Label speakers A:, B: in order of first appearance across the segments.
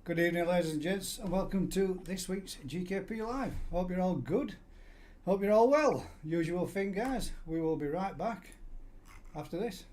A: Good evening, ladies and gents, and welcome to this week's GKP Live. Hope you're all good. Hope you're all well. Usual thing, guys. We will be right back after this.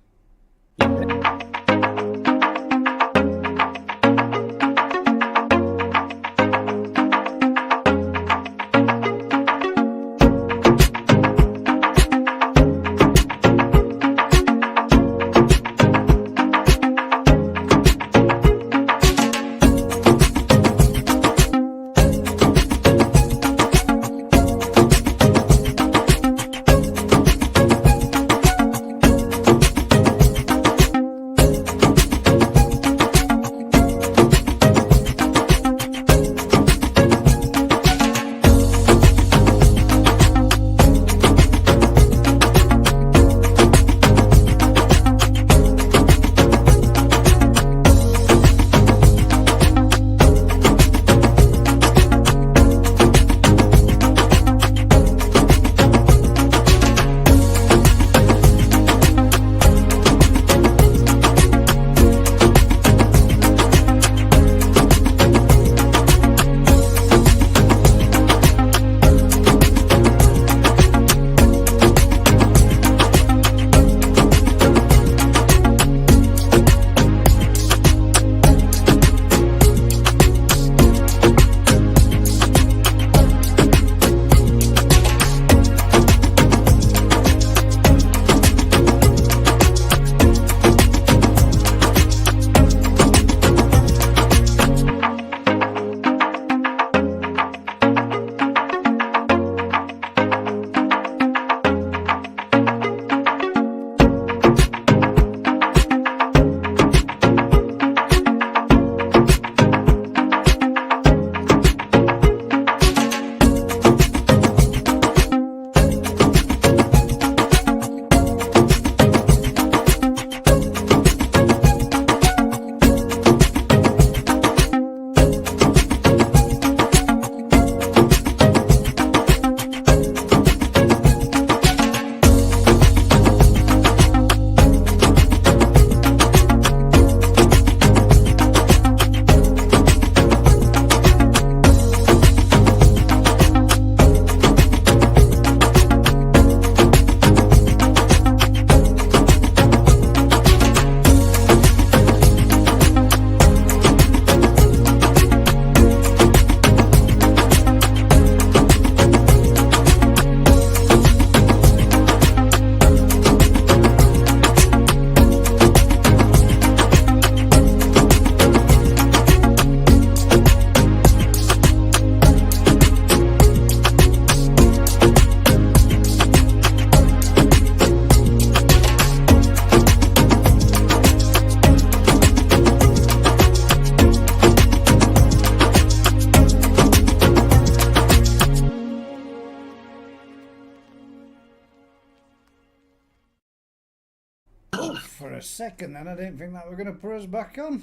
A: For a second then I didn't think that we're going to put us back on.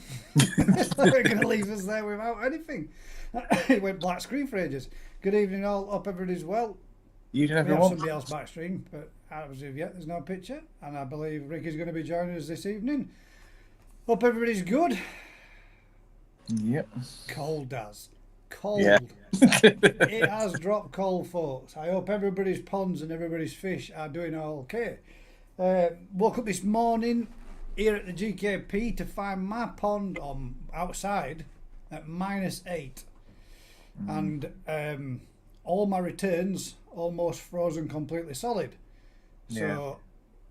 A: We're going to leave us there without anything. It went black screen for ages. Good evening all, hope everybody's well.
B: You
A: We have somebody else back stream, but as of yet there's no picture, and I believe Rick is going to be joining us this evening. Hope everybody's good.
B: Yep.
A: Cold as. Cold.
B: Yeah.
A: It has dropped cold, folks. I hope everybody's ponds and everybody's fish are doing all okay. Woke up this morning here at the GKP to find my pond on outside at -8, and all my returns almost frozen completely solid. So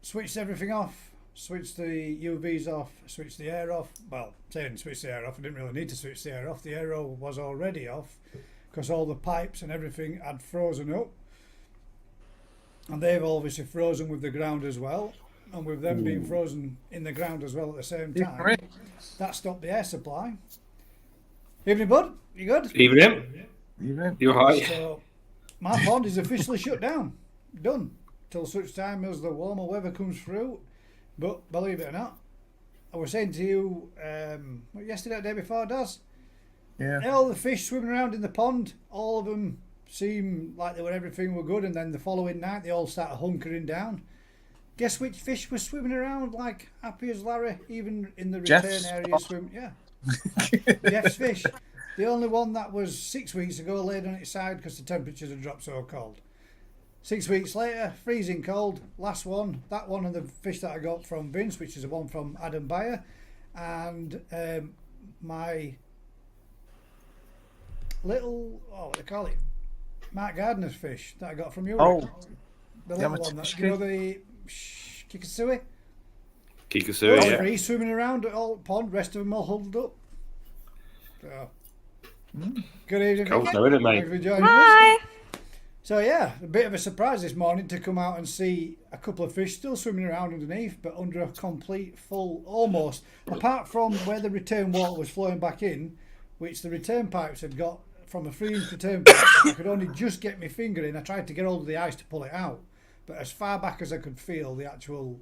A: switched everything off, switched the UVs off, switched the air off. Well, saying switch the air off, I didn't really need to switch the air off. The air was already off because all the pipes and everything had frozen up. And they've obviously frozen with the ground as well. And with them being frozen in the ground as well at the same time, that stopped the air supply. Evening, bud. You good?
C: Evening. You're right.
A: So my pond is officially shut down. Done. Till such time as the warmer weather comes through. But believe it or not, I was saying to you yesterday or the day before, Daz, all the fish swimming around in the pond, all of them seemed like everything were good, and then the following night they all started hunkering down. Guess which fish was swimming around like happy as Larry, even in the return area swim? Yeah. Jeff's fish. The only one that was 6 weeks ago laid on its side because the temperatures had dropped so cold. 6 weeks later, freezing cold. Last one, that one and the fish that I got from Vince, which is the one from Adam Bayer, and my little, what do they call it? Mark Gardner's fish that I got from you.
B: Oh,
A: the little one, that, you know, the Kikasui?
C: Kikasui, yeah.
A: Three swimming around at all pond, rest of them all huddled up. So, good evening.
C: Cold though, isn't it, mate?
A: Thanks for joining
D: Hi.
A: us. So yeah, a bit of a surprise this morning to come out and see a couple of fish still swimming around underneath, but under a complete full, almost, apart from where the return water was flowing back in, which the return pipes had got from a 3-inch return pipe. I could only just get my finger in. I tried to get hold of the ice to pull it out, but as far back as I could feel, the actual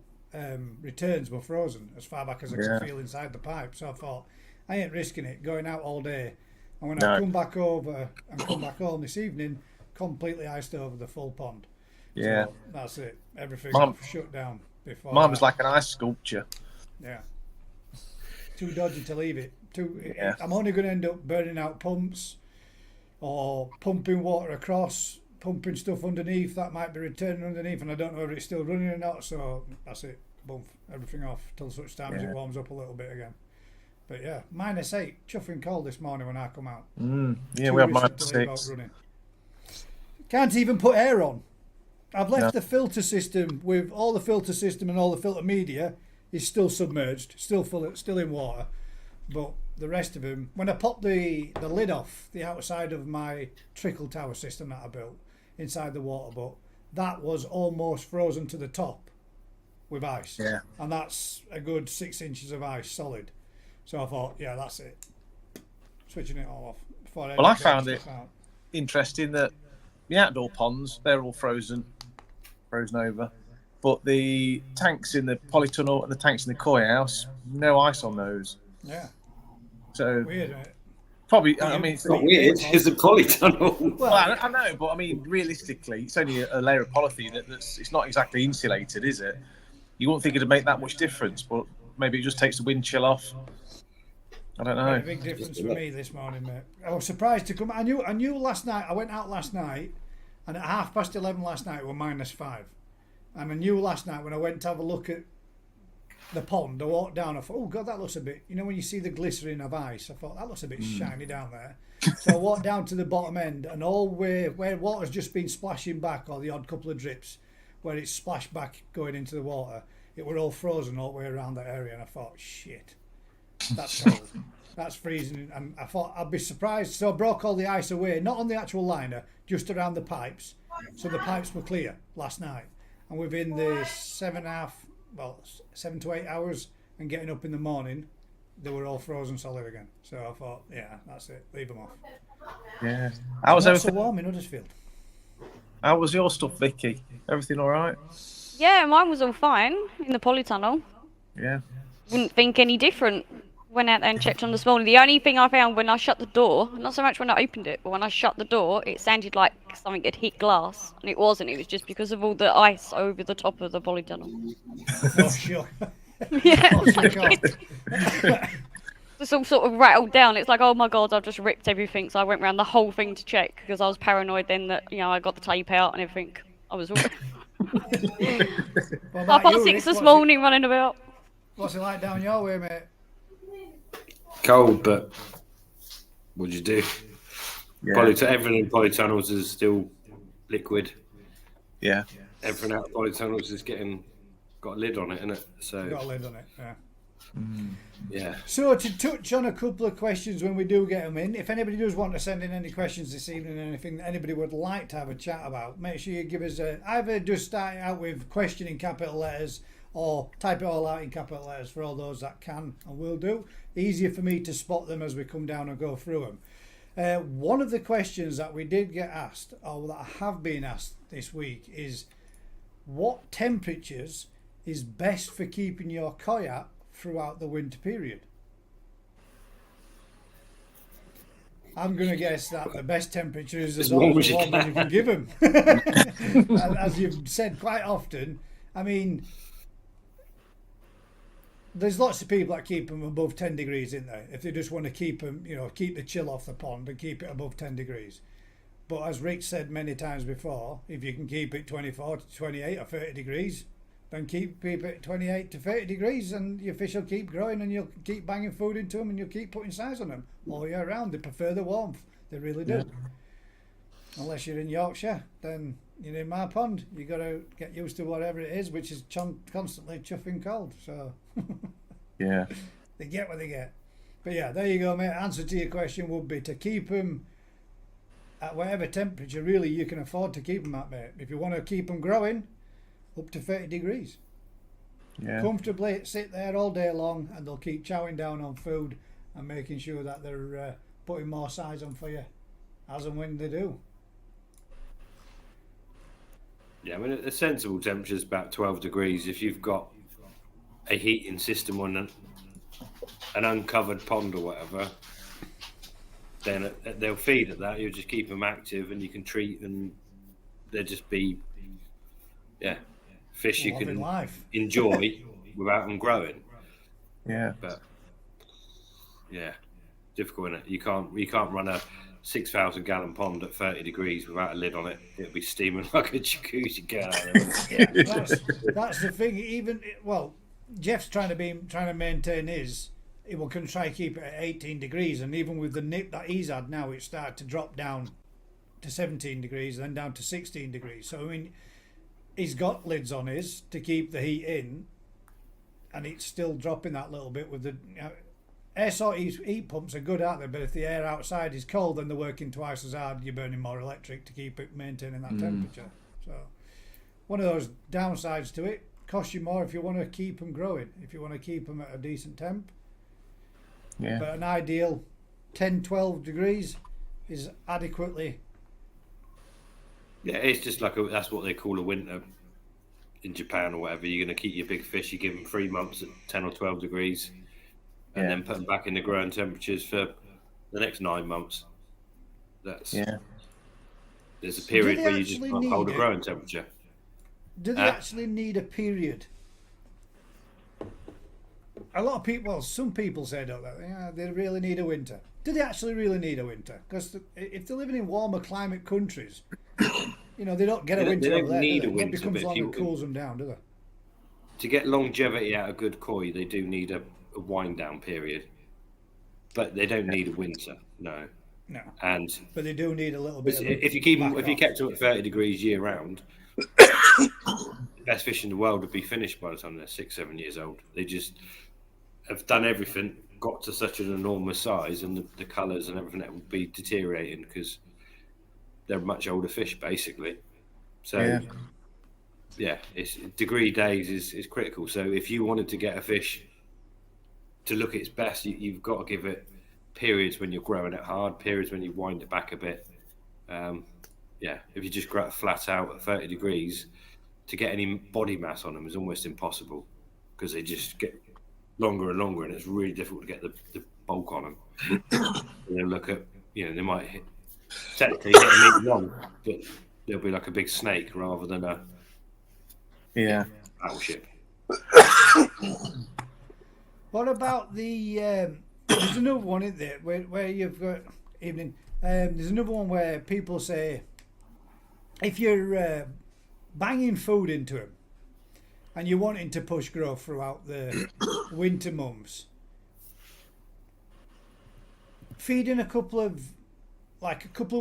A: returns were frozen, as far back as I could feel inside the pipe. So I thought, I ain't risking it, going out all day. And when I come back over and come back home this evening, completely iced over the full pond.
B: Yeah.
A: So that's it. Everything shut down before.
B: Mine was like an ice sculpture.
A: Yeah. Too dodgy to leave it.
B: Yeah.
A: I'm only going to end up burning out pumps or pumping water across, pumping stuff underneath. That might be returning underneath, and I don't know if it's still running or not. So that's it. Boom. Everything off till such time as it warms up a little bit again. But yeah, -8, chuffing cold this morning when I come out.
B: Yeah, we had -6.
A: Can't even put air on. I've left the filter system with all the filter system and all the filter media is still submerged, still full, still in water. But the rest of them, when I popped the lid off the outside of my trickle tower system that I built inside the water butt, that was almost frozen to the top with ice.
B: Yeah.
A: And that's a good 6 inches of ice solid. So I thought, yeah, that's it. Switching it all off.
B: Well, I found it interesting that the outdoor ponds, they're all frozen over. But the tanks in the polytunnel and the tanks in the koi house, no ice on those.
A: Yeah.
B: So
A: weird, isn't it?
B: Probably, I mean,
C: it's not weird. It's a polytunnel.
B: Well, I know, but I mean, realistically, it's only a layer of polythene that's it's not exactly insulated, is it? You wouldn't think it'd make that much difference, but maybe it just takes the wind chill off. I don't know.
A: A big difference for me this morning, mate. I was surprised to come. I knew last night. I went out last night, and at 11:30 last night, it was -5. And I knew last night when I went to have a look at the pond, I walked down. I thought, oh god, that looks a bit. You know when you see the glycerin of ice, I thought that looks a bit shiny down there. So I walked down to the bottom end, and all where water's just been splashing back, or the odd couple of drips where it's splashed back going into the water, it were all frozen all the way around that area. And I thought, shit. That's cold. That's freezing, and I thought I'd be surprised. So I broke all the ice away, not on the actual liner, just around the pipes. So the pipes were clear last night, and within the 7 to 8 hours, and getting up in the morning, they were all frozen solid again. So I thought, yeah, that's it. Leave them off.
B: Yeah. How was everything?
A: So warm in Huddersfield.
B: How was your stuff, Vicky? Everything all right?
D: Yeah, mine was all fine in the polytunnel.
B: Yeah.
D: Wouldn't think any different. Went out there and checked on this morning. The only thing I found when I shut the door, not so much when I opened it, but when I shut the door, it sounded like something had hit glass, and it wasn't. It was just because of all the ice over the top of the polytunnel.
A: Oh, sure.
D: Yeah. Just all sort of rattled down. It's like, oh my god, I've just ripped everything. So I went around the whole thing to check because I was paranoid then that I got the tape out and everything. I was all.
A: Well,
D: 6:30 this morning running about.
A: What's it like down your way, mate?
C: Cold, but what'd you do?
B: Yeah.
C: Everything in polytunnels is still liquid.
B: Yeah.
C: Everything out of polytunnels is got a lid on it, isn't it? So
A: Got a lid on it, yeah.
C: Yeah.
A: So to touch on a couple of questions when we do get them in, if anybody does want to send in any questions this evening, anything that anybody would like to have a chat about, make sure you give us either just start out with question in capital letters or type it all out in capital letters for all those that can and will do. Easier for me to spot them as we come down and go through them. One of the questions that we did get asked, or that have been asked this week, is what temperatures is best for keeping your koi at throughout the winter period? I'm going to guess that the best temperature is as warm as you can give them. As you've said quite often, I mean, there's lots of people that keep them above 10 degrees, isn't there? If they just want to keep them, keep the chill off the pond and keep it above 10 degrees. But as Rick said many times before, if you can keep it 24 to 28 or 30 degrees, then keep it 28 to 30 degrees, and your fish will keep growing, and you'll keep banging food into them, and you'll keep putting size on them all year round. They prefer the warmth. They really do. Unless you're in Yorkshire, then you're in my pond. You got to get used to whatever it is, which is constantly chuffing cold. So
B: Yeah.
A: they get what they get. But yeah, there you go, mate. Answer to your question would be to keep them at whatever temperature really you can afford to keep them at, mate. If you want to keep them growing, up to 30 degrees.
B: Yeah.
A: Comfortably sit there all day long, and they'll keep chowing down on food and making sure that they're putting more size on for you as and when they do.
C: Yeah, I mean, a sensible temperature is about 12 degrees. If you've got a heating system on an uncovered pond or whatever, then they'll feed at that. You'll just keep them active, and you can treat them. They'll just be, fish you
A: Loving
C: can
A: life.
C: enjoy without them growing.
B: Yeah.
C: But yeah, difficult, isn't it? You can't run a 6,000 gallon pond at 30 degrees without a lid on it. It'll be steaming like a jacuzzi. Get out of there.
A: Yeah, that's the thing. Even Jeff's trying to maintain his. He will try to keep it at 18 degrees, and even with the nip that he's had now, it started to drop down to 17 degrees, then down to 16 degrees. So I mean, he's got lids on his to keep the heat in, and it's still dropping that little bit with the air source heat pumps are good out there, but if the air outside is cold, then they're working twice as hard. You're burning more electric to keep it maintaining that temperature. So one of those downsides to it. Costs you more if you want to keep them growing, if you want to keep them at a decent temp.
B: Yeah.
A: But an ideal 10, 12 degrees is adequately.
C: Yeah, it's just like that's what they call a winter in Japan or whatever. You're going to keep your big fish. You give them 3 months at 10 or 12 degrees, and then put them back in the growing temperatures for the next 9 months. There's a period where you just can't hold a growing temperature.
A: Do they actually need a period? A lot of people, some people say, don't they? Yeah, they really need a winter. Do they actually really need a winter? Because if they're living in warmer climate countries, they don't get a winter over there.
C: Need a
A: winter.
C: winter,
A: It comes
C: but
A: along and cools them down, do they?
C: To get longevity out of good koi, they do need a wind down period, but they don't need a winter. No. But
A: they do need a little bit.
C: If you kept them at 30 degrees year round, the best fish in the world would be finished by the time they're 6-7 years old. They just have done everything, got to such an enormous size, and the colours and everything that would be deteriorating because they're much older fish, basically. So, it's degree days is critical. So if you wanted to get a fish to look its best, you've got to give it periods when you're growing it hard, periods when you wind it back a bit. If you just grow it flat out at 30 degrees, to get any body mass on them is almost impossible because they just get longer and longer, and it's really difficult to get the bulk on them. They'll look at, they might hit, technically hit a metre long, but they'll be like a big snake rather than a battleship.
A: What about the? There's another one in there where you've got evening. There's another one where people say, if you're banging food into them and you're wanting to push growth throughout the winter months, feeding a couple of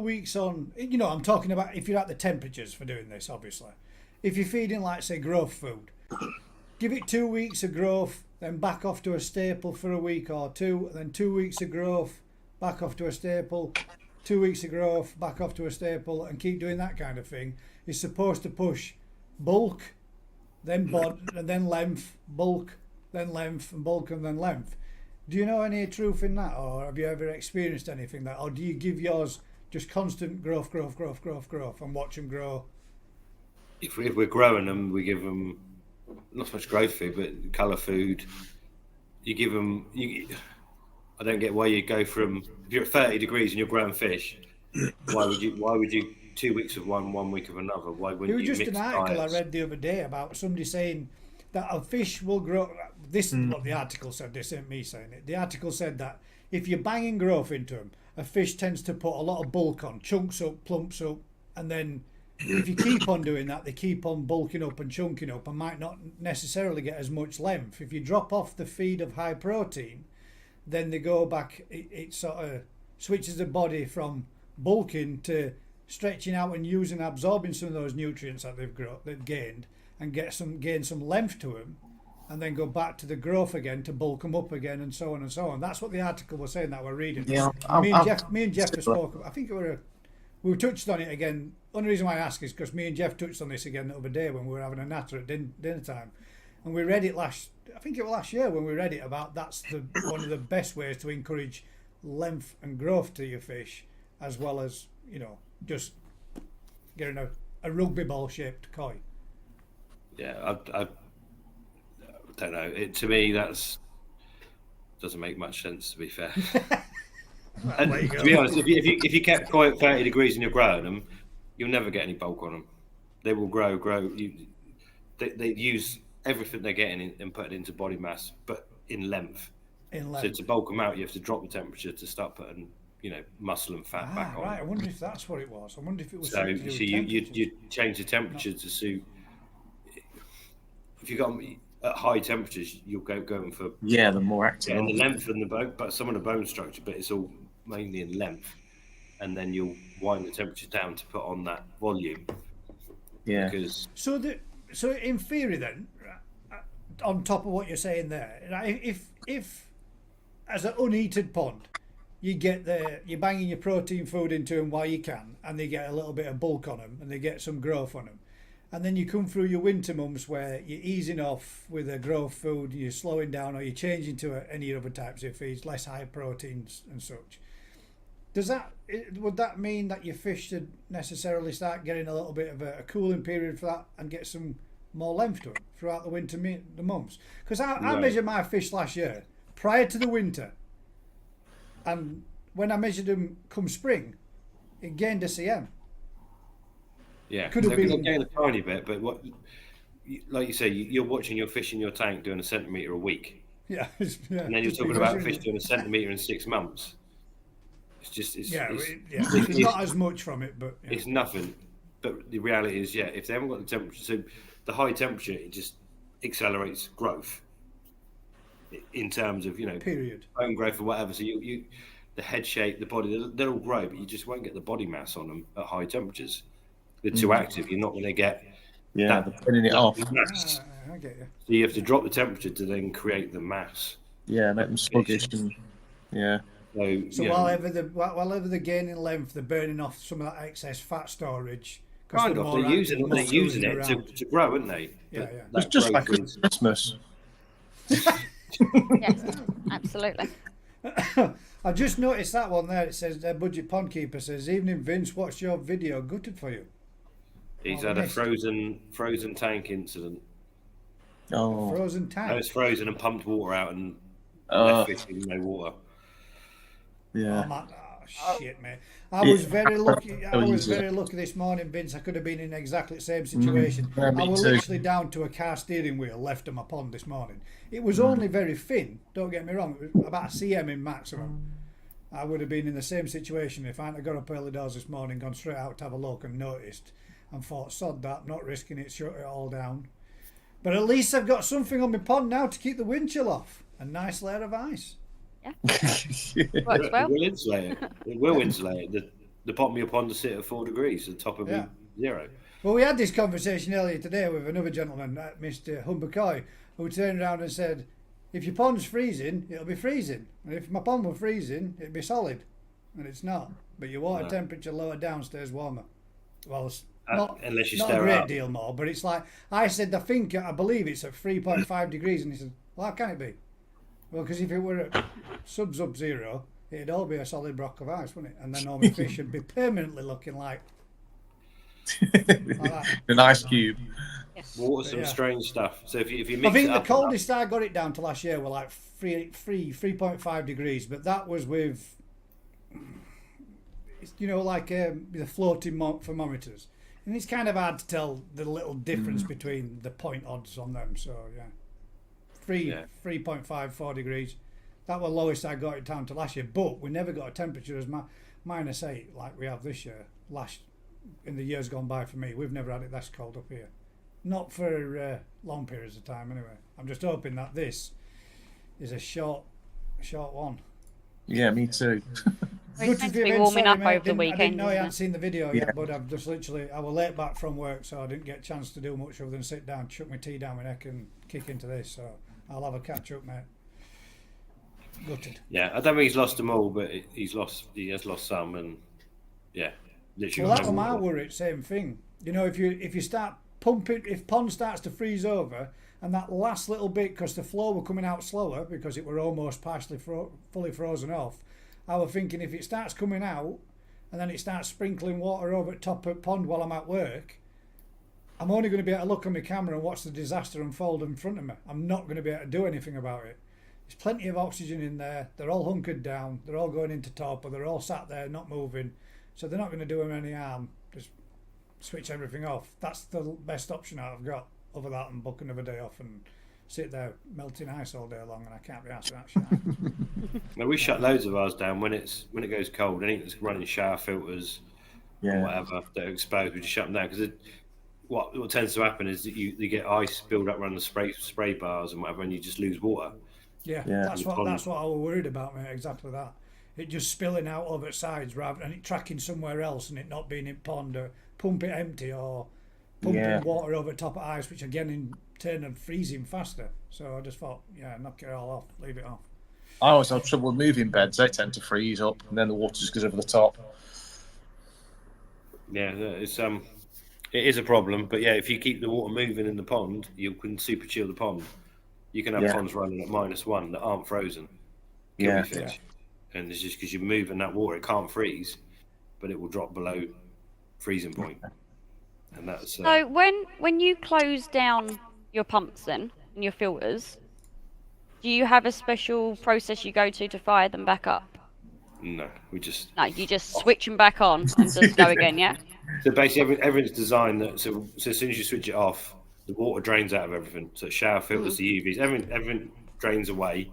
A: weeks on. I'm talking about if you're at the temperatures for doing this. Obviously, if you're feeding say growth food, give it 2 weeks of growth, then back off to a staple for a week or two, then 2 weeks of growth, back off to a staple, 2 weeks of growth, back off to a staple, and keep doing that kind of thing. Is supposed to push bulk, then and then length, bulk, then length, and bulk, and then length. Do you know any truth in that, or have you ever experienced anything that, or do you give yours just constant growth, and watch them grow?
C: If we're growing them, we give them not so much growth food, but colour food. You give them. I don't get why you go from, if you're at 30 degrees and you're growing fish. Why would you 2 weeks of one week of another? Why wouldn't you mix diets?
A: It was just an article I read the other day about somebody saying that a fish will grow. This is what the article said. This ain't me saying it. The article said that if you're banging growth into them, a fish tends to put a lot of bulk on, chunks up, plumps up, and then if you keep on doing that, they keep on bulking up and chunking up and might not necessarily get as much length. If you drop off the feed of high protein, then they go back, it sort of switches the body from bulking to stretching out and using, absorbing some of those nutrients that they've gained, and gain some length to them, and then go back to the growth again to bulk them up again, and so on and so on. That's what the article was saying that we're reading.
B: Yeah,
A: me and Jeff have spoken. I think we touched on it again. Only reason why I ask is because me and Jeff touched on this again the other day when we were having a natter at dinner time, and we read it I think it was last year when we read it about that's one of the best ways to encourage length and growth to your fish, as well as just getting a rugby ball shaped koi.
C: Yeah, I don't know. To me, that's doesn't make much sense. To be fair, and to be honest, if you kept koi at 30 degrees and you're growing them, you'll never get any bulk on them. They will grow. They use everything they're getting and put it into body mass, but in length. So to bulk them out, you have to drop the temperature to start putting, muscle and fat back on.
A: Right. I wonder if that's what it was. I wonder if it was.
C: So you change the temperature to suit. If you got them at high temperatures, you'll going for
B: the more active.
C: And the length and the bone, but some of the bone structure, but it's all mainly in length, and then you'll wind the temperature down to put on that volume.
B: Yeah.
C: Because
A: so in theory, then, on top of what you're saying there, if as an uneaten pond, you're banging your protein food into them while you can, and they get a little bit of bulk on them, and they get some growth on them, and then you come through your winter months where you're easing off with a growth food, you're slowing down, or you're changing to any other types of feeds, less high proteins and such. Would that mean that your fish should necessarily start getting a little bit of a cooling period for that and get some more length to them throughout the winter the months? Because I measured my fish last year prior to the winter, and when I measured them come spring, it gained a cm.
C: Yeah, could have been gained a tiny bit, but like you say, you're watching your fish in your tank doing a centimetre a week.
A: Yeah.
C: And then you're talking about fish doing a centimetre in 6 months. It's
A: not as much from it, but
C: it's nothing. But the reality is, if they haven't got the temperature, so the high temperature, it just accelerates growth in terms of bone growth or whatever. So you the head shape, the body, they'll all grow, but you just won't get the body mass on them at high temperatures. They're too active. You're not going to get
B: putting it off.
C: Mass.
A: I get you.
C: So you have to drop the temperature to then create the mass.
B: Yeah, make them sluggish.
A: So while they're gaining length, they're burning off some of that excess fat storage.
C: Kind of. They're using it to grow, aren't they?
A: Yeah.
B: It's just like Christmas.
D: Yes, absolutely.
A: I just noticed that one there. It says Budget Pond Keeper says, "Evening Vince, watched your video. Gutted for you."
C: He's had a frozen tank incident.
B: Oh,
A: frozen tank.
C: It's frozen and pumped water out and left fish with no water.
B: Yeah.
A: Shit, mate. I was very lucky. I was very lucky this morning, Vince. I could have been in exactly the same situation. I was literally down to a car steering wheel left on my pond this morning. It was only very thin. Don't get me wrong. It was about a cm in maximum. I would have been in the same situation if I hadn't got up early doors this morning, gone straight out to have a look and noticed, and thought, sod that, not risking it, shut it all down. But at least I've got something on my pond now to keep the wind chill off. A nice layer of ice.
D: Works well.
C: It will insulate it. It will insulate it. The bottom of your pond will sit at 4 degrees, the top of 0.
A: Well, we had this conversation earlier today with another gentleman, Mr. Humbercoy, who turned around and said, if your pond's freezing, it'll be freezing. And if my pond were freezing, it'd be solid. And it's not. But your water temperature lower down stays warmer. Well,
C: unless you
A: not
C: stir
A: a great
C: up.
A: deal more, but it's like, I said, I believe it's at 3.5 degrees. And he said, well, how can it be? Well, because if it were at sub-zero, it'd all be a solid block of ice, wouldn't it? And then all the fish would be permanently looking like
B: an ice cube.
C: Water, some strange stuff. So if you mix
A: I think
C: it
A: the
C: up
A: coldest I got it down to last year were like 3.5 degrees, but that was with, like the floating thermometers. And it's kind of hard to tell the little difference between the point odds on them. So yeah, 3.5, 4 degrees. That was the lowest I got it down to last year. But we never got a temperature as -8 like we have this year. In the years gone by for me, we've never had it this cold up here. Not for long periods of time anyway. I'm just hoping that this is a short one.
B: Yeah, me too.
D: It's meant to be warming up over the
A: I
D: weekend.
A: didn't know I
D: isn't
A: hadn't
D: it?
A: seen the video yet, but I've just literally, I was late back from work, so I didn't get a chance to do much other than sit down, chuck my tea down my neck and kick into this, so I'll have a catch up, mate. Gutted.
C: Yeah, I don't think he's lost them all, but he has lost some, and yeah, literally.
A: Well, that's my worry, same thing. You know, if you start pumping, if pond starts to freeze over, and that last little bit, because the flow were coming out slower, because it were almost partially fully frozen off, I was thinking if it starts coming out, and then it starts sprinkling water over the top of the pond while I'm at work, I'm only going to be able to look on my camera and watch the disaster unfold in front of me. I'm not going to be able to do anything about it. There's plenty of oxygen in there. They're all hunkered down. They're all going into torpor. They're all sat there, not moving. So they're not going to do them any harm. Just switch everything off. That's the best option I've got. Other that and book another day off and sit there melting ice all day long, and I can't be asked that shit.
C: Now, we shut loads of ours down when it goes cold. Anything that's running shower filters or whatever that are exposed, we just shut them down because what tends to happen is that you get ice build up around the spray bars and whatever, and you just lose water.
A: Yeah. That's what I was worried about, mate. Exactly that. It just spilling out over the sides rather than it tracking somewhere else and it not being in pond, or pump it empty, or pumping water over the top of ice, which again in turn and freezing faster. So I just thought, knock it all off, leave it off.
B: I always have trouble with moving beds. They tend to freeze up, and then the water just goes over the top.
C: Yeah, it is a problem. But yeah, if you keep the water moving in the pond, you can super chill the pond. You can have ponds running at -1 that aren't frozen. Fish. And it's just because you're moving that water, it can't freeze, but it will drop below freezing point. And that's
D: So when you close down your pumps then and your filters, do you have a special process you go to fire them back up?
C: No, you
D: just switch them back on and just go again, yeah?
C: So basically everything's designed that so as soon as you switch it off, the water drains out of everything. So shower filters, the UVs, everything drains away.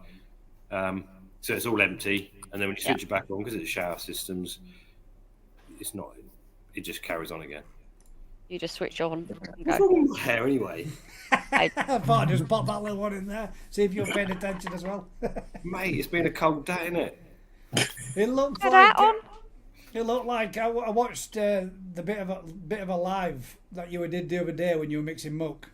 C: So it's all empty, and then when you switch it back on, because it's shower systems, it just carries on again.
D: You just switch on and
C: What's
D: go.
C: wrong with my hair anyway?
A: I thought I'd just pop that little one in there, see if you're paying attention as well.
C: Mate, it's been a cold day, isn't it?
A: It looked
D: Put
A: like
D: that on.
A: It looked like I watched the bit of a live that you did the other day when you were mixing muck.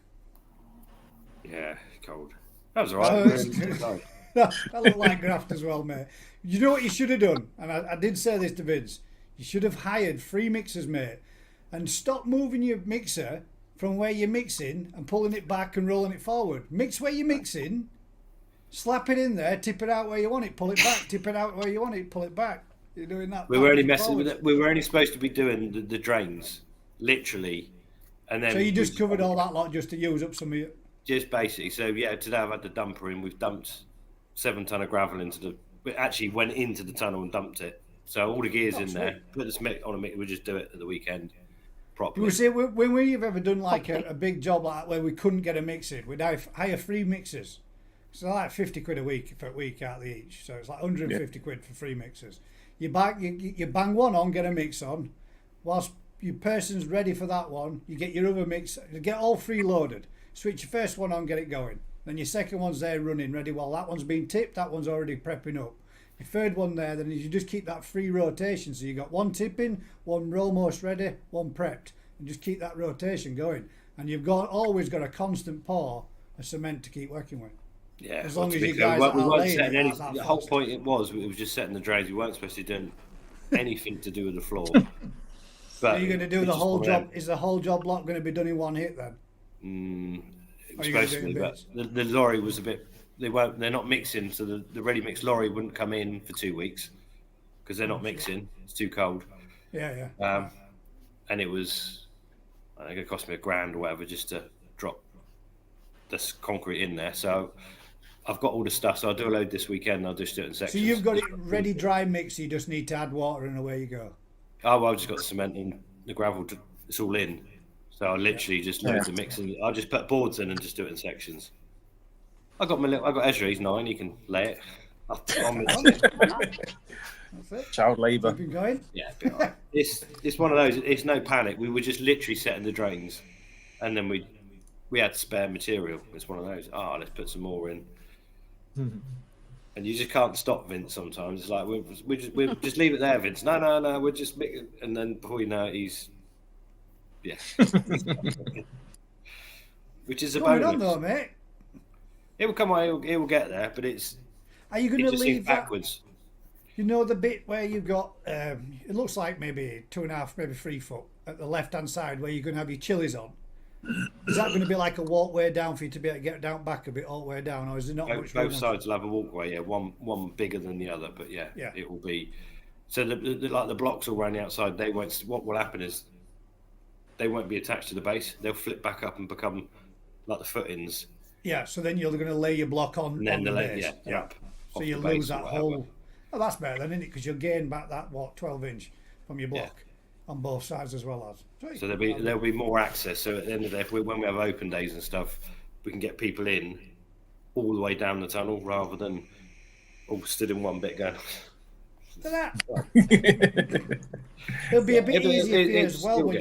C: Yeah, cold. That was alright.
A: That looked like graft as well, mate. You know what you should have done, and I did say this to Vince. You should have hired 3 mixers, mate, and stop moving your mixer from where you're mixing and pulling it back and rolling it forward. Mix where you're mixing, slap it in there, tip it out where you want it, pull it back, tip it out where you want it, pull it back. You're doing that.
C: We were only messing with it. We were only supposed to be doing the drains, literally, and then.
A: So you just covered all that lot just to use up some of it.
C: Just basically. So yeah, today I've had the dumper in. We've dumped 7 ton of gravel into the. We actually went into the tunnel and dumped it. So all the gears in there. Put the cement on a mix. We just do it at the weekend. Properly.
A: You see, when we've ever done like a big job like that where we couldn't get a mix in, we'd hire 3 mixers. So like 50 quid a week for a week out of each. So it's like 150 quid for 3 mixers. You bang one on, get a mix on. Whilst your person's ready for that one, you get your other mix, you get all 3 loaded. Switch your first one on, get it going. Then your second one's there running, ready. While that one's been tipped, that one's already prepping up. Your third one there, then you just keep that free rotation. So you got 1 tipping, 1 almost ready, 1 prepped, and just keep that rotation going. And you've always got a constant pour of cement to keep working with.
C: Yeah,
A: as long as you
C: fair,
A: guys
C: we
A: are
C: weren't
A: laying
C: setting
A: it
C: any.
A: like that
C: The whole
A: fast.
C: point it was just setting the drains. We weren't supposed to do anything to do with the floor. But
A: Are you going to do
C: it's
A: the
C: just
A: whole
C: one of them.
A: job? Is the whole job lot going to be done in one hit then?
C: It
A: Are
C: was
A: you gonna
C: supposed
A: do
C: to
A: it
C: be,
A: in
C: but the lorry was a bit. They're not mixing, so the ready mix lorry wouldn't come in for 2 weeks because they're not mixing. It's too cold.
A: Yeah.
C: And it was, I think it cost me $1,000 or whatever just to drop this concrete in there. So I've got all the stuff. So I'll do a load this weekend. I'll just do it in
A: So
C: sections.
A: you've got it ready dry mix. You just need to add water and away you go.
C: Oh, well, I've just got the cement and the gravel. It's all in. So I literally just load the mix and I just put boards in and just do it in sections. I got Ezra, he's 9, he can lay it.
A: That's it.
B: Child labour.
A: Keep it going.
C: Yeah, it'll be all right. It's one of those. It's no panic. We were just literally setting the drains, and then we had spare material. It's one of those. Let's put some more in. And you just can't stop Vince. Sometimes it's like we just leave it there, Vince. No. We're just and then before you know it, he's which is a bonus.
A: On though, mate.
C: It will come on. It will get there, but
A: Are you going to leave that
C: backwards?
A: You know the bit where you've got, it looks like maybe 2.5, maybe 3 foot at the left-hand side where you're going to have your chilies on. Is that going to be like a walkway down for you to be able to get down back a bit all the way down, or is it not much?
C: Both sides will have a walkway, one bigger than the other, but yeah. It will be. So the blocks all around the outside, they won't. What will happen is they won't be attached to the base. They'll flip back up and become like the footings.
A: Yeah. So then you're going to lay your block on the base.
C: Up.
A: So you lose that whole. Oh, that's better then, isn't it? Because you'll gain back that 12-inch from your block on both sides as well as.
C: So there'll be more access. So at the end of the day, when we have open days and stuff, we can get people in all the way down the tunnel rather than all stood in one bit going.
A: It'll be a bit easier for you as well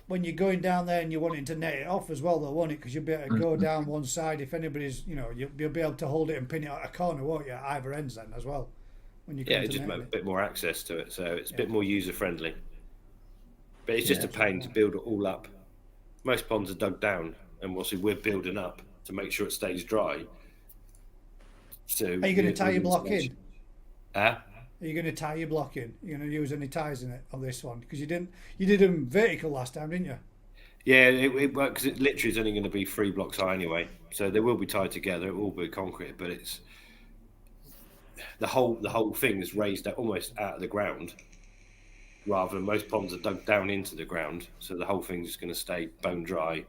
A: when you're going down there and you're wanting to net it off as well, though, won't it? Because you'll be able to go down one side if anybody's, you'll be able to hold it and pin it at a corner, won't you? At either ends then as well. When you
C: it just makes a bit more access to it, so it's a bit more user friendly. But it's just a pain to build it all up. Most ponds are dug down, and obviously we're building up to make sure it stays dry. So
A: are you going to tie your block in?
C: Are
A: you going to tie your block in? You're going to use any ties in it on this one? Because you did them vertical last time, didn't you?
C: Yeah, it works. It literally is only going to be 3 blocks high anyway, so they will be tied together. It will be concrete, but it's the whole thing is raised almost out of the ground, rather than most ponds are dug down into the ground. So the whole thing's just going to stay bone dry,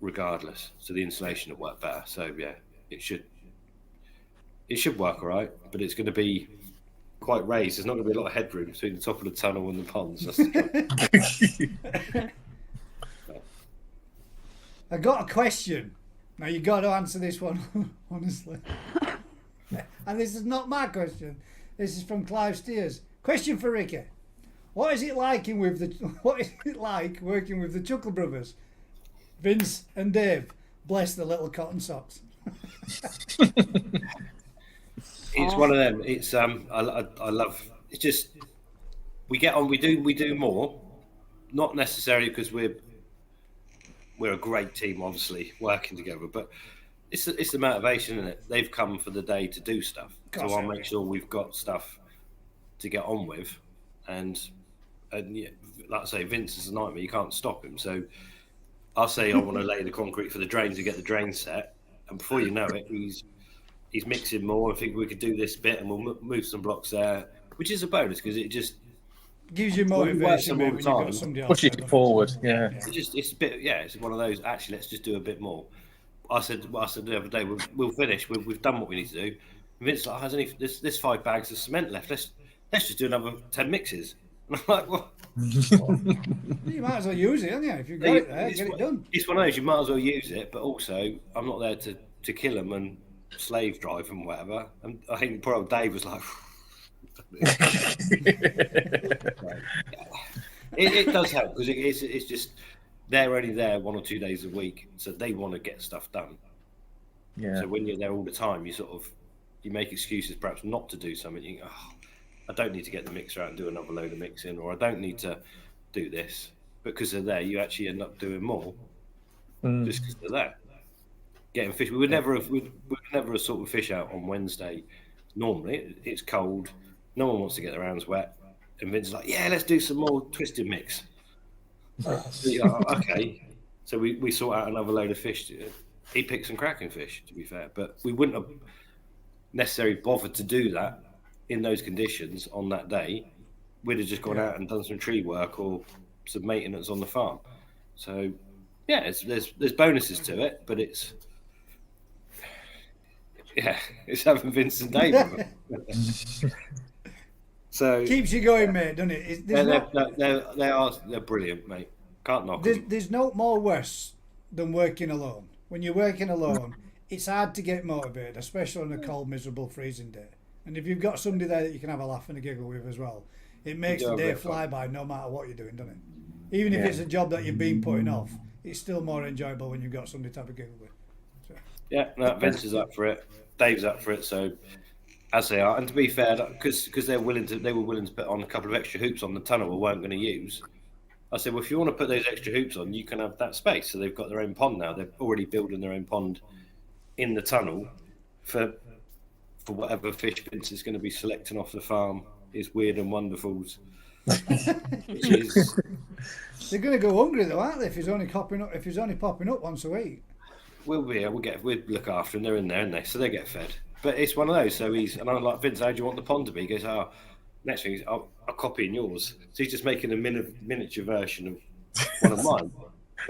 C: regardless. So the insulation will work better. So yeah, it should work all right, but it's going to be quite raised. There's not going to be a lot of headroom between the top of the tunnel and the ponds. That's the
A: I got a question. Now you got to answer this one honestly. And this is not my question. This is from Clive Steers. Question for Ricky: What is it like working with the Chuckle Brothers, Vince and Dave? Bless the little cotton socks.
C: It's one of them. It's I love. It's just we get on. We do more, not necessarily because we're a great team, obviously working together, but it's the motivation, isn't it? They've come for the day to do stuff, so I'll make sure we've got stuff to get on with, and yeah, like I say, Vince is a nightmare. You can't stop him. So I'll say I want to lay the concrete for the drains and get the drain set, and before you know it, he's mixing more. I think we could do this bit, and we'll move some blocks there, which is a bonus because it just
A: gives you motivation
C: when you've got
A: somebody else
B: pushes it forward. Yeah.
C: It's a bit. Yeah, it's one of those. Actually, let's just do a bit more. I said the other day, we'll finish. We've done what we need to do. And Vince's like, there's 5 bags of cement left. Let's just do another 10 mixes. And I'm like, well,
A: you might as well use it, haven't you? If you've got it there, get it done.
C: It's one of those. You might as well use it, but also I'm not there to kill them and slave drive them, whatever. And I think poor old Dave was like. It does help because it's just they're only there 1 or 2 days a week, so they want to get stuff done.
B: Yeah.
C: So when you're there all the time, you make excuses perhaps not to do something. You think, I don't need to get the mixer out and do another load of mixing, or I don't need to do this. But because they're there, you actually end up doing more just because they're there. Getting fish. We would never have sort of fish out on Wednesday. Normally, it's cold. No one wants to get their hands wet. And Vince's like, yeah, let's do some more twisted mix. Okay. So we sort out another load of fish. He picked some cracking fish, to be fair. But we wouldn't have necessarily bothered to do that in those conditions on that day. We'd have just gone out and done some tree work or some maintenance on the farm. So, yeah, there's bonuses to it, but it's having Vince and Dave. So
A: keeps you going, mate, doesn't it?
C: they're brilliant, mate. Can't knock
A: There's,
C: them.
A: there's no more worse than working alone. When you're working alone, it's hard to get motivated, especially on a cold, miserable, freezing day. And if you've got somebody there that you can have a laugh and a giggle with as well, it makes
C: do
A: the
C: have a
A: day
C: bit of
A: fly
C: fun.
A: by no matter what you're doing, doesn't it? Even if
B: Yeah.
A: it's a job that you've been putting off, it's still more enjoyable when you've got somebody to have a giggle with. So,
C: Yeah, no, Vince is up for it. Dave's up for it. So as they are, and to be fair, because they were willing to put on a couple of extra hoops on the tunnel we weren't going to use. I said, well, if you want to put those extra hoops on, you can have that space. So they've got their own pond now. They're already building their own pond in the tunnel for whatever fish Vince is going to be selecting off the farm. His weird and wonderfuls, which is
A: they're going to go hungry though, aren't they? If he's only popping up once a week.
C: we'll look after them. They're in there, aren't they? So they get fed. But it's one of those. So and I'm like, Vince, how do you want the pond to be? He goes, next thing is I'll copy in yours. So he's just making a miniature version of one of mine.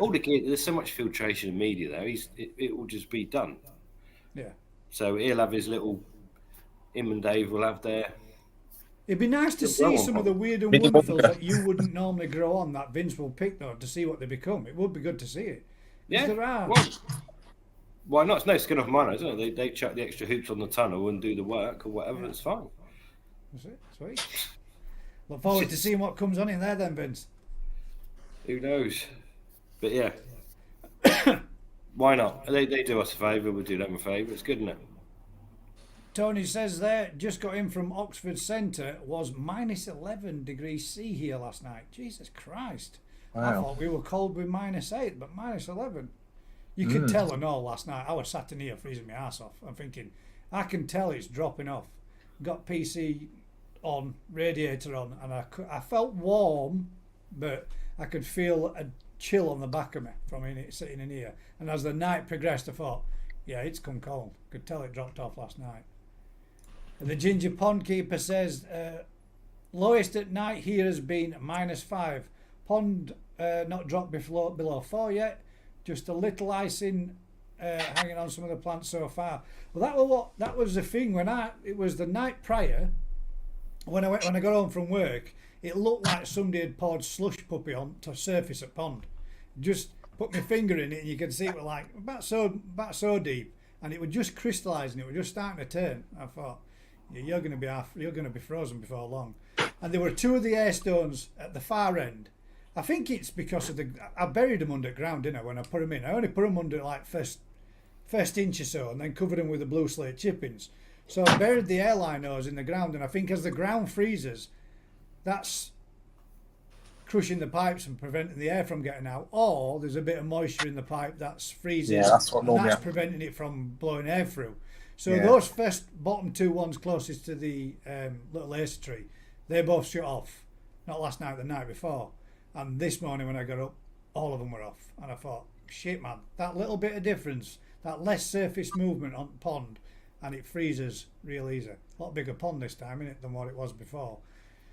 C: All the gear, there's so much filtration and media there. It will just be done.
A: Yeah.
C: So he'll have his little. Him and Dave will have their.
A: It'd be nice to
C: They'll grow
A: see
C: on
A: some of the weird and
B: Minimal.
A: wonderfuls that you wouldn't normally grow on that Vince will pick though to see what they become. It would be good to see it.
C: Yeah.
A: There are.
C: Well, why not? It's no skin off my nose, isn't it? They chuck the extra hoops on the tunnel and do the work or whatever.
A: Yeah.
C: It's fine.
A: That's it. Sweet. Look forward to seeing what comes on in there then, Vince.
C: Who knows? But yeah. Why not? They do us a favour, we'll do them a favour. It's good, isn't it?
A: Tony says there, just got in from Oxford Centre, was minus 11 degrees C here last night. Jesus Christ. I
B: Wow.
A: thought we were cold with minus 8, but minus 11. You could tell and all last night. I was sat in here freezing my ass off. I'm thinking, I can tell it's dropping off. Got PC on, radiator on, and I felt warm, but I could feel a chill on the back of me from sitting in here. And as the night progressed, I thought, yeah, it's come cold. Could tell it dropped off last night. And the Ginger Pond Keeper says, lowest at night here has been minus 5. Pond not dropped below 4 yet. Just a little icing hanging on some of the plants so far. Well, that was the thing it was the night prior when I got home from work. It looked like somebody had poured slush puppy on to surface a pond. Just put my finger in it and you could see it was like about so deep, and it was just crystallising. It was just starting to turn. I thought, yeah, you're going to be frozen before long. And there were 2 of the air stones at the far end. I think it's because of I buried them underground, didn't I? When I put them in, I only put them under like first inch or so, and then covered them with the blue slate chippings. So I buried the airline hose in the ground, and I think as the ground freezes, that's crushing the pipes and preventing the air from getting out. Or there's a bit of moisture in the pipe that's freezing,
B: Yeah, that's what
A: and
B: normally
A: that's
B: happens.
A: preventing it from blowing air through. So
B: Yeah.
A: those bottom 2 ones closest to the little acer tree, they both shut off. Not last night, the night before. And this morning when I got up, all of them were off. And I thought, shit, man, that little bit of difference, that less surface movement on the pond, and it freezes real easy. A lot bigger pond this time, innit, than what it was before.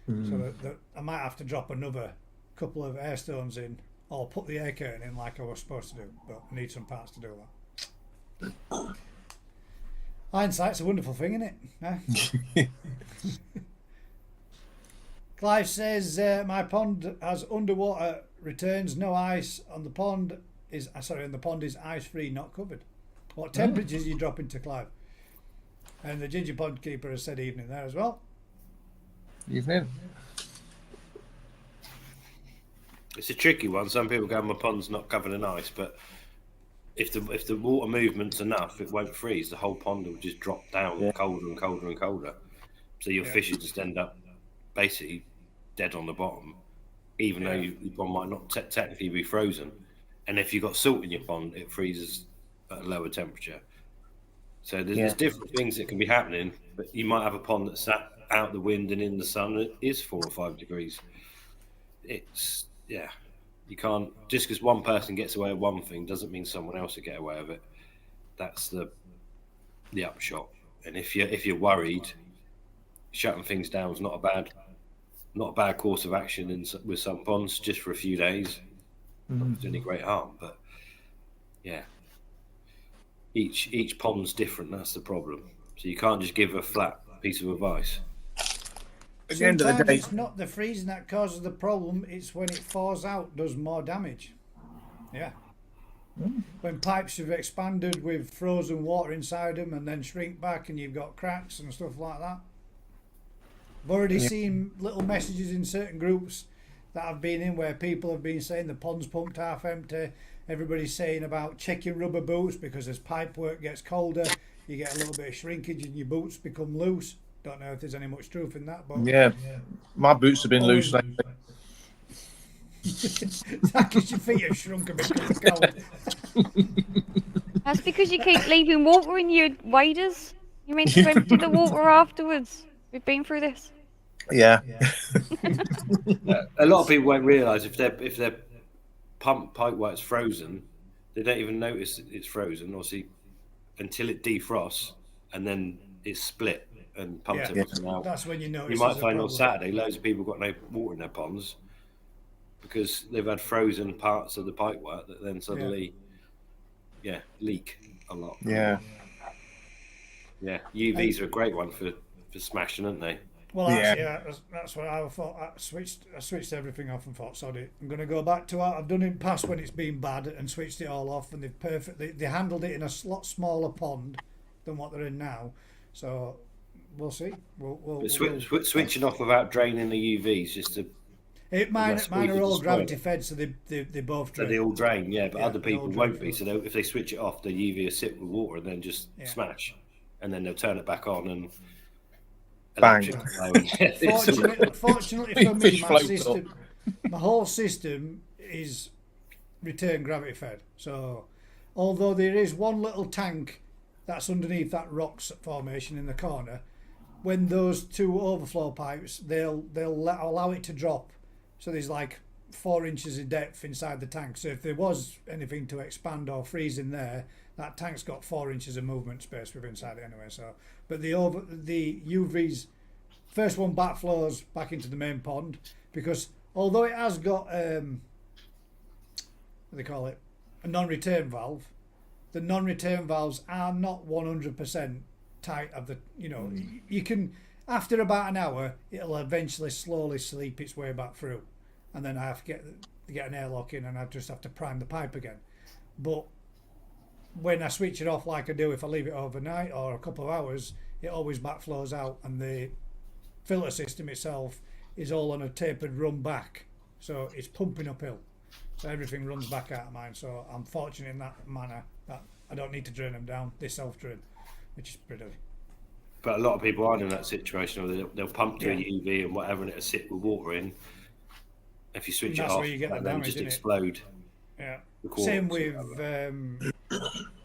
A: So that I might have to drop another couple of air stones in, or put the air curtain in like I was supposed to do. But I need some parts to do that. Hindsight's a wonderful thing, isn't it? Clive says my pond has underwater returns, no ice on the pond is ice free, not covered. What temperatures are you dropping to, Clive? And the Ginger Pond Keeper has said evening there as well.
B: Evening.
C: It's a tricky one. Some people go, my pond's not covered in ice, but if the water movement's enough, it won't freeze. The whole pond will just drop down colder and colder and colder. So your fishes just end up basically dead on the bottom, even though your pond might not technically be frozen. And if you've got salt in your pond, it freezes at a lower temperature. So there's different things that can be happening, but you might have a pond that's sat out the wind and in the sun, and it is 4 or 5 degrees. It's, you can't, just because one person gets away with one thing doesn't mean someone else will get away with it. That's the upshot. And if you're worried, shutting things down is not a bad course of action with some ponds, just for a few days. Not doing any great harm, but each pond's different. That's the problem. So you can't just give a flat piece of advice.
B: at the end of the
A: Sometimes
B: day,
A: it's not the freezing that causes the problem, it's when it thaws out, does more damage. Yeah. When pipes have expanded with frozen water inside them and then shrink back and you've got cracks and stuff like that. I've already seen little messages in certain groups that I've been in where people have been saying the pond's pumped half empty. Everybody's saying about checking rubber boots because as pipe work gets colder, you get a little bit of shrinkage and your boots become loose. Don't know if there's any much truth in that, but
B: yeah, my boots have been loose lately.
A: because your feet have shrunk a bit because of cold.
D: That's because you keep leaving water in your waders. You meant to empty the water afterwards. We've been through this.
B: Yeah.
C: A lot of people won't realise if their pump pipe work's frozen, they don't even notice it's frozen, obviously, until it defrosts and then it's split and pumps everything out.
A: That's when you notice.
C: You might find on Saturday loads of people got no water in their ponds because they've had frozen parts of the pipework that then suddenly, leak a lot.
B: Yeah.
C: Yeah, UVs are a great one for smashing, aren't they?
A: Well, that's what I thought. I switched everything off and thought, sorry, I'm going to go back to what I've done in the past when it's been bad and switched it all off, and they handled it in a lot smaller pond than what they're in now. So we'll see.
C: Switching off without draining the UVs just to.
A: Mine are all gravity fed, so they both drain.
C: So they all drain, but other people won't be. So if they switch it off, the UV will sit with water and then just smash, and then they'll turn it back on and.
B: Bang.
A: Fortunately for me, my whole system is return gravity fed. So, although there is one little tank that's underneath that rocks formation in the corner, when those two overflow pipes, they'll allow it to drop. So there's like 4 inches of depth inside the tank. So if there was anything to expand or freeze in there, that tank's got 4 inches of movement space within inside it anyway. So, but the UVs, first one backflows back into the main pond because although it has got what do they call it, a non-return valve, the non-return valves are not 100% tight. You can after about an hour it'll eventually slowly sleep its way back through, and then I have to get an airlock in and I just have to prime the pipe again. But when I switch it off like I do if I leave it overnight or a couple of hours, it always backflows out, and the filter system itself is all on a tapered run back, so it's pumping uphill, so everything runs back out of mine. So I'm fortunate in that manner that I don't need to drain them down, they self-drain, which is pretty.
C: But a lot of people aren't in that situation, or they'll pump to a UV and whatever, and it'll sit with water in. If you switch it off, and then just explode.
A: Yeah. Same with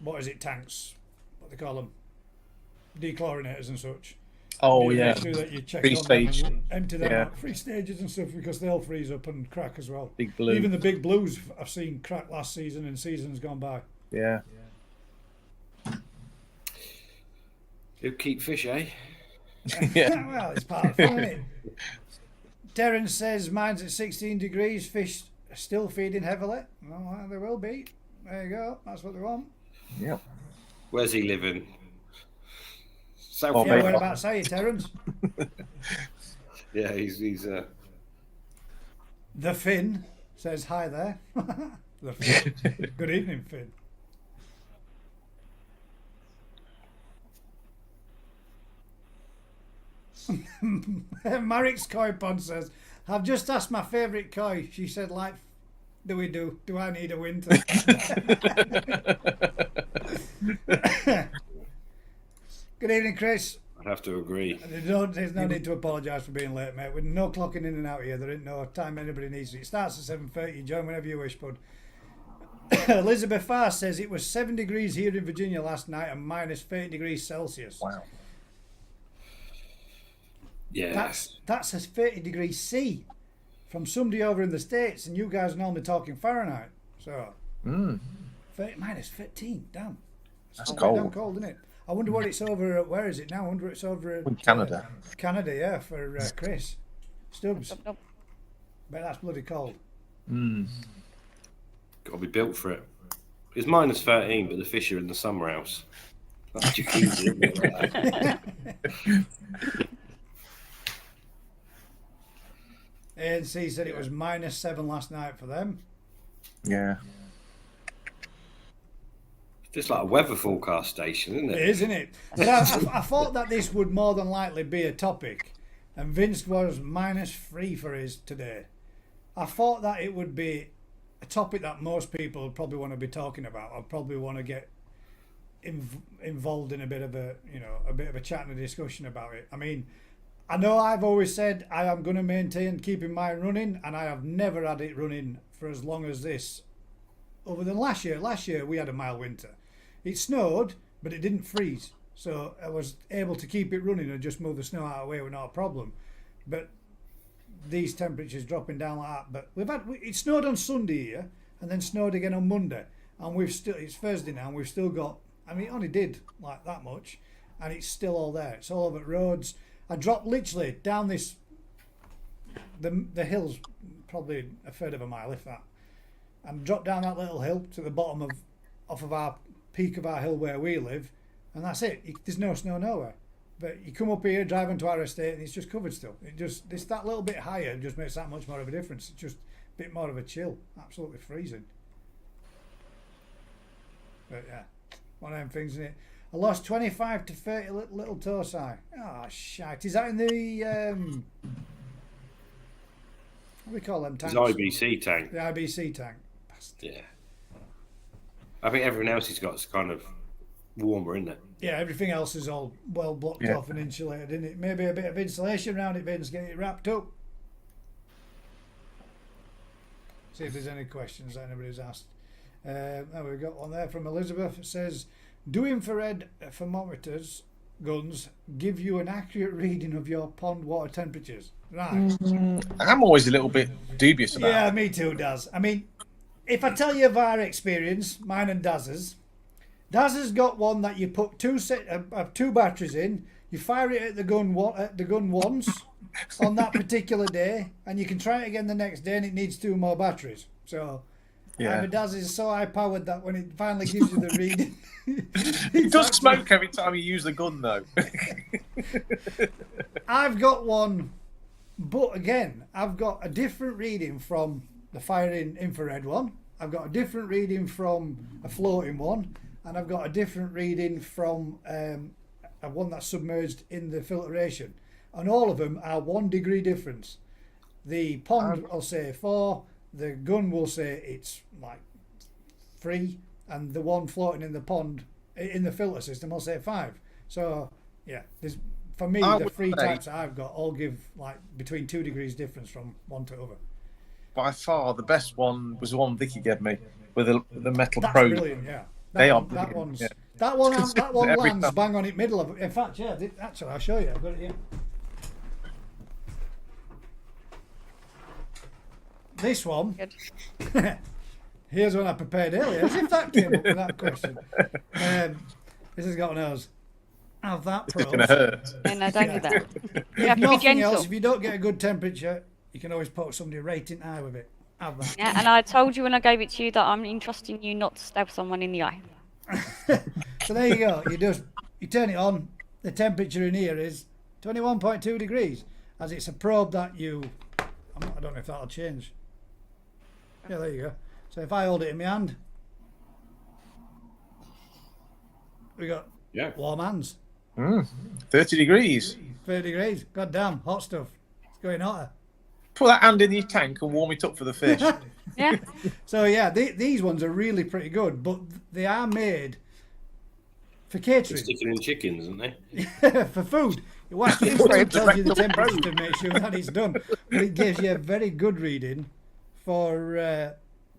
A: what is it, tanks? What they call them? Dechlorinators and such.
B: Oh
A: Make sure that you check
B: Free stage.
A: empty them out, 3 stages and stuff, because they'll freeze up and crack as well.
B: Big blue.
A: Even the big blues I've seen crack last season and seasons gone by.
B: Yeah.
C: Who keep fish, eh?
A: Yeah. Well, it's part of the fun, isn't it? Terence says mine's at 16 degrees. Fish are still feeding heavily. Well, they will be. There you go. That's what they want.
B: Yeah.
C: Where's he living? South.
A: Yeah, whereabouts are you, Terence?
C: Yeah, he's.
A: The Finn says hi there. The Finn. Good evening, Finn. Marik's koi pond says, I've just asked my favourite koi. She said, like, do I need a winter? Good evening, Chris.
C: I'd have to agree.
A: There's no need to apologise for being late, mate. With no clocking in and out here, there ain't no time anybody needs it. It starts at 7:30. You join whenever you wish, bud. Elizabeth Farr says it was 7 degrees here in Virginia last night and minus 30 degrees Celsius.
B: Wow.
C: Yeah.
A: That's a 30 degrees C from somebody over in the States, and you guys are normally talking Fahrenheit. So, minus 15, damn.
B: That's cold.
A: Damn cold, isn't it? I wonder what it's over at, where is it now? I wonder it's over at
B: Canada.
A: Canada, yeah, for Chris Stubbs.
D: Nope.
A: But that's bloody cold.
C: Got to be built for it. It's minus 13, but the fish are in the summer house. That's jacuzzi, isn't it?
A: ANC said it was -7 last night for them.
B: Yeah.
C: Just like a weather forecast station, isn't it?
A: It is, isn't it? But I thought that this would more than likely be a topic, and Vince was -3 for his today. I thought that it would be a topic that most people would probably want to be talking about, or probably want to get involved in a bit of a chat and a discussion about it. I mean, I know I've always said I am going to maintain keeping mine running, and I have never had it running for as long as this, other than last year. Last year we had a mild winter. It snowed, but it didn't freeze, so I was able to keep it running and just move the snow out of the way with not a problem. But these temperatures dropping down like that. But it snowed on Sunday here, and then snowed again on Monday, and it's Thursday now, and we've still got. I mean, it only did like that much, and it's still all there. It's all over roads. I dropped literally down the hills, probably a third of a mile, if that, and dropped down that little hill to the bottom off of our peak of our hill where we live, and that's it. There's no snow nowhere. But you come up here, drive into our estate, and it's just covered still. That little bit higher just makes that much more of a difference. It's just a bit more of a chill. Absolutely freezing. But yeah, one of them things, isn't it? I lost 25 to 30 little Tosai. Oh, shite. Is that in the what do we call them tanks?
C: It's IBC tank.
A: The IBC tank. Bastard.
C: Yeah. I think everything else he's got is kind of warmer, isn't it?
A: Yeah, everything else is all well blocked off and insulated, isn't it? Maybe a bit of insulation around it, Vince, get it wrapped up. See if there's any questions that anybody's asked. We've got one there from Elizabeth. It says, do infrared thermometers guns give you an accurate reading of your pond water temperatures? Right.
B: I'm always a little bit dubious about
A: Yeah,
B: it.
A: me too, Daz. I mean, if I tell you of our experience, mine and Daz's, Daz has got one that you put two batteries in, you fire it at the gun once on that particular day, and you can try it again the next day, and it needs 2 more batteries. So,
B: Yeah.
A: Daz is so high powered that when it finally gives you the reading,
B: It does smoke every time you use the gun, though.
A: I've got one, but again, I've got a different reading from the firing infrared one. I've got a different reading from a floating one, and I've got a different reading from a one that's submerged in the filtration. And all of them are 1 degree difference. The pond will say 4, the gun will say it's like 3, and the one floating in the pond, in the filter system, will say 5. So, yeah, for me, the 3 types that I've got all give like between 2 degrees difference from one to other.
B: By far, the best one was the one Vicky gave me with the metal
A: That's
B: probe.
A: brilliant, yeah.
B: They are
A: That
B: brilliant,
A: one's
B: yeah.
A: that one
B: Every
A: lands
B: time.
A: bang on it middle of. In fact, yeah. Actually, I'll show you. I've got it here. This one.
D: Good.
A: Here's one I prepared earlier. As if that came up with that question. This has got a nose. Have that
B: It's going
A: pros.
B: to hurt.
D: And I don't do that. You
A: If
D: have to be
A: nothing
D: gentle.
A: else, if you don't get a good temperature, you can always poke somebody right in the eye with it. Have that.
D: Yeah, and I told you when I gave it to you that I'm entrusting you not to stab someone in the eye.
A: So there you go. You turn it on. The temperature in here is 21.2 degrees, as it's a probe that I don't know if that'll change. Yeah, there you go. So if I hold it in my hand, we got warm hands.
B: 30 degrees.
A: 30 degrees. God damn, hot stuff. It's going hotter.
B: Put that hand in your tank and warm it up for the fish.
D: Yeah.
A: So yeah, these ones are really pretty good, but they are made for catering.
C: Sticking in chickens, aren't they?
A: For food. It tells you the temperature to make sure that it's done. But it gives you a very good reading for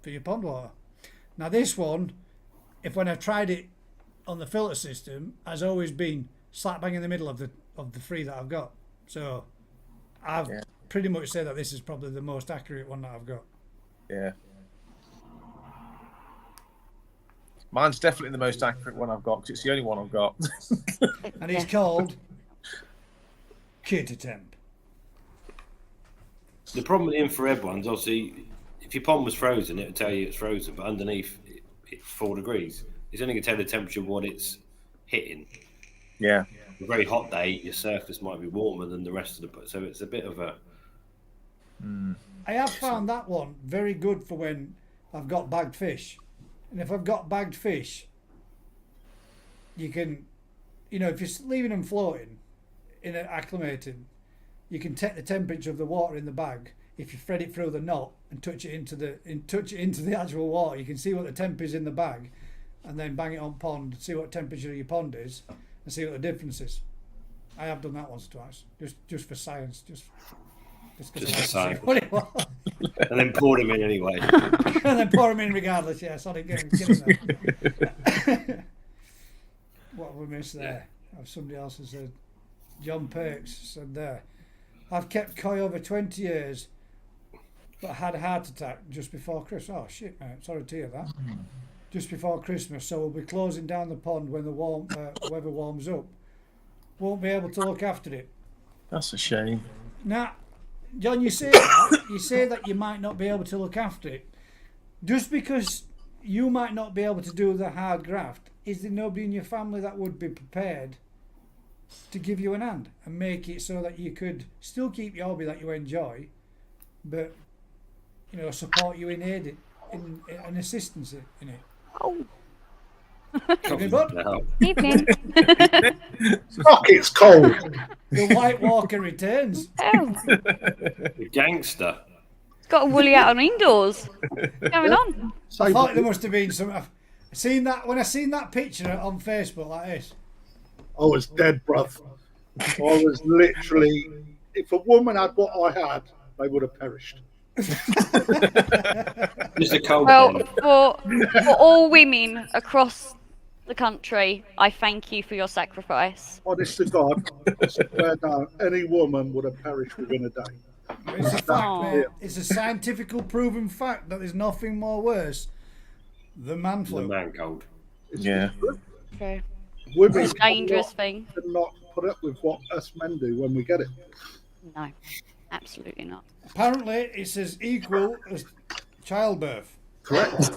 A: your pond water. Now this one, when I've tried it on the filter system, has always been slap bang in the middle of the 3 that I've got. So I've pretty much said that this is probably the most accurate one that I've got.
B: Yeah. Mine's definitely the most accurate one I've got because it's the only one I've got.
A: And it's called Cater Temp.
C: The problem with the infrared ones, obviously, if your pond was frozen, it would tell you it's frozen, but underneath it's 4 degrees. It's only going to tell the temperature of what it's hitting.
B: Yeah.
C: A very hot day, your surface might be warmer than the rest of the. So it's a bit of a.
A: I have found that one very good for when I've got bagged fish. And if I've got bagged fish, you can, if you're leaving them floating, acclimating, you can take the temperature of the water in the bag. If you thread it through the knot and touch it into the actual water, you can see what the temp is in the bag, and then bang it on pond, see what temperature your pond is, and see what the difference is. I have done that once or twice, just for science, just for
C: science.
A: What it was.
C: And then pour them in anyway.
A: And then pour them in regardless. Yeah, sorry, get him there. What have we missed there? Somebody else has said. John Perks said there. I've kept koi over 20 years, but had a heart attack just before Christmas. Oh shit, mate! Sorry to hear that. Just before Christmas, so we'll be closing down the pond when the weather warms up. Won't be able to look after it.
B: That's a shame.
A: Now, John, you say that you might not be able to look after it. Just because you might not be able to do the hard graft, is there nobody in your family that would be prepared to give you an hand and make it so that you could still keep your hobby that you enjoy, but support you in aid in assistance in it?
D: Oh.
A: Evening, bud.
D: Evening.
E: Fuck, it's cold.
A: The White Walker returns.
D: Oh.
C: The gangster.
D: It's got a woolly hat on indoors. What's going on?
A: I thought there must have been some. I've seen that when I seen that picture on Facebook like this.
E: I was dead, bruv. I was literally. If a woman had what I had, they would have perished.
C: Just a cold.
D: Well, for all women across the country, I thank you for your sacrifice.
E: Honest to God, I swear down, any woman would have perished within a day.
A: It's a fact, mate. It's a scientifical proven fact that there's nothing more worse than man flu.
C: The man cold.
B: Yeah.
D: Okay.
E: Women
D: It's a dangerous thing.
E: cannot put up with what us men do when we get it.
D: No, absolutely not.
A: Apparently, it's as equal as childbirth.
E: Correct.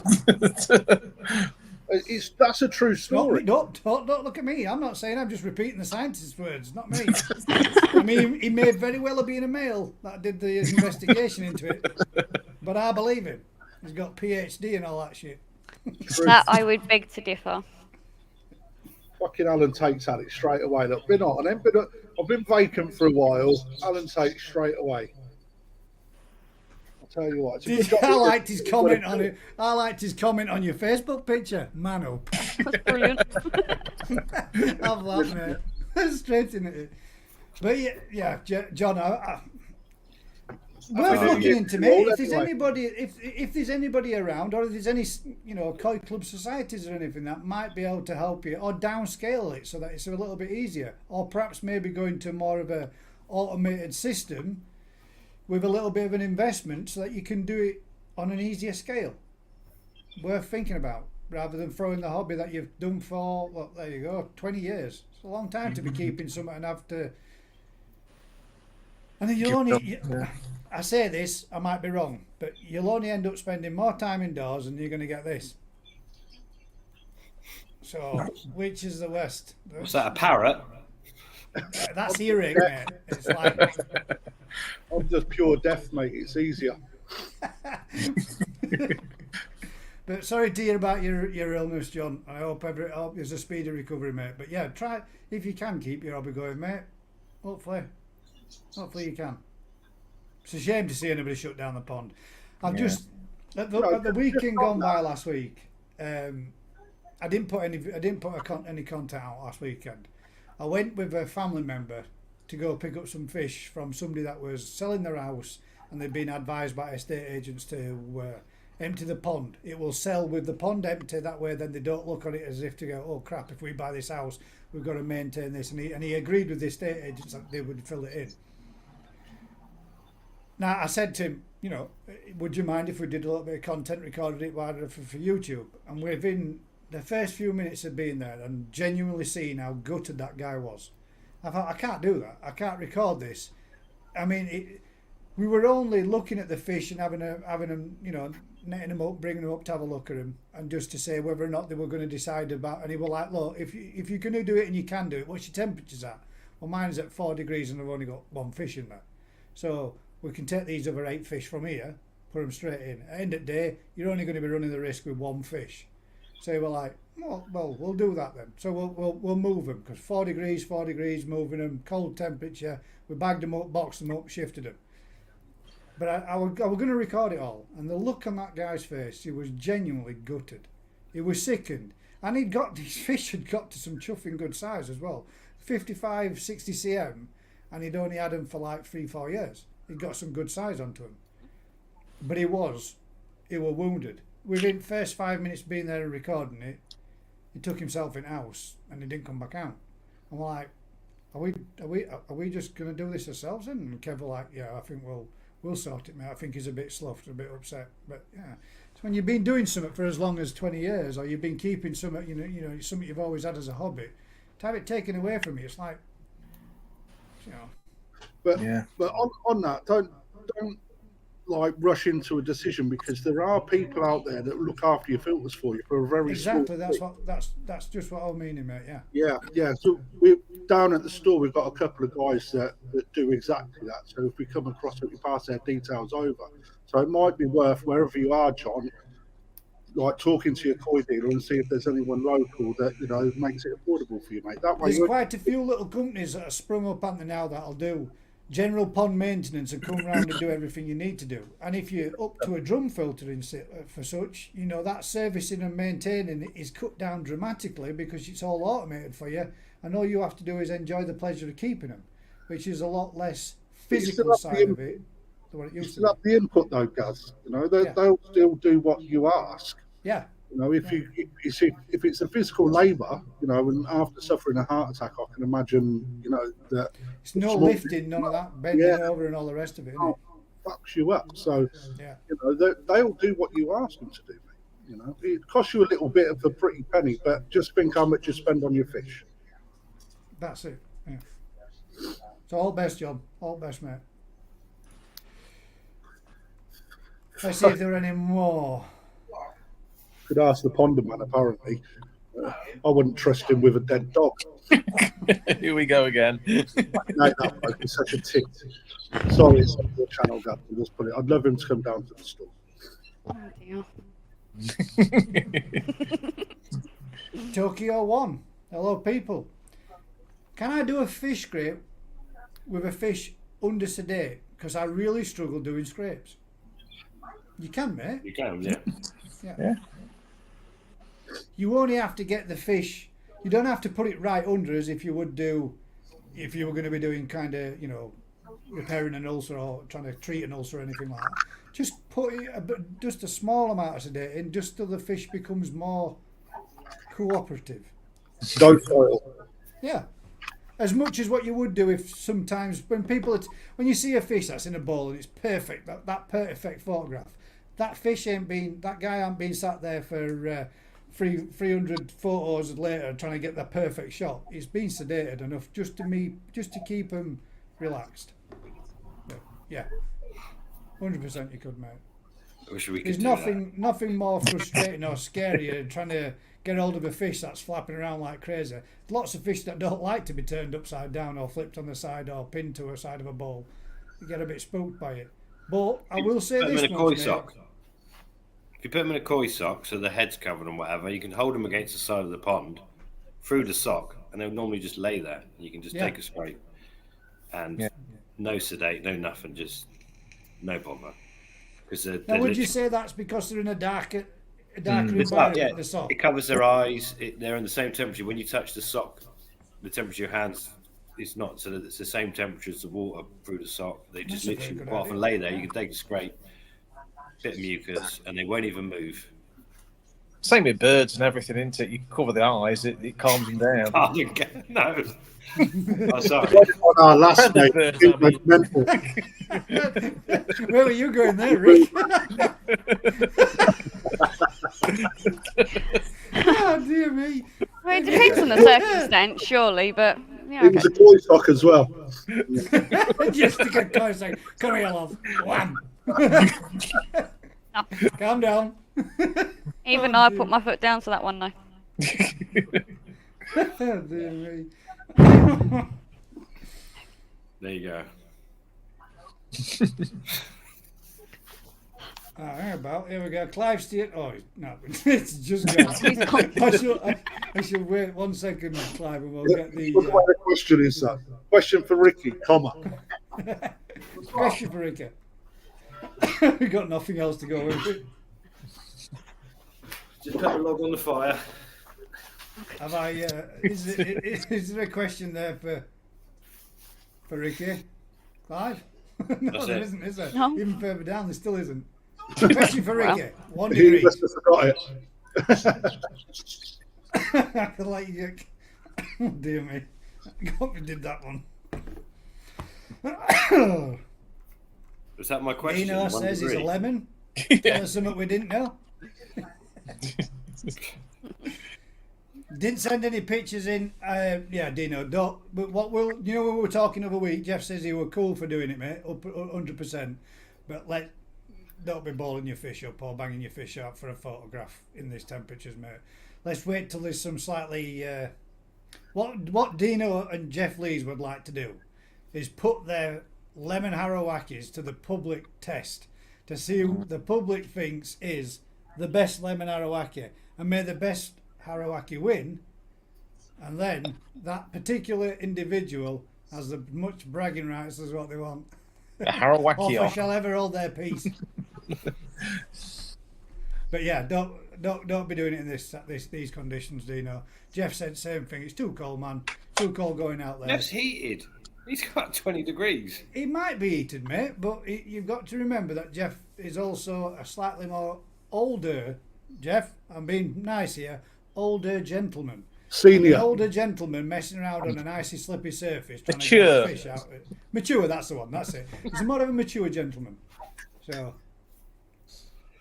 E: That's a true story.
A: Don't look at me. I'm not saying. I'm just repeating the scientist's words, not me. I mean, he may very well have been a male that did the investigation into it, but I believe him. He's got PhD and all that shit.
D: That I would beg to differ.
E: Fucking Alan Tate's had it straight away. Look, I've been vacant for a while. Alan Tate straight away. I'll tell you what.
A: I liked his comment on it. I liked his comment on your Facebook picture. Man up.
D: That's brilliant.
A: I've laughed, mate. Straight in it. But yeah, John, worth looking into, mate. If there's anybody, if there's anybody around, or if there's any, koi club societies or anything that might be able to help you, or downscale it so that it's a little bit easier, or perhaps maybe going to more of a automated system with a little bit of an investment so that you can do it on an easier scale. Worth thinking about, rather than throwing the hobby that you've done for, well, there you go, 20 years. It's a long time to be keeping something and have to. And then you'll only. I say this, I might be wrong, but you'll only end up spending more time indoors and you're going to get this. So, which is the worst?
C: What's that, a parrot?
A: That's earache, mate. It's like.
E: I'm just pure death, mate. It's easier.
A: But sorry to hear about your illness, John. I hope there's a speedy recovery, mate. But yeah, try if you can keep your hobby going, mate. Hopefully you can. It's a shame to see anybody shut down the pond. I've just at the weekend gone by last week. I didn't put any content out last weekend. I went with a family member to go pick up some fish from somebody that was selling their house, and they'd been advised by estate agents to empty the pond. It will sell with the pond empty. That way, then they don't look on it as if to go, "Oh crap! If we buy this house, we've got to maintain this." And he agreed with the estate agents that they would fill it in. Now I said to him, would you mind if we did a little bit of content, recorded it for YouTube? And within the first few minutes of being there and genuinely seeing how gutted that guy was, I thought, I can't do that. I can't record this. I mean, we were only looking at the fish and having them, netting them up, bringing them up to have a look at them, and just to say whether or not they were going to decide about. And he was like, "Look, if you're going to do it and you can do it, what's your temperatures at?" Well, mine's at 4 degrees and I've only got one fish in there. So we can take these other 8 fish from here, put them straight in. At the end of the day, you're only going to be running the risk with 1 fish. So we're like, well, we'll do that then. So we'll move them, because 4 degrees, moving them, cold temperature. We bagged them up, boxed them up, shifted them. But I was going to record it all, and the look on that guy's face, he was genuinely gutted. He was sickened, and his fish had got to some chuffing good size as well, 55, 60 cm, and he'd only had them for like 3-4 years. He'd got some good size onto him, but he was wounded. Within first 5 minutes being there and recording it, he took himself in house and he didn't come back out. I'm like, are we just going to do this ourselves then? And Kev were like, yeah, I think we'll sort it, mate. I think he's a bit sloughed, a bit upset. But yeah, it's when you've been doing something for as long as 20 years, or you've been keeping something, you know, something you've always had as a hobby, to have it taken away from you, it's like, you know.
E: But on that, don't like rush into a decision, because there are people out there that look after your filters for you for a very
A: exactly.
E: small
A: That's just what I'm meaning, mate.
E: Yeah. So we down at the store, we've got a couple of guys that do exactly that. So if we come across it, we pass their details over. So it might be worth, wherever you are, John, like talking to your koi dealer and see if there's anyone local that, you know, makes it affordable for you, mate. That way,
A: there's quite a few little companies that are sprung up on there now that'll do general pond maintenance and come around and do everything you need to do. And if you're up to a drum filtering for such, you know, that servicing and maintaining it is cut down dramatically, because it's all automated for you, and all you have to do is enjoy the pleasure of keeping them, which is a lot less physical side of it than what it used to be.
E: Still have the input though, Gaz. You know, they'll still do what you ask.
A: Yeah.
E: You know, if it's a physical labour, you know, and after suffering a heart attack, I can imagine, you know, that
A: it's no lifting, none of that, bending over and all the rest of it, isn't it?
E: Fucks you up. So, you know, they'll do what you ask them to do, mate. You know, it costs you a little bit of a pretty penny, but just think how much you spend on your fish.
A: That's it. Yeah. So all best, John. All best, mate. Let's see if there are any more.
E: Could ask the ponder man, apparently. I wouldn't trust him with a dead dog.
B: Here we go again.
E: That bloke is such a tit. Sorry, it's on your channel, Gaz. Just put it. I'd love him to come down to the store.
D: Oh dear.
A: Tokyo 1. Hello, people. Can I do a fish scrape with a fish under sedate? Because I really struggle doing scrapes. You can, mate.
C: You can, yeah.
A: Yeah. You only have to get the fish. You don't have to put it right under as if you would do if you were going to be doing kind of, you know, repairing an ulcer or trying to treat an ulcer or anything like that. Just put just a small amount of sedate in, just till the fish becomes more cooperative.
E: Don't foil.
A: Yeah. As much as what you would do if sometimes when you see a fish that's in a bowl and it's perfect, that perfect photograph, that guy ain't been sat there for 300 photos later trying to get the perfect shot. He's been sedated enough just to keep him relaxed. But yeah, 100% you could, mate.
C: I wish we could.
A: There's nothing more frustrating or scarier than trying to get hold of a fish that's flapping around like crazy. Lots of fish that don't like to be turned upside down or flipped on the side or pinned to a side of a bowl. You get a bit spooked by it. But I will say this much, mate.
C: If you put them in a koi sock, so the head's covered and whatever, you can hold them against the side of the pond through the sock, and they'll normally just lay there. And you can just take a scrape, and no sedate, no nothing, just no bother.
A: Now, would you say that's because they're in a darker environment? The sock.
C: It covers their eyes. They're in the same temperature. When you touch the sock, the temperature of your hands is not, so that it's the same temperature as the water through the sock. They just literally go off and lay there. You can take a scrape, bit of mucus, and they won't even move.
B: Same with birds and everything, isn't it? You cover the eyes, it calms them down.
C: Oh, no. Oh, sorry.
E: On our last night, it was mental.
A: Where were you going there, Rick? Oh, dear me.
D: Well, it depends on the circumstance, surely, but yeah.
E: It was a toy sock as well.
A: Just to get close, like, come here, love. Wham. Calm down.
D: Even I put my foot down to that one, though.
A: Oh, dear me.
C: There you go.
A: Hang about. Here we go. Clive Steer. Oh no, it's just gone.
D: He's gone.
A: I should wait 1 second, Clive, and we'll get the
E: Look what the question is, sir. Question for Ricky, comma.
A: question for Ricky. We got nothing else to go with.
C: Just put the log on the fire.
A: Have I? Is there a question there for Ricky? Clive? No,
C: That's
A: there
C: it.
A: isn't, is there?
D: No.
A: Even further down, there still isn't. Question for
D: Well.
A: Ricky. 1
E: He
A: degree.
E: must have forgot it.
A: I feel like you. Oh, dear me. I hope you did that one.
C: Is that my question?
A: Dino
C: 1
A: says he's
C: degree.
A: a lemon. Tell us something we didn't know. Didn't send any pictures in. Yeah, Dino. Don't. But what we'll, when we were talking the other week, Jeff says he were cool for doing it, mate. 100%. But don't be balling your fish up or banging your fish out for a photograph in these temperatures, mate. Let's wait till there's some slightly. What Dino and Jeff Lees would like to do is put their lemon harawakis to the public test to see who the public thinks is the best lemon harawaki, and may the best harawaki win, and then that particular individual has as much bragging rights as what they want.
B: The Harawaki
A: Or
B: off.
A: shall ever hold their peace. But yeah, don't be doing it in these conditions, Dino. Jeff said the same thing. It's too cold, man. Too cold going out there.
C: Jeff's heated. He's got 20 degrees.
A: He might be heated, mate, but you've got to remember that Jeff is also a slightly more older. Jeff, I'm being nice here. Older gentleman. An
E: Senior.
A: older gentleman messing around on an icy, slippy surface trying
B: Mature.
A: to get a fish out of it. Mature, that's the one. That's it. He's more of a mature gentleman. So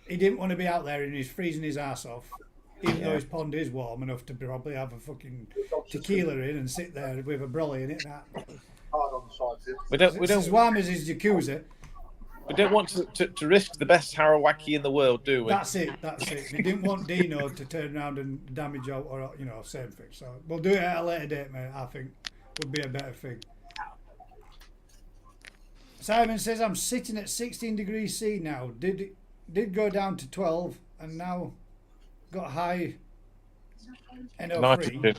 A: he didn't want to be out there and he's freezing his ass off, even though his pond is warm enough to probably have a fucking tequila in and sit there with a brolly in it.
E: Hard on the sides here.
B: We
A: It's as
B: don't
A: warm as his jacuzzi.
B: want to risk the best Harawaki in the world, do we?
A: That's it. That's it. He didn't want Dino to turn around and damage out, or same thing. So we'll do it at a later date, mate. I think would be a better thing. Simon says I'm sitting at 16 degrees C now. Did go down to 12 and now got high NO3.
B: Nitrogen.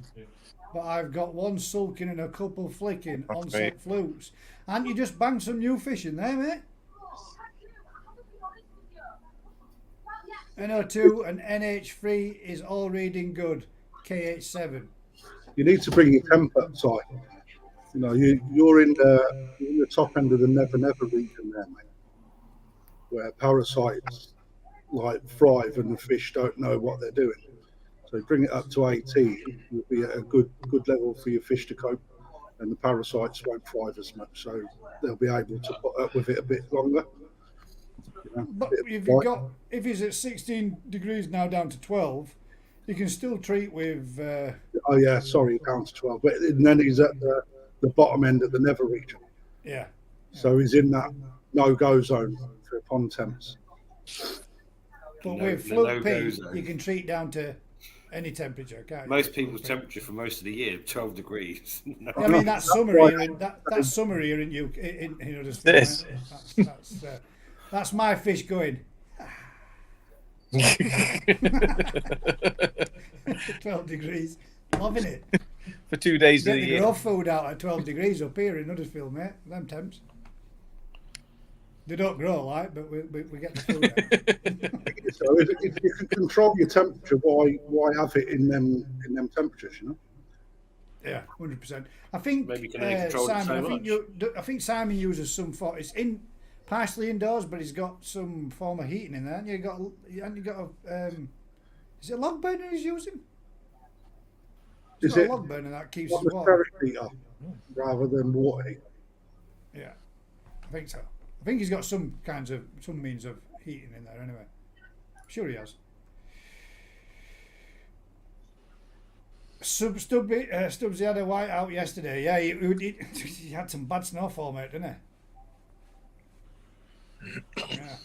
A: But I've got one sulking and a couple flicking
B: That's
A: onset
B: great.
A: flukes. And you just banged some new fish in there, mate. NO2 and NH3 is all reading good. KH7.
E: You need to bring your temper side. You're in the top end of the never region there, mate, where parasites like thrive and the fish don't know what they're doing. So bring it up to 18, you'll be at a good level for your fish to cope, and the parasites won't thrive as much. So they'll be able to put up with it a bit longer.
A: But if he's at 16 degrees now down to 12, you can still treat with.
E: Oh yeah, sorry, down to 12, but then he's at the bottom end of the never region.
A: Yeah.
E: So he's in that no-go zone for pond temps.
A: But
C: No-
A: with
C: the
A: fluke
C: no-go
A: P,
C: zone.
A: you can treat down to any temperature, can't you?
C: Most people's temperature for most of the year, 12 degrees. No.
A: I mean, that's summer here. That's summer here in UK.
B: This.
A: That's my fish going. 12 degrees, loving it.
B: For 2 days
A: Get
B: of the
A: the
B: year.
A: grow food out at 12 degrees up here in Huddersfield, mate. Them temps. They don't grow like, but we get the food out.
E: So if you can control your temperature, why have it in them temperatures?
A: Yeah, 100%. I think
C: Maybe you can only control it
A: Simon.
C: so
A: I think Simon uses some for it's partially indoors, but he's got some form of heating in there. And you got is it a log burner he's using? He's
E: Is
A: got
E: it
A: a log burner that keeps the water?
E: atmospheric heater rather than water heat?
A: Yeah, I think so. I think he's got some means of heating in there anyway. Sure he has. Stubbsy had a white out yesterday. Yeah, he had some bad snowfall, mate, didn't he? Yeah.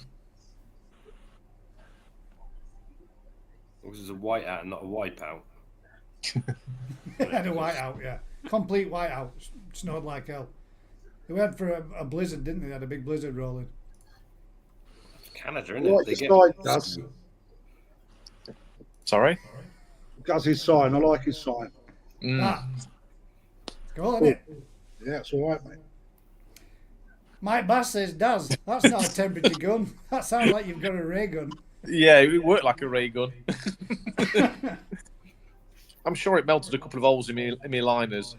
C: This is a white out and not a wipe out.
A: Had a white out, yeah. Complete white out. Snowed like hell. They went for a blizzard, didn't they? They had a big blizzard rolling.
C: Canada, isn't
E: Like
C: it?
E: his sign, Gaz.
B: Sorry.
E: Gaz's sign. I like his sign.
A: Ah, cool, isn't it?
E: Yeah, it's all right, mate.
A: Mike Bass says, "Daz, that's not a temperature gun. That sounds like you've got a ray gun."
B: Yeah, it worked like a ray gun. I'm sure it melted a couple of holes in me liners.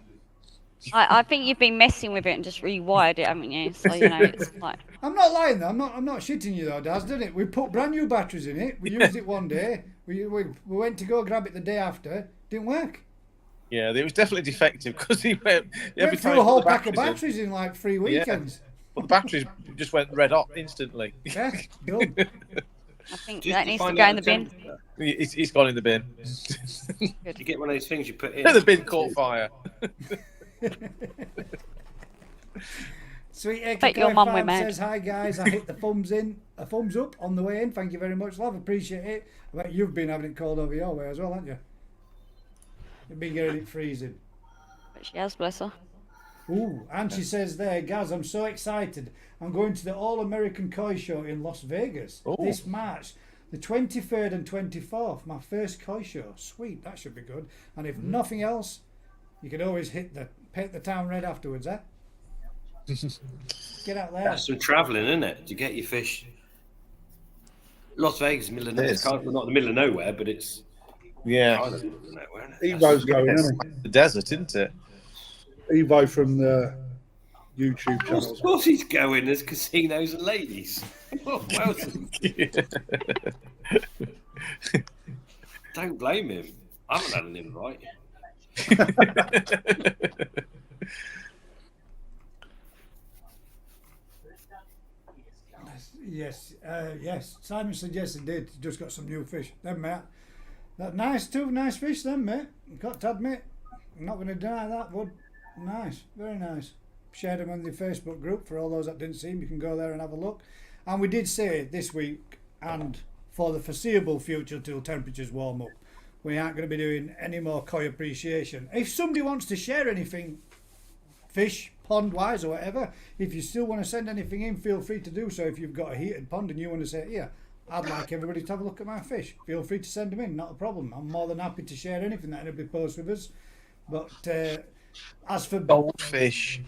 D: I think you've been messing with it and just rewired it, haven't you? So you know, it's like
A: I'm not lying though. I'm not shitting you though, Daz. Didn't it? We put brand new batteries in it. We used it one day. We went to go grab it the day after. Didn't work.
B: Yeah, it was definitely defective because he went.
A: Went through a whole pack of batteries in like 3 weekends.
B: But the batteries just went red hot instantly.
A: Yeah, done.
D: I think
C: Just
D: that
C: to
D: needs to
C: find
D: go
C: out
D: in the
C: the
D: bin.
C: temperature.
B: He's gone in the bin.
C: You get one of those things you put in.
B: The bin caught fire.
A: Sweet Egg
D: Bet your mum went mad.
A: says, "Hi guys, I hit the thumbs up on the way in. Thank you very much, love. Appreciate it. I bet you've been having it cold over your way as well, haven't you? You've been getting it freezing."
D: But she has, bless her.
A: Ooh, and she says there, "Gaz, I'm so excited. I'm going to the All American Koi Show in Las Vegas this March, the 23rd and 24th. My first koi show. Sweet, that should be good. And if nothing else, you could always paint the town red afterwards, eh? Get out there."
C: That's some travelling, isn't it? To get your fish. Las Vegas, middle of nowhere. It's kind of not the middle of nowhere, but it's
B: Yeah,
C: kind of the middle of nowhere, isn't it?
E: Evo's going, isn't
B: the desert, isn't it?
E: he? Evo from the YouTube
C: Of
E: channels.
C: course he's going. There's casinos and ladies. Well, don't blame him. I haven't had an invite.
A: Yes. Simon said yes, it did. Just got some new fish. Them, mate. That nice too. Nice fish, them, mate. Got to admit, I'm not going to deny that, bud. Nice, very nice. Shared them on the Facebook group for all those that didn't see them. You can go there and have a look. And we did say this week and for the foreseeable future till temperatures warm up, we aren't going to be doing any more koi appreciation. If somebody wants to share anything, fish, pond-wise or whatever, if you still want to send anything in, feel free to do so. If you've got a heated pond and you want to say, "Here, I'd like everybody to have a look at my fish," feel free to send them in, not a problem. I'm more than happy to share anything that anybody posts with us. But as for
B: Goldfish.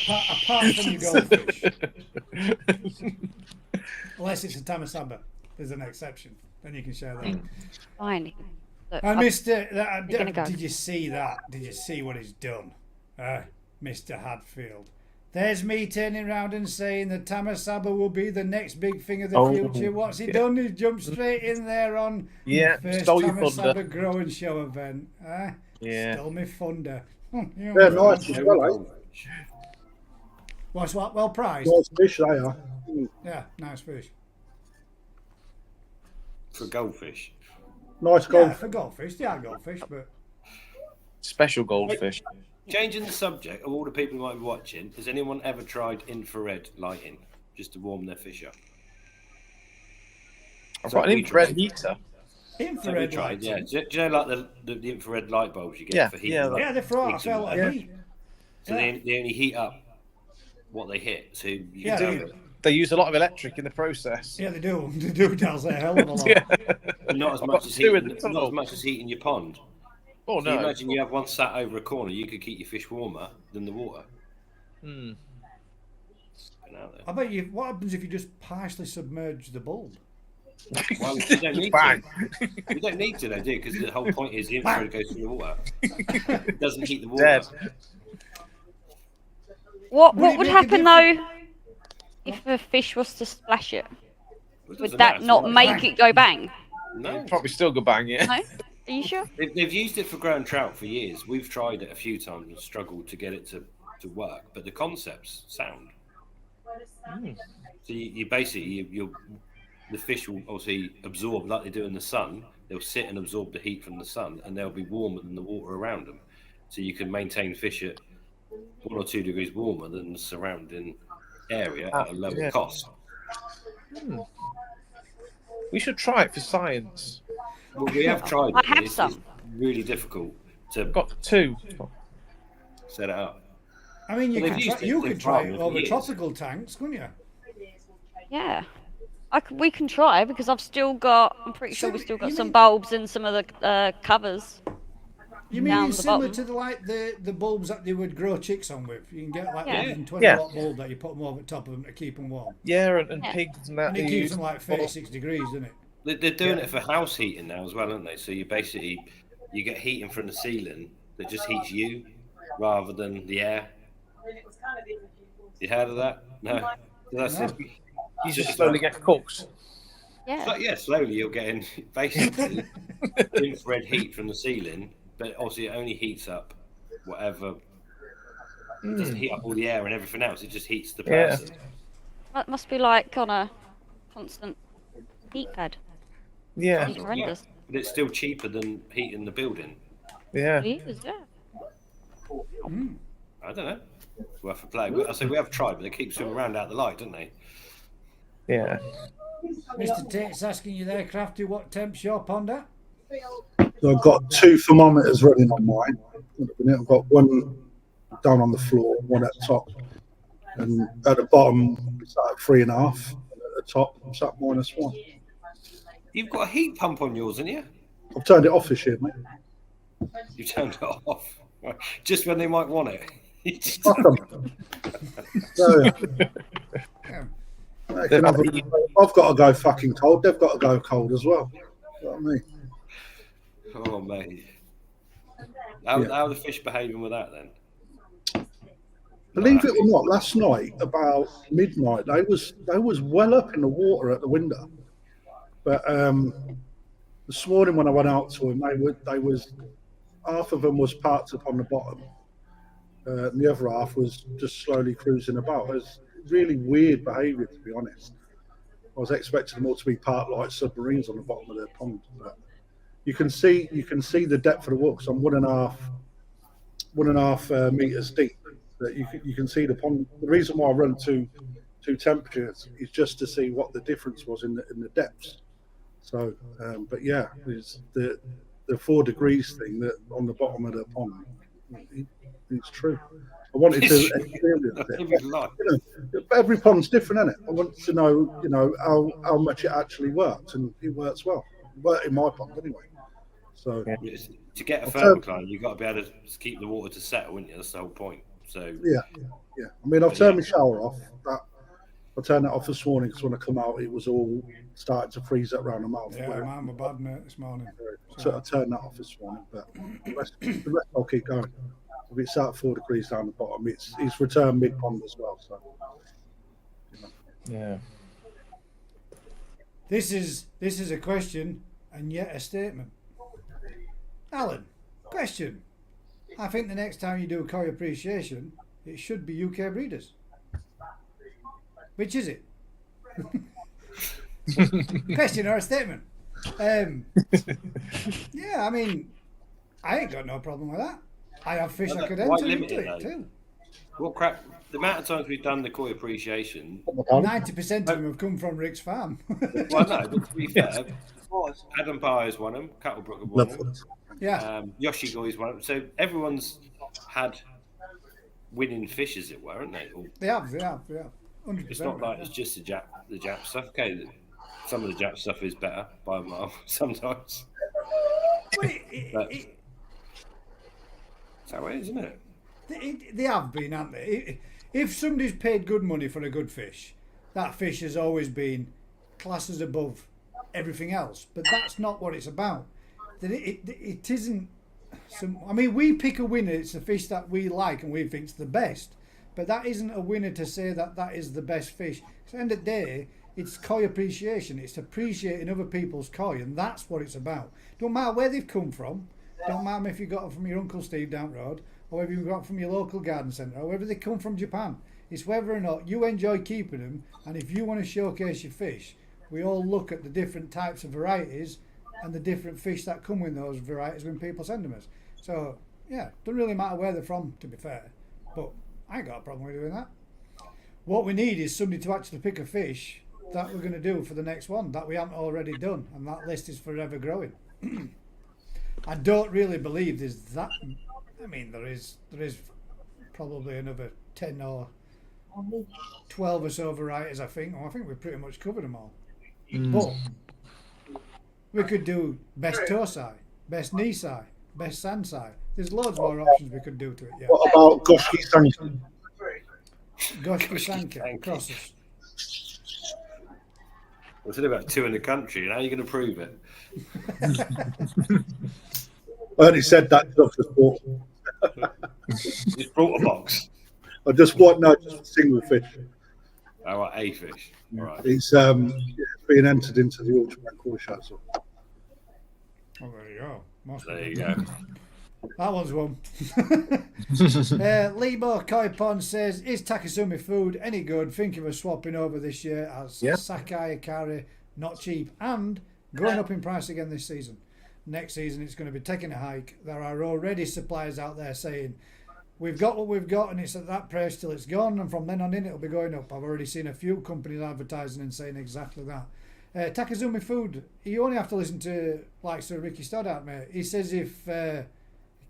A: apart from your goldfish, unless it's a tamasaba, there's an exception. Then you can share that.
D: Fine. Look,
A: And Mr.
D: You're gonna go.
A: Did you see that? Did you see what he's done? Mr. Hadfield. There's me turning around and saying that tamasaba will be the next big thing of the future. What's he done? He jumped straight in there on
B: Yeah,
A: the first
B: stole your
A: tamasaba
B: thunder.
A: grow and show event.
B: Yeah.
A: Stole me thunder.
E: They're nice as well, eh?
A: What's what? Well priced.
E: Nice fish they are.
A: Yeah, nice fish.
C: For goldfish.
E: Nice
A: Yeah,
E: gold.
A: for goldfish. Yeah, goldfish, but
B: Special goldfish.
C: Changing the subject of all the people who might be watching, has anyone ever tried infrared lighting just to warm their fish up?
B: I've
C: So
B: got an
C: we
B: infrared
C: tried.
B: heater.
C: So we
A: infrared
C: tried,
A: lighting.
C: yeah. Do you know like the infrared light bulbs you get
B: Yeah,
C: for heating?
B: yeah,
C: up
A: Yeah, they throw out a
C: twigs
A: fair
C: and
A: lot
C: whatever?
A: of heat.
C: So they only heat up what they hit. So you
A: Yeah,
C: can
A: they
C: have
A: do.
B: They use a lot of electric in the process.
A: Yeah, they do. They do, Daz, a hell of a lot.
B: Yeah.
C: it. Not as
B: I've
C: much
B: got
C: as
B: two in
C: heating,
B: the
C: not
B: tunnel.
C: as much as heating your pond.
B: Oh
C: So you
B: no.
C: imagine you have one sat over a corner, you could keep your fish warmer than the water.
B: Hmm.
C: Been out there.
A: I bet you. What happens if you just partially submerge the bulb?
C: Well, you don't need
B: Bang.
C: to. You don't need to, though, do you? Because the whole point is the infrared goes through the water. It doesn't heat the water.
B: Dead.
D: What
A: Would it
D: would
A: make a
D: happen though if a fish was to splash it?
C: It
D: Would
C: doesn't
D: that
C: matter,
D: not
C: it's
D: make it go bang?
C: No.
B: Probably still go bang, yeah.
D: No? Are you sure?
C: They've used it for growing trout for years. We've tried it a few times and struggled to get it to work, but the concept's sound. So you basically, the fish will obviously absorb, like they do in the sun. They'll sit and absorb the heat from the sun, and they'll be warmer than the water around them. So you can maintain fish at 1 or 2 degrees warmer than the surrounding area at a lower
B: yeah.
C: cost.
B: We should try it for science.
C: Well, we have tried.
D: I
C: it.
D: have
C: It's
D: some.
C: really difficult to
B: I've got two.
C: set it up.
A: I mean, you
C: Well,
A: could
C: they've
A: try,
C: used it
A: you
C: in
A: could try it
C: farming for
A: over
C: years.
A: tropical tanks, couldn't you?
D: Yeah. We can try because I've still got. I'm pretty sure we've
A: Sim-
D: still got
A: you
D: some
A: mean-
D: bulbs and some of the covers.
A: You mean
D: Down
A: it's
D: the
A: similar
D: bottom.
A: to the bulbs that they would grow chicks on with? You can get like
D: Yeah.
A: 120
B: Yeah.
A: watt bulb that you put them over the top of them to keep them warm,
B: Yeah, and
D: Yeah.
B: pigs and that.
A: and it
B: they
A: keeps
B: use
A: them like 36 degrees, doesn't it?
C: They're doing
B: Yeah.
C: it for house heating now as well, aren't they? So you basically you get heating from the ceiling that just heats you rather than the air. You heard of that? No. So that's
A: No.
C: it.
B: You
C: So
B: just
C: it's
B: slowly
C: like-
B: get cooks.
D: Yeah.
C: So, yeah, slowly you're getting basically infrared heat from the ceiling, but obviously it only heats up whatever. It doesn't heat up all the air and everything else. It just heats the
B: Yeah.
C: person.
D: That must be like on a constant heat pad.
B: Yeah,
D: Sounds horrendous.
C: But it's still cheaper than heating the building.
B: yeah.
D: It is, yeah.
C: I don't know. It's worth a play. I say we have tried, but they keep swimming around out the light, don't they?
B: Yeah.
A: Mr. Tate's asking you there, Crafty, what temp's your pond at?
E: So I've got 2 thermometers running on mine. I've got one down on the floor, one at the top, and at the bottom it's at 3.5. At the top it's at -1.
C: You've got a heat pump on yours, haven't you?
E: I've turned it off this year, mate.
C: You turned it off just when they might want it. You just-
E: Fuck 'em. So,
A: Yeah.
E: they can have I've got to go fucking cold. They've got to go cold as well. You know what I mean?
C: Oh mate, how
E: Yeah.
C: how are the fish behaving with that then?
E: Believe it or not, last night about midnight, they was well up in the water at the window. But this morning when I went out to them, they was half of them was parked up on the bottom, and the other half was just slowly cruising about. It was really weird behaviour, to be honest. I was expecting them all to be parked like submarines on the bottom of their pond, but you can see the depth of the water. 'Cause I'm 1.5 meters deep. That you can see the pond. The reason why I run two temperatures is just to see what the difference was in the depths. So, but yeah, it's the 4 degrees thing that on the bottom of the pond. It's true. I wanted to experience it.
C: Every life.
E: You know, every pond's different, isn't it? I want to know, how much it actually works, and it works well. It worked in my pond anyway. So
C: It's- To get a
E: I'll
C: thermocline, you've got to be able to keep the water to settle, wouldn't you? That's the whole point. So
E: yeah. I mean, I've turned my shower off. I turned that off this morning because when I come out, it was all starting to freeze up around the mouth.
A: Yeah, mine were bad, mate, this morning.
E: So I turned that off this morning, but the rest I'll keep going. If it's at 4 degrees down the bottom, it's returned mid pond as well. So
B: Yeah.
A: This is a question and yet a statement. Alan, question. I think the next time you do a koi appreciation, it should be UK breeders. Which is it? Question or a statement? Yeah, I mean, I ain't got no problem with that. I have fish I could
C: Why
A: enter
C: limit
A: into
C: it,
A: it
C: though?
A: too.
C: well, crap. The amount of times we've done the koi appreciation,
A: 90% of them have come from Rick's farm.
C: well, no, but to be fair, Adam Byers won them, Cattlebrook have won them,
E: lovely.
A: Yeah,
C: Yoshi Goy's won them. So everyone's had winning fish, as it were, haven't they? Or
A: they have, yeah. 100%.
C: it's not like
A: yeah.
C: it's just the Jap stuff. Okay, some of the Jap stuff is better by a mile sometimes.
A: Well,
C: But it's how it is, isn't it?
A: they have been, haven't they? If somebody's paid good money for a good fish, that fish has always been classes above everything else. But that's not what it's about. That it isn't. I mean, we pick a winner. It's a fish that we like and we think's the best. But that isn't a winner to say that is the best fish. At the end of the day, it's koi appreciation. It's appreciating other people's koi, and that's what it's about. Don't matter where they've come from. Don't matter if you got them from your Uncle Steve down the road, or whether you got them from your local garden centre, or whether they come from Japan. It's whether or not you enjoy keeping them, and if you want to showcase your fish, we all look at the different types of varieties and the different fish that come with those varieties when people send them us. So, yeah, doesn't really matter where they're from, to be fair. But I ain't got a problem with doing that. What we need is somebody to actually pick a fish that we're going to do for the next one that we haven't already done, and that list is forever growing. I don't really believe there's that. I mean, there is probably another 10 or 12 or so varieties, I think. I think we've pretty much covered them all. But we could do best toe side, best knee side, best sand side. There's loads more options we could do to it. Yeah.
E: What about Goshki Sanki?
A: Goshki Sanka crosses.
C: There's only about 2 in the country. How are you going to prove it?
E: I only said that because I just bought.
C: Just brought a box.
E: I just want just a single fish.
C: Oh, right, a fish. All right.
E: It's being entered into the Ultraman Core Show. So.
A: Oh, there you go.
C: There you go.
A: That one's one. Lebo Koipon says, is Takasumi food any good? Thinking of swapping over this year as Sakai Akari, not cheap, and going up in price again this season. Next season it's going to be taking a hike. There are already suppliers out there saying, we've got what we've got and it's at that price till it's gone, and from then on in it'll be going up. I've already seen a few companies advertising and saying exactly that. Takazumi Food, you only have to listen to like Sir Ricky Stoddart, mate. He says if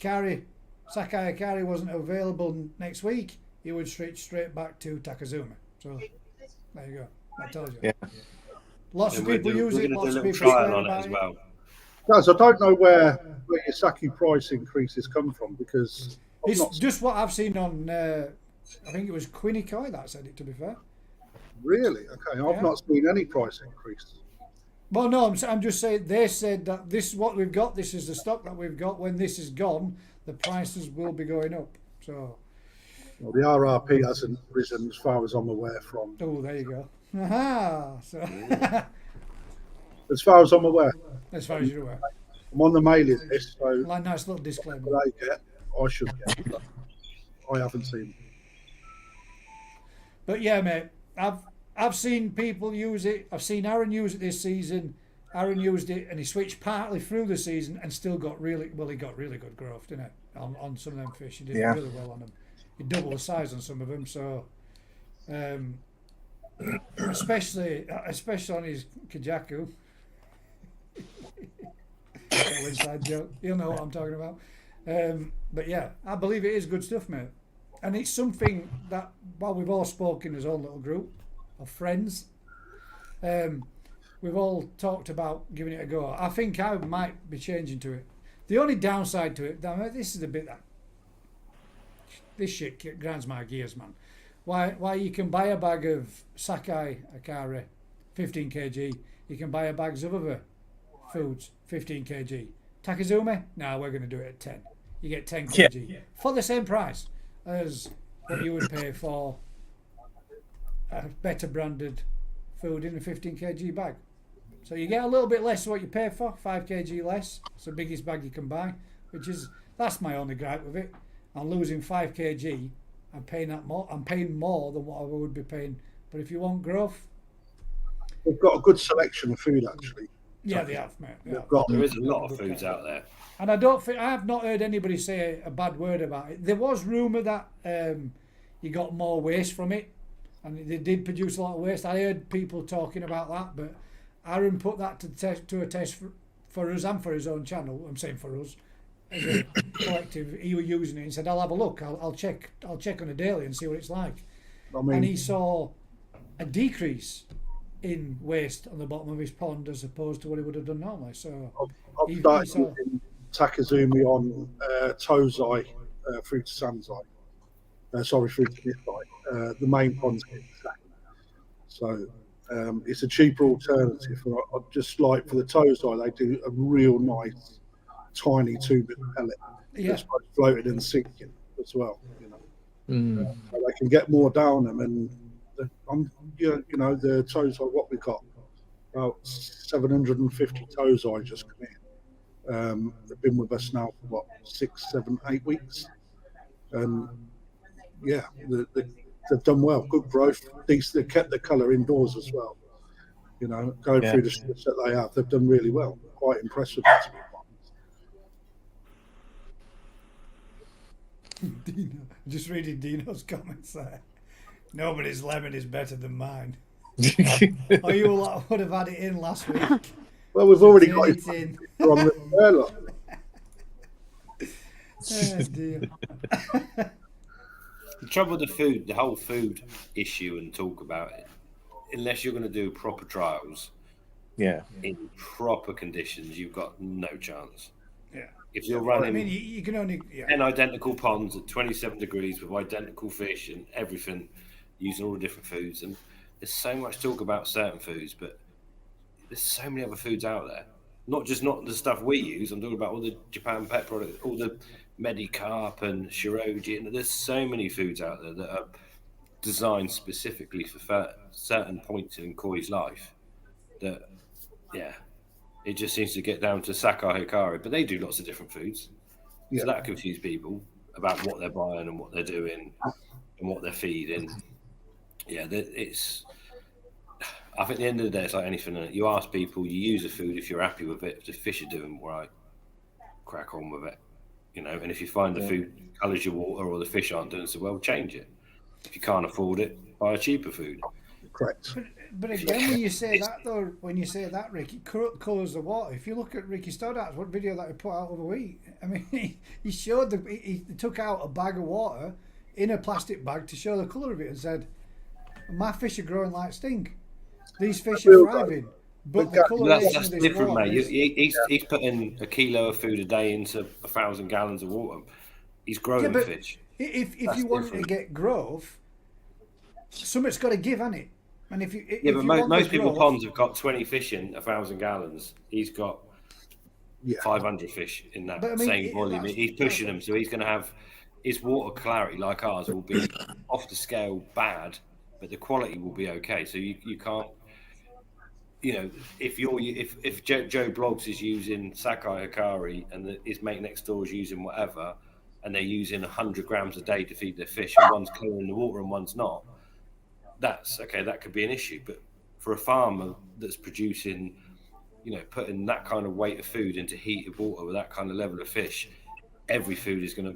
A: Sakai Akari wasn't available next week, he would switch straight back to Takazumi. So there you go. That tells you.
B: Yeah.
A: Lots of people use it. Lots of people
C: trial
A: swear
C: on it
A: about
C: as
A: it.
C: well.
E: Guys, I don't know where your Saki price increases come from because
A: It's just what I've seen on. I think it was Quinny Coy that said it. To be fair.
E: Really? Okay, I've not seen any price increase.
A: Well, no, I'm just saying they said that this is what we've got. This is the stock that we've got. When this is gone, the prices will be going up. So.
E: Well, the RRP hasn't risen as far as I'm aware from.
A: Oh, there you go. Aha! So.
E: As far as I'm aware.
A: As far as you're aware.
E: I'm on the mailing list, so
A: Like nice little disclaimer.
E: what I get, I should get. But I haven't seen.
A: But yeah, mate, I've seen people use it. I've seen Aaron use it this season. Aaron used it and he switched partly through the season and still got really good growth, didn't it? On some of them fish, he did really well on them. He doubled the size on some of them, so especially on his Kajaku. Little inside joke. You'll know what I'm talking about. But yeah, I believe it is good stuff, mate. And it's something that, while we've all spoken as our little group of friends, we've all talked about giving it a go. I think I might be changing to it. The only downside to it, this is the bit that this shit grinds my gears, man. Why you can buy a bag of Sakai Akari, 15 kg, you can buy a bags of other foods, 15 kg. Takazumi, no, we're going to do it at 10. You get 10 kg for the same price as what you would pay for a better branded food in a 15 kg bag. So you get a little bit less of what you pay for, 5 kg less. It's the biggest bag you can buy, that's my only gripe with it. I'm losing 5 kg. I'm paying more than what I would be paying. But if you want growth,
E: we've got a good selection of food actually.
A: Yeah, they have, mate.
C: There is a lot of foods out there.
A: And I have not heard anybody say a bad word about it. There was rumour that you got more waste from it, and they did produce a lot of waste. I heard people talking about that, but Aaron put that to a test for us and for his own channel. I'm saying for us as a collective. He was using it and said, "I'll have a look. I'll check on a daily and see what it's like." And he saw a decrease in waste on the bottom of his pond as opposed to what he would have done normally. So
E: I've started using Takazumi on Tozai through to Sanzai. Through to Nithai. The main pond's getting second. So it's a cheaper alternative. I just like for the Tozai, they do a real nice tiny 2-bit pellet. That's floated and sinking as well. So they can get more down them, and the Tozai, what we got, about 750 Tozai just come in. They've been with us now for 6, 7, 8 weeks, and they've done well. Good growth. They kept the colour indoors as well. Going through the shifts that they have, they've done really well. Quite impressive.
A: Dino, just reading Dino's comments there. Nobody's lemon is better than mine. Oh, you lot would have had it in last week.
E: Well, we've already got it in from the earlier.
A: Oh, dear.
C: The trouble with the food, the whole food issue and talk about it, unless you're going to do proper trials
B: Yeah.
C: in proper conditions, you've got no chance.
A: Yeah.
C: If you're
A: I
C: running
A: mean, you can only. Yeah.
C: 10 identical ponds at 27 degrees with identical fish and everything, using all the different foods, and there's so much talk about certain foods, but there's so many other foods out there. Not the stuff we use. I'm talking about all the Japan pet products, all the Medicarp and Shiroji, and there's so many foods out there that are designed specifically for certain points in koi's life. That, yeah, it just seems to get down to Sakai Hikari, but they do lots of different foods, so that confuses people about what they're buying and what they're doing and what they're feeding. Yeah, it's. I think at the end of the day, it's like anything. You ask people, you use the food if you're happy with it. If the fish are doing right, crack on with it. And if you find the food colours your water or the fish aren't doing so well, change it. If you can't afford it, buy a cheaper food.
E: Correct.
A: But again, when you say that, Rick, it colours the water. If you look at Ricky Stoddard's video that he put out over the week, I mean, he showed he took out a bag of water in a plastic bag to show the colour of it and said, "My fish are growing like stink. These fish are thriving." But the coloration
C: that's
A: of this
C: different,
A: water
C: mate. He's putting a kilo of food a day into 1,000 gallons of water. He's growing fish.
A: If you want to get growth, something's got to give, hasn't it? And if most
C: people's ponds have got 20 fish in 1,000 gallons. He's got 500 fish in that same volume. He's pushing them, so he's going to have his water clarity, like ours, will be off the scale bad, but the quality will be okay. So you can't. If Joe Bloggs is using Sakai Hikari and his mate next door is using whatever, and they're using 100 grams a day to feed their fish, and one's clearing the water and one's not, that's okay. That could be an issue. But for a farmer that's producing, putting that kind of weight of food into heated water with that kind of level of fish, every food is gonna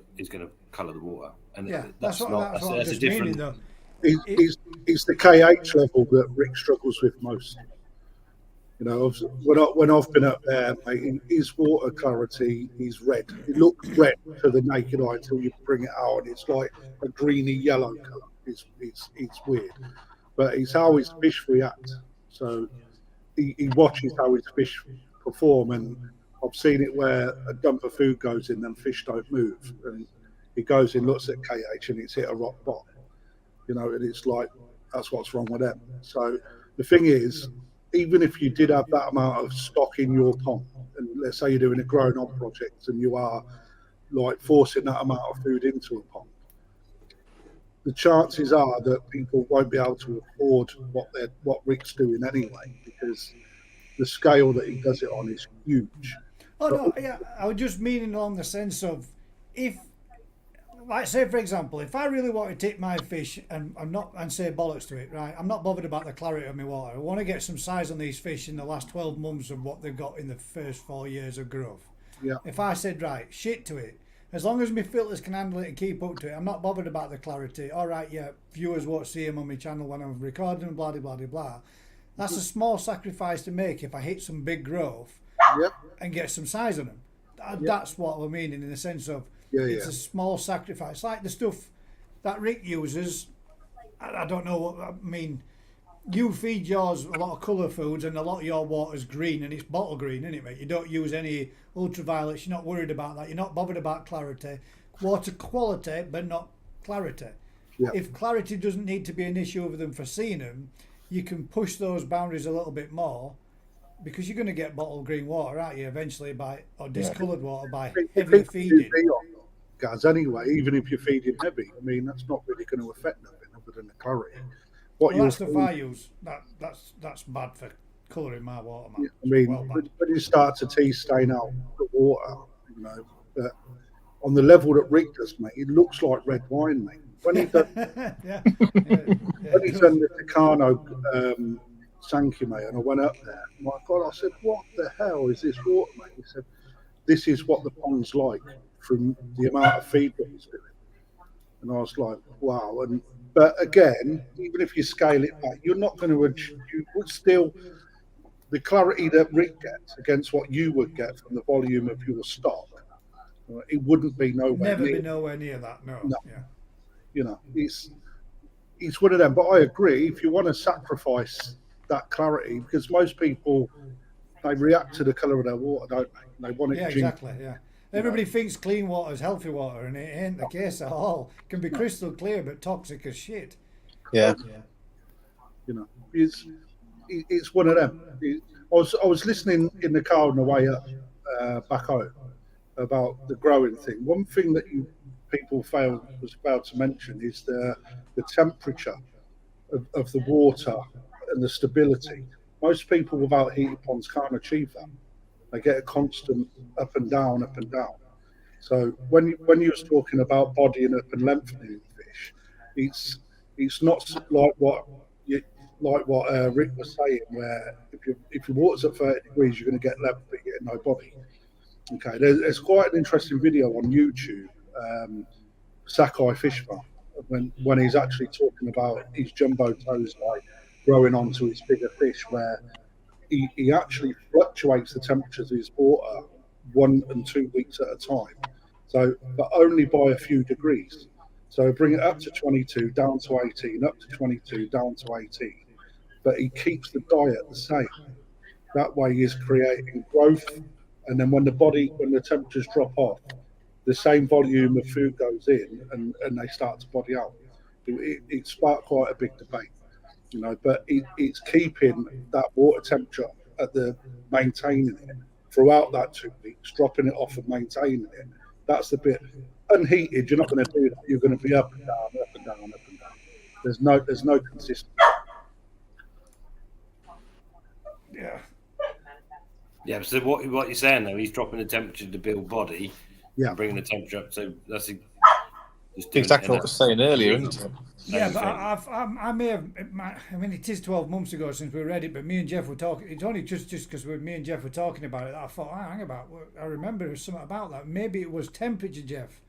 C: colour the water, and that's a different.
E: Meaning, though. It's the KH level that Rick struggles with most. When I've been up there, mate, his water clarity is red. It looks red to the naked eye until you bring it out, and it's like a greeny yellow colour. It's weird, but it's how his fish react. So he watches how his fish perform, and I've seen it where a dump of food goes in and fish don't move, and he goes in, looks at KH, and it's hit a rock bottom. And it's like, that's what's wrong with them. So the thing is, even if you did have that amount of stock in your pond, and let's say you're doing a growing on project and you are like forcing that amount of food into a pond, the chances are that people won't be able to afford what Rick's doing anyway, because the scale that he does it on is huge.
A: Oh no, yeah, I was just meaning along the sense of, if, like, say for example, if I really want to take my fish and say bollocks to it, right? I'm not bothered about the clarity of my water. I want to get some size on these fish in the last 12 months of what they've got in the first 4 years of growth.
E: Yeah.
A: If I said, right, shit to it, as long as my filters can handle it and keep up to it, I'm not bothered about the clarity. All right, yeah, viewers won't see them on my channel when I'm recording, blah, blah, blah, blah. That's a small sacrifice to make if I hit some big growth and get some size on them. That's what we're meaning in the sense of, it's a small sacrifice. Like the stuff that Rick uses, I don't know what I mean. You feed yours a lot of colour foods, and a lot of your water's green, and it's bottle green, isn't it, mate? You don't use any ultraviolets. You're not worried about that. You're not bothered about clarity. Water quality, but not clarity. Yeah. If clarity doesn't need to be an issue with them for seeing them, you can push those boundaries a little bit more, because you're going to get bottle green water, aren't you, eventually, or discoloured water by heavy feeding.
E: Guys, anyway, even if you're feeding heavy, I mean, that's not really going to affect nothing other than the clarity.
A: That stuff I use, that's bad for colouring my water, man.
E: Yeah, I mean, when you start to tea stain out the water, but on the level that Rick does, mate, it looks like red wine, mate. When he done, when he's done the Tucano Sankey, mate, and I went up there, my God, I said, what the hell is this water, mate? He said, this is what the pond's like from the amount of feed that he's doing. And I was like, wow. But again, even if you scale it back, you're not going to, you would still, the clarity that Rick gets against what you would get from the volume of your stock, it wouldn't be nowhere
A: never
E: near.
A: Be nowhere near that, no.
E: No.
A: Yeah.
E: You know, it's one of them. But I agree. If you want to sacrifice that clarity, because most people they react to the colour of their water, don't they? They want it.
A: Yeah, exactly. Yeah. Everybody thinks clean water is healthy water, and it ain't the case at all. It can be crystal clear, but toxic as shit.
B: Yeah.
E: You know, it's one of them. I was listening in the car on the way up back home about the growing thing. One thing that people was about to mention is the temperature of the water and the stability. Most people without heated ponds can't achieve that. They get a constant up and down, up and down. So when you was talking about bodying up and lengthening fish, it's not like what Rick was saying, where if your water's at 30 degrees, you're going to get length, but you get no body. Okay, there's quite an interesting video on YouTube, Sakai Fish Farm, when he's actually talking about his jumbo toes growing onto his bigger fish, where he actually fluctuates the temperatures of his water 1 and 2 weeks at a time. So, but only by a few degrees. So bring it up to 22, down to 18, up to 22, down to 18. But he keeps the diet the same. That way he's creating growth. And then when the temperatures drop off, the same volume of food goes in and they start to body out. It sparked quite a big debate. You know, but it's keeping that water temperature at the maintaining it throughout that 2 weeks, dropping it off and maintaining it. That's the bit. Unheated, you're not going to do that. You're going to be up and down, up and down, up and down. There's no consistency.
A: Yeah.
C: Yeah. So what you're saying though, he's dropping the temperature to build body,
E: Yeah,
C: bringing the temperature up. So that's just
B: Exactly what I was saying earlier, isn't it?
A: Yeah, but I may have. I mean, it is 12 months ago since we read it, but me and Jeff were talking. It's only just because me and Jeff were talking about it that I thought, hang about. I remember there was something about that. Maybe it was temperature, Jeff,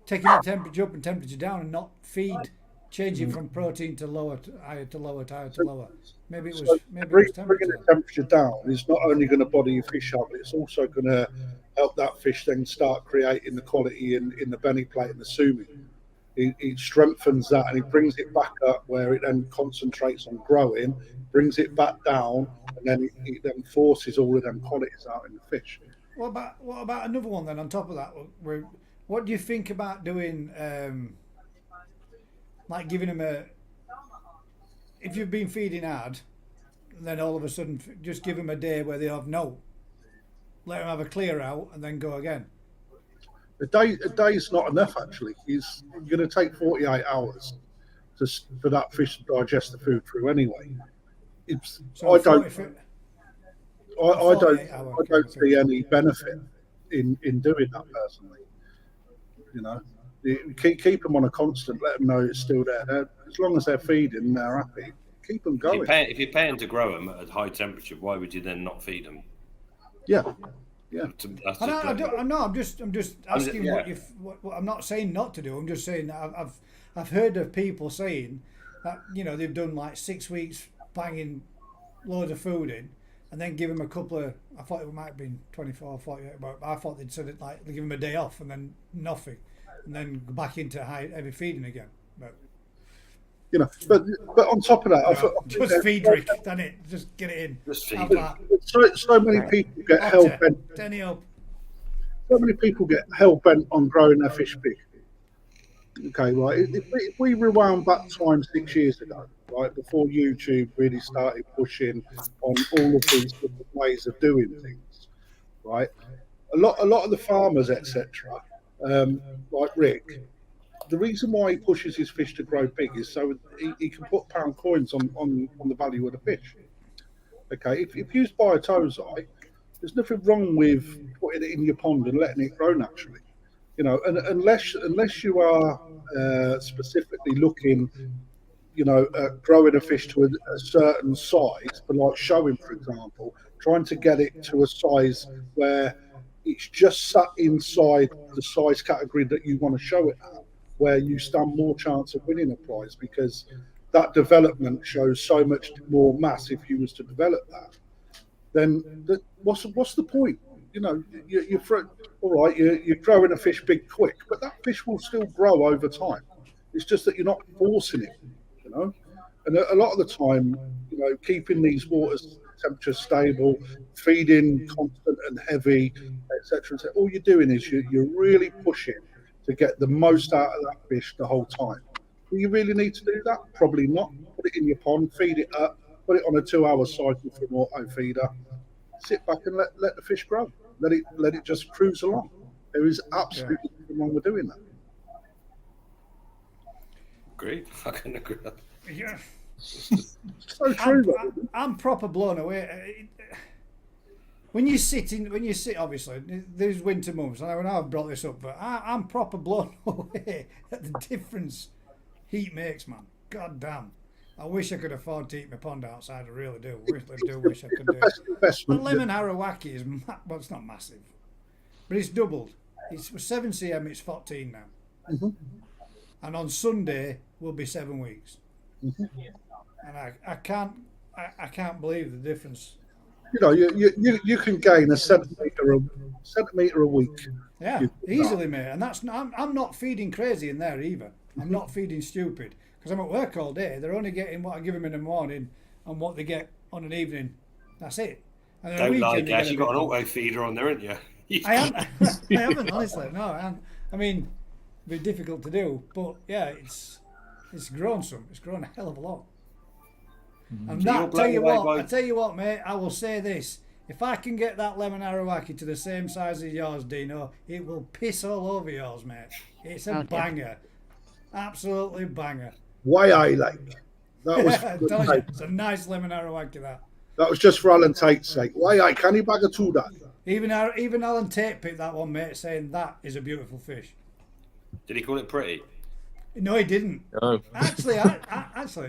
A: taking the temperature up and temperature down, and not feed, changing from protein to lower, to higher to lower, to higher to lower. Maybe it was.
E: so
A: Maybe it was
E: bringing
A: temperature.
E: the temperature down is not only going to body your fish out, but it's also going to help that fish then start creating the quality in the belly plate and the sumi. It strengthens that and it brings it back up where it then concentrates on growing, brings it back down, and then it then forces all of them qualities out in the fish.
A: What about another one then? On top of that, what do you think about doing? Like giving them if you've been feeding hard, then all of a sudden just give them a day where they have no. Let them have a clear out and then go again.
E: A day's not enough actually. It's going to take 48 hours for that fish to digest the food through anyway. I don't see any benefit in doing that personally. You know, keep them on a constant. Let them know it's still there. As long as they're feeding and they're happy, keep them going.
C: If you're paying to grow them at a high temperature, why would you then not feed them?
E: Yeah. Yeah.
A: I'm just asking what I'm not saying not to do. I'm just saying I've heard of people saying that they've done like 6 weeks banging loads of food in, and then give them a couple of. I thought it might have been 24, 48, but I thought they'd said it like they give them a day off and then nothing, and then go back into heavy feeding again. But
E: but on top of that,
A: just feed Rick, done it. Just get it in.
C: Just feed.
E: So many people get hell bent. So many people get hell bent on growing their fish big. Okay, right. If we rewound back time 6 years ago, right before YouTube really started pushing on all of these different ways of doing things, right? A lot of the farmers, etc., like Rick. The reason why he pushes his fish to grow big is so he can put pound coins on the value of the fish. Okay, if you buy a tozai, there's nothing wrong with putting it in your pond and letting it grow naturally. And unless you are specifically looking, at growing a fish to a certain size, for like showing, for example, trying to get it to a size where it's just sat inside the size category that you want to show it at, where you stand more chance of winning a prize because that development shows so much more mass if you was to develop that. Then what's the point? You're growing a fish big quick, but that fish will still grow over time. It's just that you're not forcing it, you know. And a lot of the time, you know, keeping these water temperatures stable, feeding constant and heavy, etc. So all you're doing is you're really pushing to get the most out of that fish the whole time. Do you really need to do that? Probably not. Put it in your pond, feed it up, put it on a 2-hour cycle for an auto feeder. Sit back and let the fish grow. Let it just cruise along. There is absolutely nothing wrong with doing that.
C: Great, I can agree.
A: Yeah.
E: So true.
A: I'm proper blown away. When you sit, obviously, there's winter months, and I know I've brought this up, but I'm proper blown away at the difference heat makes, man. God damn. I wish I could afford to eat my pond outside. I really do. Wish I could do it. The lemon Arawaki is, well, it's not massive, but it's doubled. It's 7 cm, it's 14 now.
E: Mm-hmm.
A: And on Sunday will be 7 weeks.
E: Mm-hmm.
A: And I can't believe the difference.
E: You know, you can gain a centimetre a week.
A: Yeah, easily, mate. And that's I'm not feeding crazy in there either. I'm not feeding stupid because I'm at work all day. They're only getting what I give them in the morning and what they get on an evening. That's it. And
C: Don't lie, Gash. You got an auto feeder on there, haven't you?
A: I haven't honestly. No, I mean, it'd be difficult to do, but yeah, it's grown some. It's grown a hell of a lot. And that, I tell you what, mate, I will say this. If I can get that lemon Arawaki to the same size as yours, Dino, it will piss all over yours, mate. It's a banger. Absolutely banger.
E: Why I like. That was
A: it's a nice lemon Arawaki, that.
E: That was just for Alan Tate's sake. Why I can you bag a two that?
A: Even Alan Tate picked that one, mate, saying that is a beautiful fish.
C: Did he call it pretty?
A: No, he didn't.
B: Oh.
A: Actually,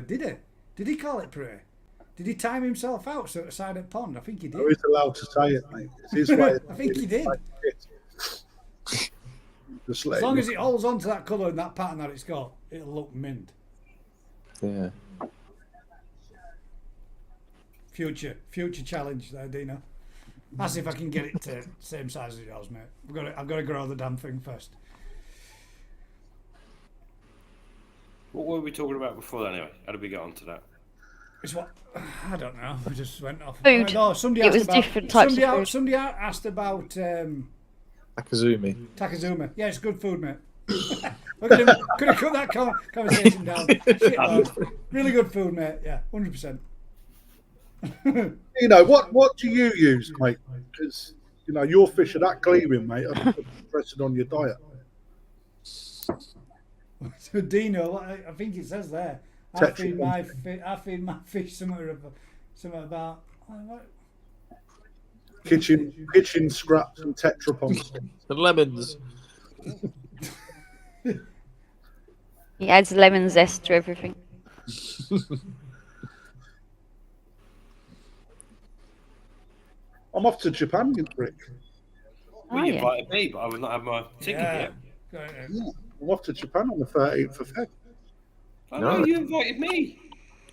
A: did he? Did he call it pretty? Did he time himself out so side at pond? I think he did.
E: Oh, he's allowed to say it, mate. It's his way.
A: I think he did.
E: As
A: long as it holds on to that colour and that pattern that it's got, it'll look mint.
B: Yeah.
A: Future challenge there, Dino. That's if I can get it to the same size as yours, mate. I've got to grow the damn thing first.
C: What were we talking about before that anyway? How did we get onto that?
A: It's what? I don't know. We just went off.
D: Food.
A: No, somebody
D: It
A: asked
D: was
A: about,
D: different types of food.
A: Somebody asked about
B: Takazumi.
A: Takazuma. Yeah, it's good food, mate. Could have cut that conversation down. Shit, man. Really good food, mate. Yeah, 100%.
E: You know, what do you use, mate? Because, you know, your fish are that gleaming, mate. I'm pressing on your diet.
A: So Dino, I think it says there. I feed my fish something about
E: kitchen scraps and tetrapons
B: And lemons.
D: He adds lemon zest to everything.
E: I'm off to Japan, Rick.
C: Well, you invited me, but I would not have my ticket yet.
E: Yeah, I'm off to Japan on the 13th of Feb.
C: I know you invited me,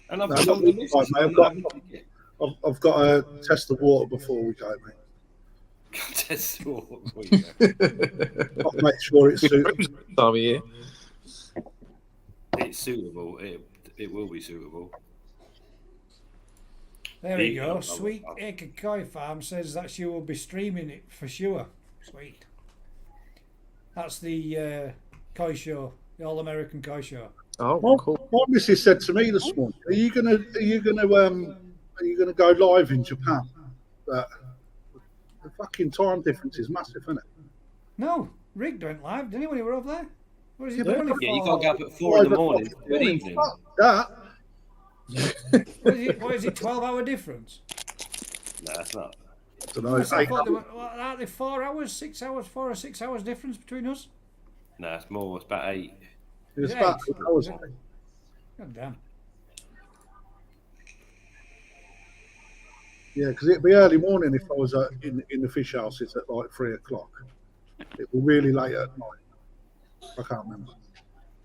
C: and I've
E: No,
C: told the missus
E: I've got to test the water before we go, mate.
C: Test the water before you go.
E: I'll make sure it's suitable.
B: Time of year.
C: It's suitable. It will be suitable.
A: There we go. Sweet Acre Koi Farm says that she will be streaming it for sure. Sweet. That's the koi show, the All American Koi Show.
B: Oh, cool.
E: My missus said to me this morning, "Are you gonna go live in Japan?" But the fucking time difference is massive, isn't it?
A: No, Rick went live, didn't he, when he were over there? What is he
C: Yeah, you can't get up at 4 in the morning. Good evening.
E: Fuck that.
A: What is it, 12-hour difference?
C: No, that's not.
E: I don't know. It's
A: I
E: 8
A: thought there were, aren't there 4 hours, 6 hours, 4 or 6 hours difference between us?
C: No, it's more. It's about 8.
E: It's about 8 hours.
A: God damn.
E: Yeah, because it'd be early morning if I was in the fish houses at like 3 o'clock. It'd be really late at night. I can't remember.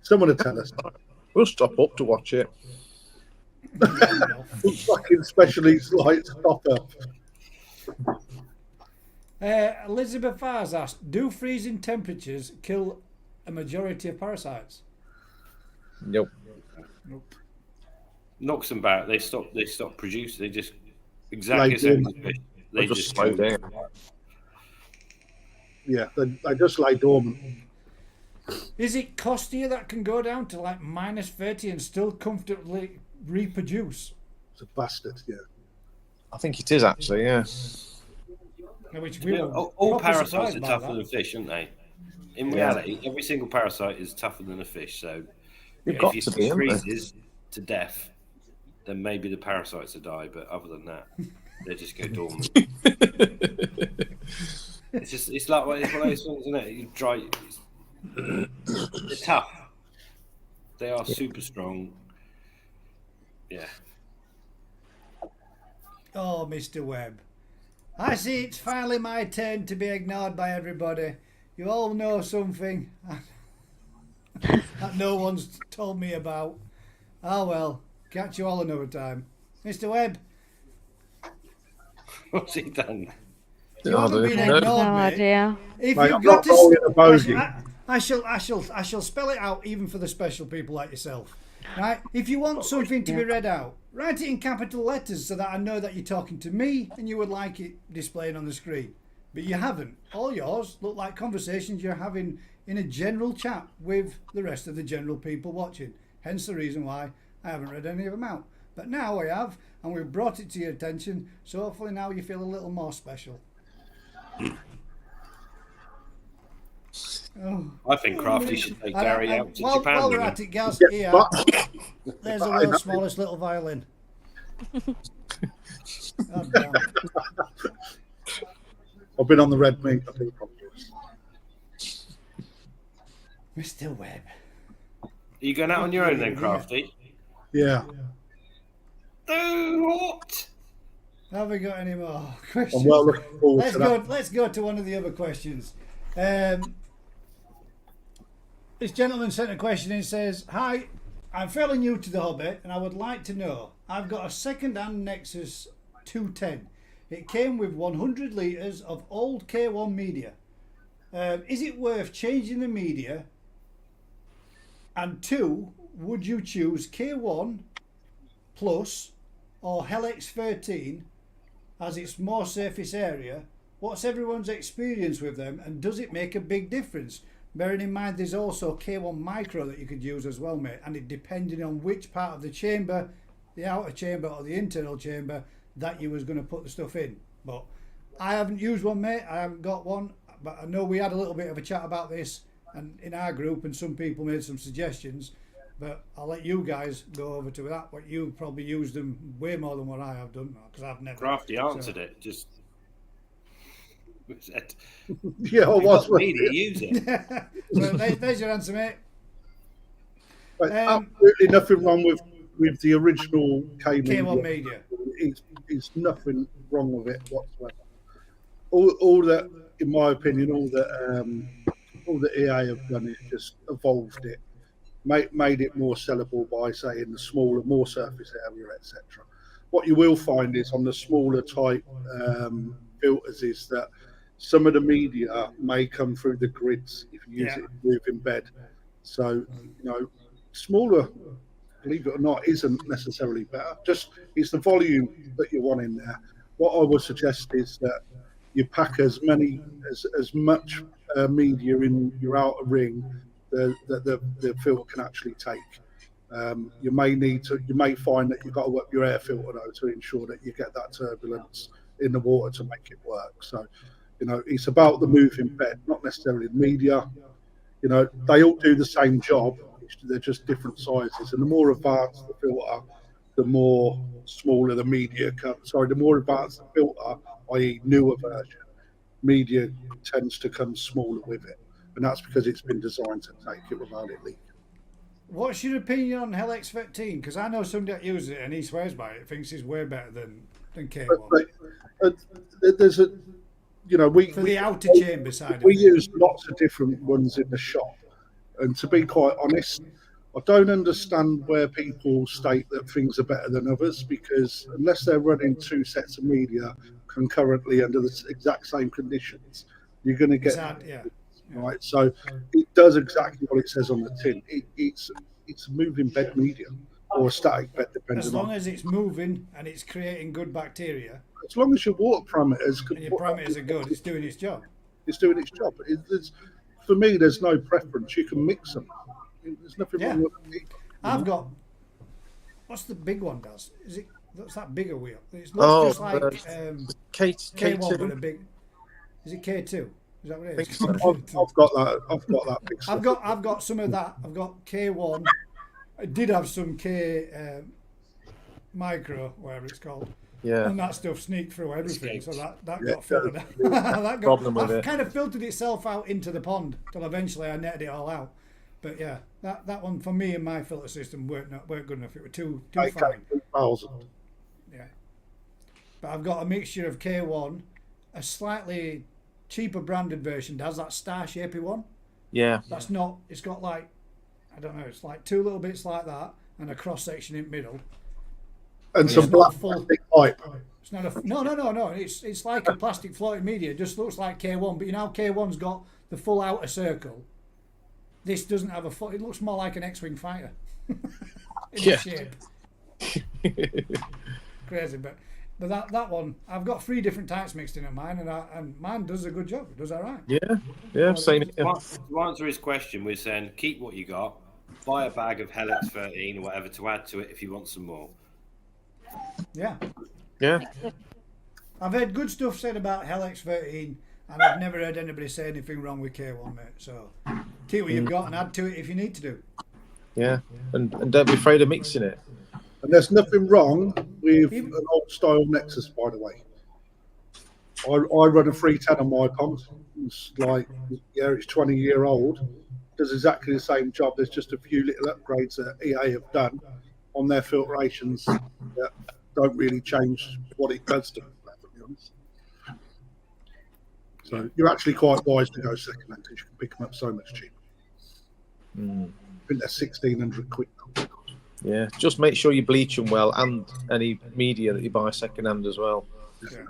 E: Someone will tell us.
B: We'll stop up to watch it.
E: Fucking specially like stop up.
A: Elizabeth Fars asked, do freezing temperatures kill a majority of parasites?
B: Nope.
C: Knocks them back. They stop producing. They just exactly the same as fish. They just
B: slow
C: go.
B: down.
E: Yeah, they just lay dormant.
A: Is it costier that can go down to like -30 and still comfortably reproduce?
E: It's a bastard, yeah.
B: I think it is actually, yeah.
A: Which we were
C: All
A: proper
C: parasites
A: surprised
C: are
A: by
C: tougher
A: that.
C: than fish, aren't they? In reality, every single parasite is tougher than a fish. So
B: You've
C: if
B: got
C: your
B: to
C: fish
B: be, haven't you?
C: freezes to death, then maybe the parasites will die. But other than that, they just go dormant. It's like one of those things, isn't it? You dry. They're tough. They are super strong. Yeah.
A: Oh, Mr. Webb. I see it's finally my turn to be ignored by everybody. You all know something that no one's told me about. Oh well, catch you all another time. Mr. Webb,
C: What's he done?
A: you haven't been
D: No
A: ignored, mate.
D: idea.
A: If
E: Mate,
A: you've
E: I'm
A: got
E: not
A: to,
E: rolling a bogey.
A: I shall spell it out even for the special people like yourself. Right? If you want something to be read out, write it in capital letters so that I know that you're talking to me and you would like it displaying on the screen. But you haven't. All yours look like conversations you're having in a general chat with the rest of the general people watching. Hence the reason why I haven't read any of them out. But now I have, and we've brought it to your attention, so hopefully now you feel a little more special. Oh.
C: I think Crafty should take Gary out to
A: While
C: Japan.
A: we're
C: with him.
A: at it, Gaz,
E: Yeah,
A: here,
E: but
A: there's the world's smallest little violin. Oh, damn.
E: I've been on the red meat, I think.
A: Mr. Webb.
C: Are you going out on your own then, Crafty?
E: Yeah.
C: What?
A: Have we got any more
E: I'm
A: questions?
E: well looking forward to that.
A: Let's go to one of the other questions. This gentleman sent a question and says, "Hi, I'm fairly new to the hobby and I would like to know, I've got a second-hand Nexus 210. It came with 100 litres of old K1 media. Is it worth changing the media? And 2, would you choose K1 Plus or Helix 13 as it's more surface area? What's everyone's experience with them and does it make a big difference? Bearing in mind there's also K1 Micro that you could use as well, mate, and it depending on which part of the chamber, the outer chamber or the internal chamber, that you was going to put the stuff in. But I haven't used one, mate. I haven't got one, but I know we had a little bit of a chat about this and in our group, and some people made some suggestions. But I'll let you guys go over to that. But you probably used them way more than what I have done, because I've never.
C: Crafty answered it. Just
E: Yeah, I was.
C: media, use it.
A: So there's your answer, mate.
E: But absolutely nothing wrong with the original
A: K1 media.
E: It's nothing wrong with it whatsoever. All that, in my opinion, all that EA have done is just evolved it, made it more sellable by saying the smaller, more surface area, etc. What you will find is on the smaller type filters is that some of the media may come through the grids if you use it in moving bed. So, smaller, believe it or not, isn't necessarily better. Just it's the volume that you want in there. What I would suggest is that you pack as much media in your outer ring that the filter can actually take. You may find that you've got to up your air filter though to ensure that you get that turbulence in the water to make it work. So, it's about the moving bed, not necessarily the media. They all do the same job. They're just different sizes, and the more advanced the filter, the more smaller the media comes. Sorry, the more advanced the filter, i.e. newer version, media tends to come smaller with it, and that's because it's been designed to take it without it leaking.
A: What's your opinion on Helix 13? Because I know somebody that uses it and he swears by it, thinks it's way better than K1.
E: There's a,
A: for the outer chamber side.
E: We use lots of different ones in the shop, and to be quite honest, I don't understand where people state that things are better than others, because unless they're running two sets of media concurrently under the exact same conditions, you're going to get right. So it does exactly what it says on the tin. It's it's a moving bed medium or a static bed,
A: As
E: depending
A: long
E: on.
A: as it's moving and it's creating good bacteria
E: As long as your water parameters,
A: and your parameters are good, it's doing its job.
E: it's doing its job. For me, there's no preference. You can mix them. There's nothing
A: Yeah.
E: wrong with it.
A: I've got. What's the big one does? Is it? That's that bigger wheel. It looks
B: Oh,
A: just like K1, but a
B: K2.
A: big. Is it K2? Is that what it
B: Think
A: is?
B: so.
E: I've got that. I've got that big stuff.
A: I've got some of that. I've got K1. I did have some K micro, whatever it's called.
B: Yeah.
A: And that stuff sneaked through everything, so that
E: Yeah,
A: got filtered out. that
B: Problem with
A: that
B: it.
A: kind of filtered itself out into the pond till eventually I netted it all out. But yeah, that one for me and my filter system weren't good enough. It were too fine.
E: 2000.
A: Yeah. But I've got a mixture of K1, a slightly cheaper branded version does that star shapey one.
B: Yeah.
A: That's not. It's got like, I don't know. It's like two little bits like that and a cross section in the middle.
E: And
A: It's
E: some
A: not
E: black
A: full-
E: plastic pipe.
A: It's not a no. It's like a plastic floating media. It just looks like K1, but you know K1's got the full outer circle. This doesn't have a full. It looks more like an X-wing fighter in
B: Yeah.
A: shape. Crazy, but that one I've got 3 different types mixed in in mine, and mine does a good job. It does all right.
B: Yeah. Yeah. Same here.
C: To answer his question, we're saying keep what you got, buy a bag of Helix 13 or whatever to add to it if you want some more.
A: Yeah,
B: Yeah.
A: I've heard good stuff said about Helix 13, and I've never heard anybody say anything wrong with K1, mate. So keep what you've got and add to it if you need to do.
B: Yeah. And don't be afraid of mixing it.
E: And there's nothing wrong with an old style Nexus, by the way. I run a 310 on my pond. It's like, yeah, it's 20-year-old. Does exactly the same job. There's just a few little upgrades that EA have done on their filtrations that don't really change what it does to be honest. So you're actually quite wise to go second hand because you can pick them up so much cheaper.
B: Mm.
E: I think they're 1,600 quid now.
B: Yeah. Just make sure you bleach them well, and any media that you buy second hand as well.
A: Yeah.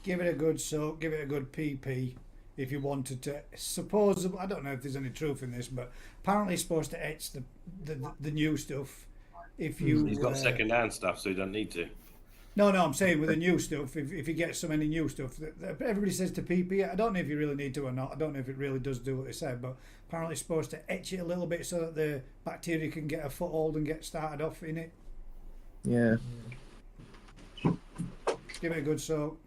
A: Give it a good soak. Give it a good PP. If you wanted to, suppose I don't know if there's any truth in this, but apparently it's supposed to etch the new stuff. If you
C: He's got second-hand stuff, so he doesn't need to.
A: No, I'm saying with the new stuff, if you get so many new stuff, everybody says to PP. I don't know if you really need to or not. I don't know if it really does do what they said, but apparently it's supposed to etch it a little bit so that the bacteria can get a foothold and get started off in it.
B: Yeah.
A: Give it a good soak.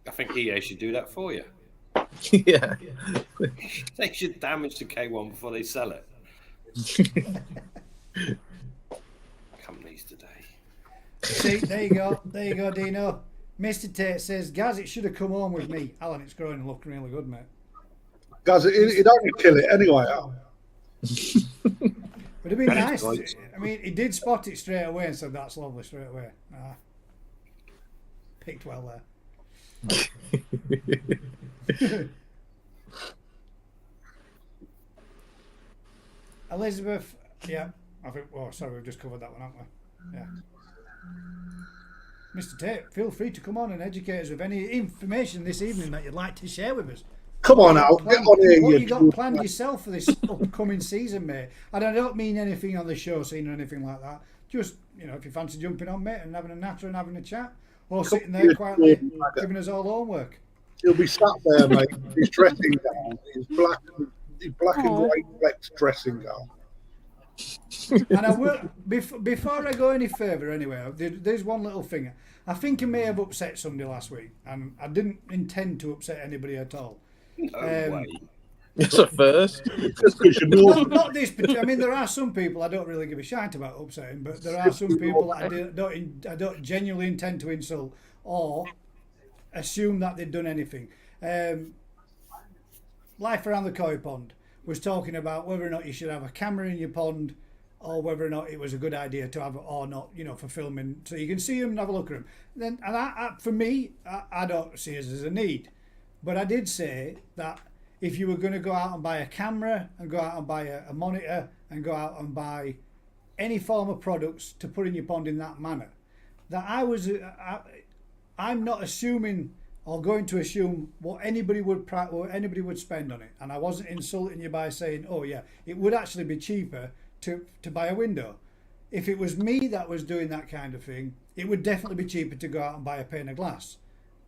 C: I think EA should do that for you.
B: Yeah.
C: They should damage the K1 before they sell it. Companies today.
A: See, there you go, Dino. Mr. Tate says, Gaz, it should have come home with me. Alan, it's growing and looking really good, mate.
E: Guys, it'd only kill it anyway. Al.
A: But it'd be
C: And
A: nice.
C: it's
A: I mean, he did spot it straight away and said, that's lovely straight away. Picked well there. Elizabeth, yeah, I think. Oh, sorry, we've just covered that one, haven't we? Yeah. Mr. Tate, feel free to come on and educate us with any information this evening that you'd like to share with us.
E: Come on, Al, get on here.
A: What
E: you
A: you got
E: George.
A: planned yourself for this upcoming season, mate? And I don't mean anything on the show scene or anything like that. Just, if you fancy jumping on, mate, and having a natter and having a chat, or sitting there quietly giving us all homework.
E: He'll be sat there, mate. His dressing gown, his black and white flex dressing gown.
A: And I will, before I go any further, anyway, there's one little thing. I think I may have upset somebody last week, and I didn't intend to upset anybody at all.
C: No way.
B: It's a first.
E: Just because you're northern.
A: Not this, but I mean, there are some people I don't really give a shit about upsetting, but there are some people that I don't genuinely intend to insult or assume that they've done anything. Life Around the Koi Pond was talking about whether or not you should have a camera in your pond, or whether or not it was a good idea to have it or not, for filming, so you can see them and have a look at them. Then, and for me, I don't see it as a need. But I did say that if you were going to go out and buy a camera and go out and buy a monitor and go out and buy any form of products to put in your pond in that manner, that I'm not assuming or going to assume what anybody would spend on it. And I wasn't insulting you by saying, oh yeah, it would actually be cheaper to buy a window. If it was me that was doing that kind of thing, it would definitely be cheaper to go out and buy a pane of glass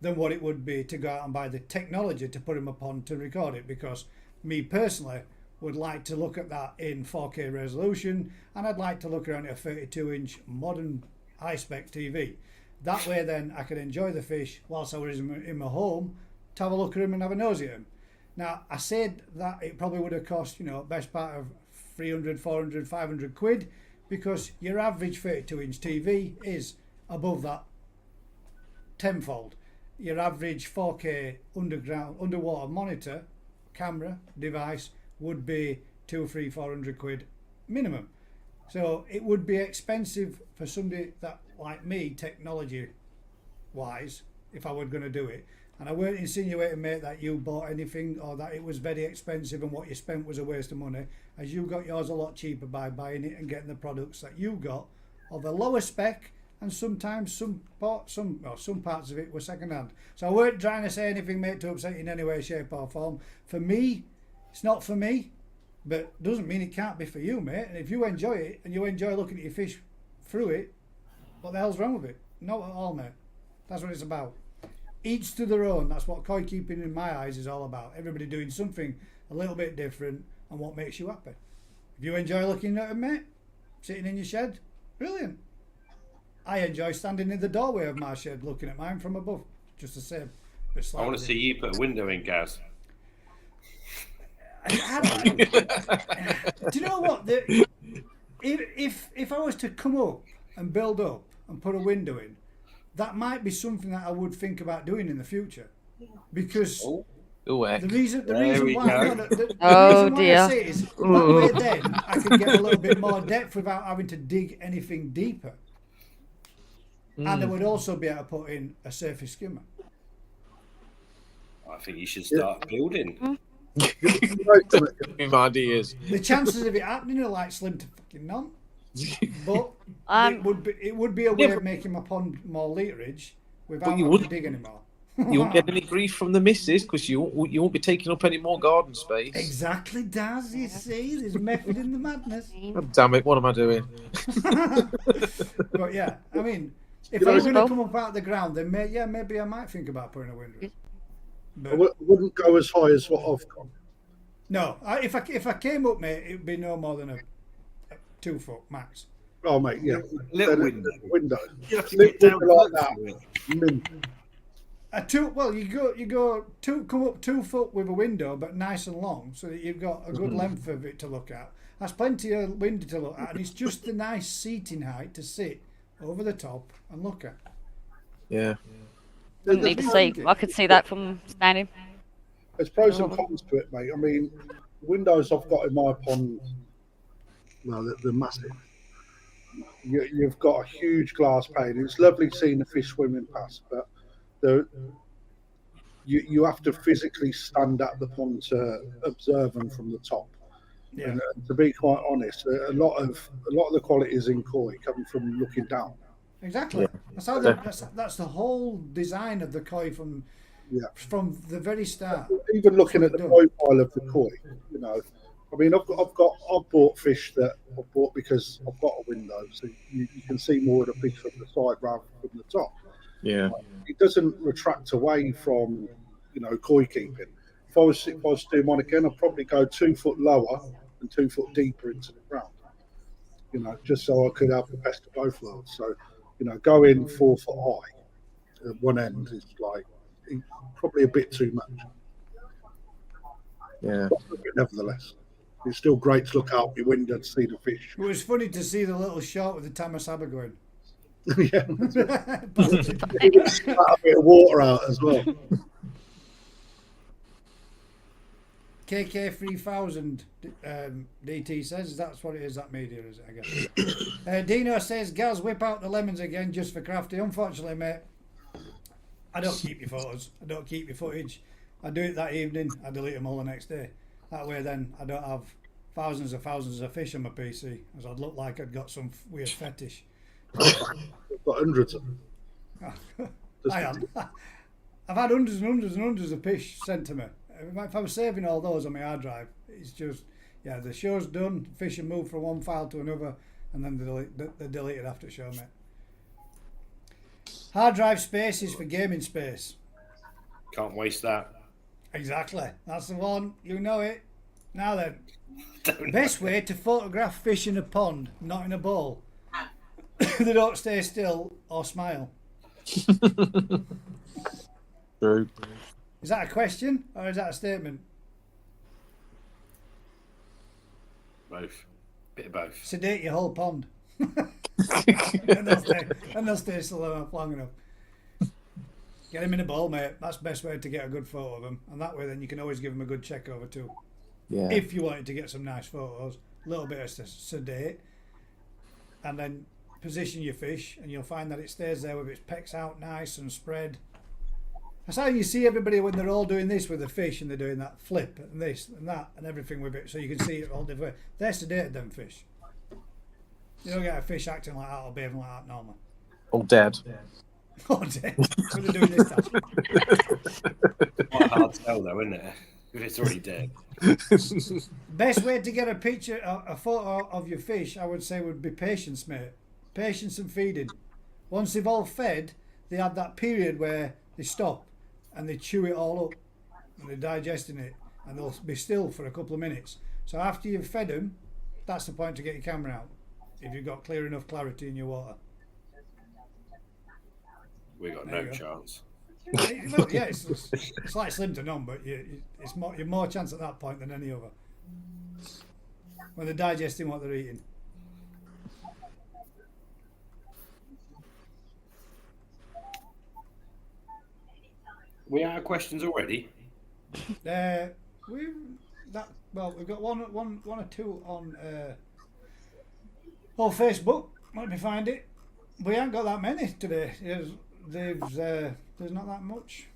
A: than what it would be to go out and buy the technology to put them upon to record it, because me personally would like to look at that in 4K resolution, and I'd like to look around at a 32-inch modern high-spec TV. That way then I could enjoy the fish whilst I was in my home, to have a look at them and have a nosy at them. Now, I said that it probably would have cost, best part of 300, 400, 500 quid, because your average 32-inch TV is above that tenfold. Your average 4K underwater monitor, camera, device would be 200, 300, 400 quid minimum. So it would be expensive for somebody that, like me, technology wise, if I were going to do it. And I weren't insinuating, mate, that you bought anything or that it was very expensive and what you spent was a waste of money, as you got yours a lot cheaper by buying it and getting the products that you got of a lower spec, and sometimes some parts of it were second hand. So I weren't trying to say anything, mate, to upset you in any way, shape or form. For me, it's not for me, but doesn't mean it can't be for you, mate. And if you enjoy it and you enjoy looking at your fish through it, what the hell's wrong with it? Not at all, mate. That's what it's about. Each to their own. That's what koi keeping in my eyes is all about. Everybody doing something a little bit different and what makes you happy. If you enjoy looking at them, mate, sitting in your shed, brilliant. I enjoy standing in the doorway of my shed looking at mine from above. Just the same.
C: I want to see you put a window in, Gaz.
A: Do you know what? If I was to come up and build up and put a window in, that might be something that I would think about doing in the future, because the reason why I say it is that way then I could get a little bit more depth without having to dig anything deeper, and I would also be able to put in a surface skimmer.
C: I think you should start building.
B: Ideas.
A: The chances of it happening are like slim to fucking none. But it would be a way of making my pond more literage without having to dig anymore.
B: You won't get any grief from the missus, because you won't be taking up any more garden space.
A: Exactly, Daz. You see, there's method in the madness.
B: Oh, damn it! What am I doing?
A: But yeah, I mean, if I was going to come up out of the ground, then maybe I might think about putting a window in.
E: But I wouldn't go as high as what I've gone.
A: No, if I came up, mate, it would be no more than a 2 foot max.
E: Oh, mate, yeah.
C: Little
E: window.
C: You have to get down
E: like that.
A: Come up 2 foot with a window, but nice and long, so that you've got a good length of it to look at. That's plenty of window to look at, and it's just the nice seating height to sit over the top and look at.
B: Yeah.
D: Wouldn't need to see. I could see that from standing.
E: There's pros and cons to it, mate. I mean, windows I've got in my pond, well, they're massive. You've got a huge glass pane. It's lovely seeing the fish swimming past, but you have to physically stand at the pond to observe them from the top. Yeah. And to be quite honest, a lot of the qualities in koi come from looking down.
A: Exactly. That's the whole design of the koi from the very start.
E: Even looking at the profile of the koi, I mean, I've bought fish that I've bought because I've got a window, so you can see more of the fish from the side rather than from the top.
B: Yeah.
E: It doesn't retract away from, koi keeping. If I was doing one again, I'd probably go 2 foot lower and 2 foot deeper into the ground. Just so I could have the best of both worlds. So, going 4 foot high at one end is probably a bit too much.
B: Yeah.
E: But nevertheless, it's still great to look out your window and see the fish.
A: It was funny to see the little shot with the Tamasaba going.
E: Yeah. A bit of water out as well.
A: KK3000 DT says that's what it is. That media is it, I guess. Dino says, "Gaz, whip out the lemons again just for crafty." Unfortunately, mate, I don't keep your photos. I don't keep your footage. I do it that evening. I delete them all the next day. That way, then I don't have thousands of fish on my PC, as I'd look like I'd got some weird fetish.
E: I've got hundreds of them.
A: I am. I've had hundreds and hundreds and hundreds of fish sent to me. If I was saving all those on my hard drive, it's just Yeah, the show's done. Fish are moved from one file to another, and then they're deleted after show, mate. Hard drive space is for gaming space.
C: Can't waste that.
A: Exactly. That's the one. You know it. Now then,
C: Don't
A: best
C: know.
A: way to photograph fish in a pond, not in a bowl. They don't stay still or smile.
B: True.
A: Is that a question or is that a statement?
C: Both. Bit of both.
A: Sedate your whole pond. and they'll stay still enough long enough. Get them in a bowl, mate. That's the best way to get a good photo of them. And that way then you can always give them a good check over too.
B: Yeah.
A: If you wanted to get some nice photos, a little bit of sedate, and then position your fish, and you'll find that it stays there with its pecks out nice and spread. That's how you see everybody when they're all doing this with the fish, and they're doing that flip and this and that and everything with it, so you can see it all different. They're sedated, them fish. You don't get a fish acting like that or behaving like that normally.
B: All dead.
A: Oh, dear. When they're doing this, that's
C: Quite a hard sell though, isn't it? If it's already dead.
A: best way to get a picture, a photo of your fish, I would say, would be patience, mate. Patience and feeding. Once they've all fed, they have that period where they stop and they chew it all up and they're digesting it, and they'll be still for a couple of minutes. So after you've fed them, that's the point to get your camera out, if you've got clear enough clarity in your water.
C: We got
A: There
C: no
A: you go.
C: chance.
A: Well, yeah, it's like slim to none, but you're more chance at that point than any other. When they're digesting what they're eating.
C: We out of questions already.
A: We've got one or two on Facebook. Let me find it. We haven't got that many today. There's not that much.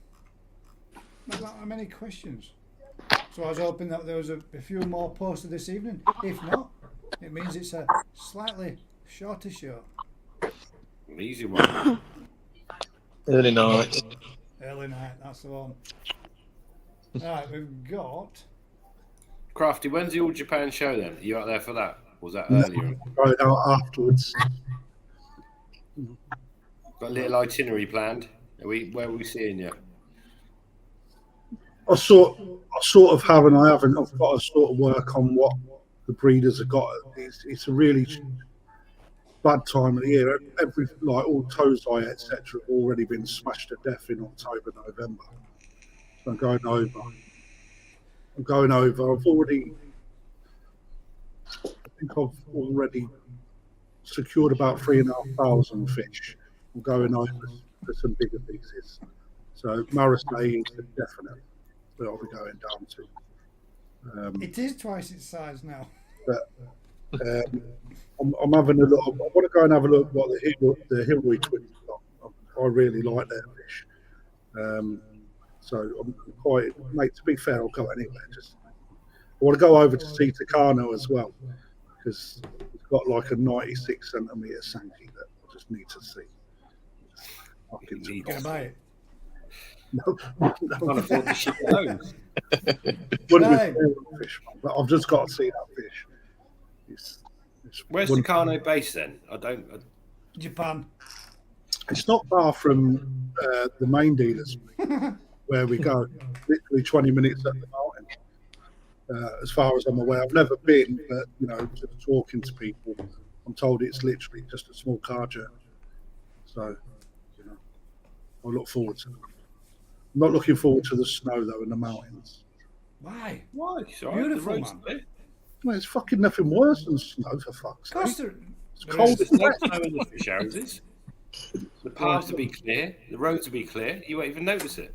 A: Not that many questions. So I was hoping that there was a few more posted this evening. If not, it means it's a slightly shorter show.
C: An easy one.
B: Early night.
A: Early night, that's the one. Right, we've got.
C: Crafty, when's the All Japan show then? Are you out there for that? Or was that earlier?
E: Right out afterwards.
C: Got a little itinerary planned. Where are we seeing you?
E: I sort of have and I haven't. I've got to sort of work on what the breeders have got. It's a really bad time of the year. Every all Tozai etc. have already been smashed to death in October, November. So I'm going over. I've already secured about 3,500 fish. I'm going over for some bigger pieces. So Maris Day is the definite that I'll be going down to.
A: It is twice its size now.
E: But I'm having a look. I want to go and have a look at what the Hillary twins got. I really like their fish. So I'm quite, mate, to be fair, I'll go anywhere. I want to go over to see Takano as well, because it's got like a 96 centimetre Sankey that I just need to see. Fucking
C: Need
A: Gonna buy it.
E: no.
C: Can't afford to ship those.
E: Wouldn't
A: Right.
E: be fish, but I've just got to see that fish.
C: Where's the Kano base then?
A: Japan.
E: It's not far from the main dealers where we go. Literally 20 minutes up the mountain. As far as I'm aware, I've never been, but just talking to people, I'm told it's literally just a small car journey. So, I look forward to it. I'm not looking forward to the snow though in the mountains.
A: Why?
C: Why? Sorry,
A: Beautiful,
C: the road's
A: man.
C: clear.
E: Well, it's fucking nothing worse than snow, for fuck's
A: Of course,
E: sake. It's
A: there
E: cold
A: is.
E: as
C: There's no
E: wet.
C: snow in the fish houses. The paths will be clear. The roads will be clear. You won't even notice it.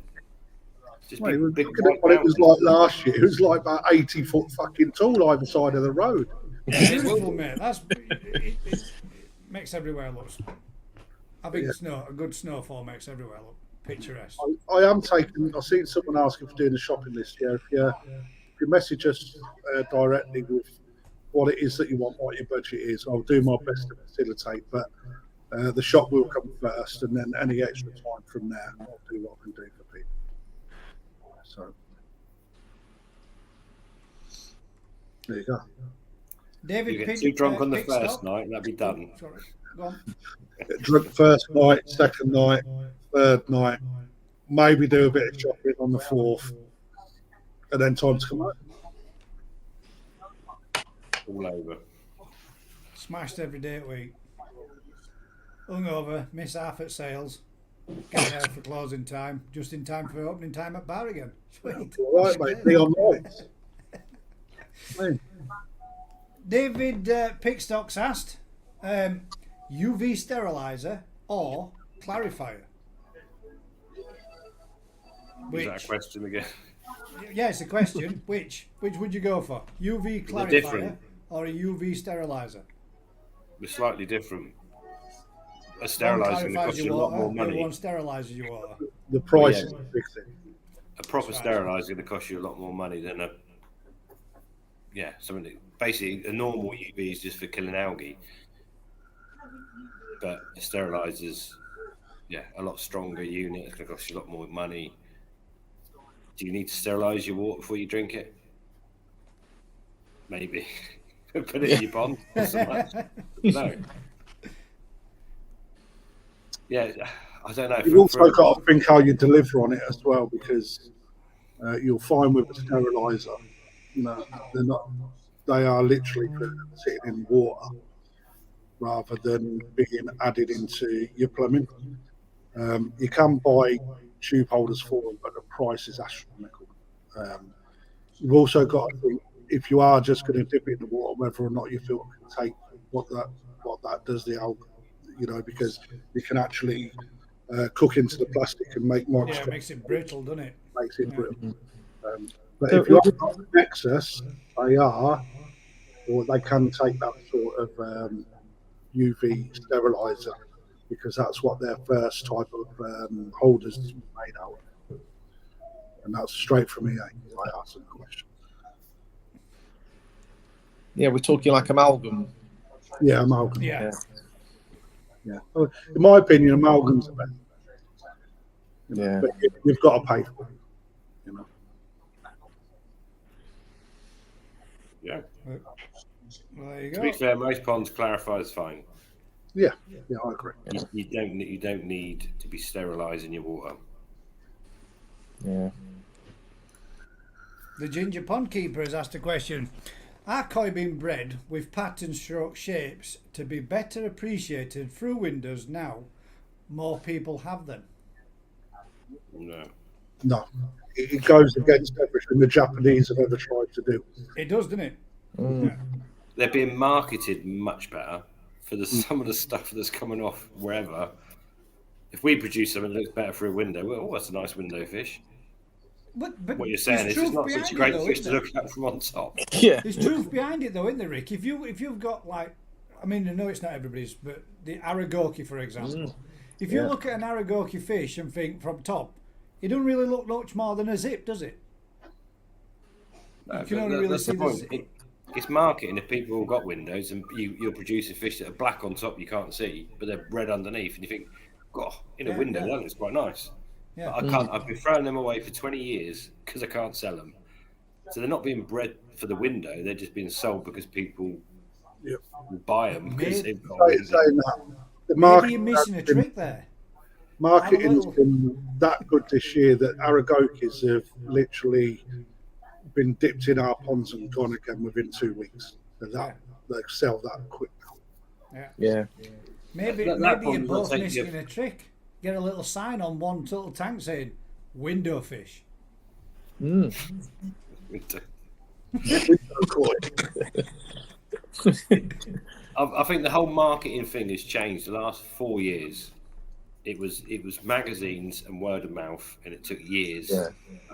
C: Just
E: Mate,
C: big
E: looking at what it was like last year, it was like about 80 foot fucking tall either side of the road.
A: Beautiful, mate. It makes everywhere look. I think a good snowfall makes everywhere look picturesque.
E: I am taking. I've seen someone asking for doing a shopping list. Yeah, if you message us directly with what it is that you want, what your budget is, I'll do my best to facilitate. But the shop will come first, and then any extra time from there, I'll do what I can do for people. So There you go.
A: David
C: You get
A: Pick,
C: too drunk on the
A: Pickstock.
C: first night, and that'll be done.
A: Sorry, go on.
E: Get drunk first night, second night, third night, maybe do a bit of shopping on the fourth, and then time to come out.
C: All over.
A: Smashed every day of the week. Hungover, miss half at sales. Get there for closing time, just in time for opening time at bar again. Sweet.
E: All right, mate. Be on lights.
A: David Pickstock's asked, UV sterilizer or clarifier?
C: Is that a question again?
A: Yeah, it's a question. Which would you go for? UV
C: They're
A: clarifier
C: different.
A: or a UV sterilizer?
C: They're slightly different. A
A: One
C: sterilising
A: clarifies
C: costs you
A: your
C: a lot
A: water,
C: more
A: the other
C: money.
A: one sterilises your water.
E: The price
C: Yeah.
E: is a big thing.
C: A proper
A: That's right.
C: sterilising that costs you a lot more money than a something that, basically a normal UV is just for killing algae, but a steriliser's a lot stronger unit. It's going to cost you a lot more money. Do you need to sterilise your water before you drink it? Maybe. Put it in your pond. Not so much. No. Yeah, I don't know.
E: You've also got to think how you deliver on it as well, because you'll find with a steriliser, they are literally sitting in water rather than being added into your plumbing. You can buy tube holders for them, but the price is astronomical. You've also got to think, if you are just going to dip it in the water, whether or not you feel it can take what that does the algae, because you can actually cook into the plastic and make more.
A: Yeah, it makes it brittle, doesn't it?
E: Makes it brittle. But if you have got an excess, they can take that sort of UV sterilizer, because that's what their first type of holders is made out of. And that's straight from EA. I asked them the question.
B: Yeah, we're talking like amalgam.
E: Yeah, amalgam.
A: Yeah.
E: Yeah. Well, in my opinion, amalgam's the best.
B: Yeah.
E: But you've got to pay for it.
C: Yeah.
A: Well, there you
C: To be
A: go.
C: fair, most ponds clarify is fine.
E: Yeah, I agree.
C: You don't need to be sterilising your water.
B: Yeah.
A: The Ginger Pond Keeper has asked a question. Are koi being bred with patterns, stroke shapes to be better appreciated through windows now more people have them?
E: No. It goes against everything the Japanese have ever tried to do.
A: It does, doesn't it?
B: Mm.
A: Yeah.
C: They're being marketed much better for some of the stuff that's coming off wherever. If we produce something that looks better through a window, well, that's a nice window fish.
A: But
C: What you're saying is it's not such a great fish to look at from on top.
B: Yeah.
A: There's truth behind it, though, isn't there, Rick? If you've got I know it's not everybody's, but the aragoki, for example. If you look at an aragoki fish and think from top, it doesn't really look much more than a zip, does it?
C: No,
A: You can only really
C: that's
A: see
C: the point. It's marketing. If people have got windows and you're producing fish that are black on top, you can't see, but they're red underneath, and you think, God, in a window, that looks quite nice.
A: Yeah.
C: But I can't. I've been throwing them away for 20 years because I can't sell them. So they're not being bred for the window. They're just being sold because people will buy them because they've got a window.
E: Saying that, the
A: Maybe you're missing a trick there.
E: marketing's been that good this year that aragokis have literally been dipped in our ponds and gone again within 2 weeks. So they sell that quick now.
B: Yeah.
A: Maybe
C: That
A: you're
C: pond's not
A: both
C: taking
A: missing a trick. Get a little sign on one little tank saying window fish.
B: Mm.
C: I think the whole marketing thing has changed the last 4 years. It was magazines and word of mouth, and it took years.
B: Yeah.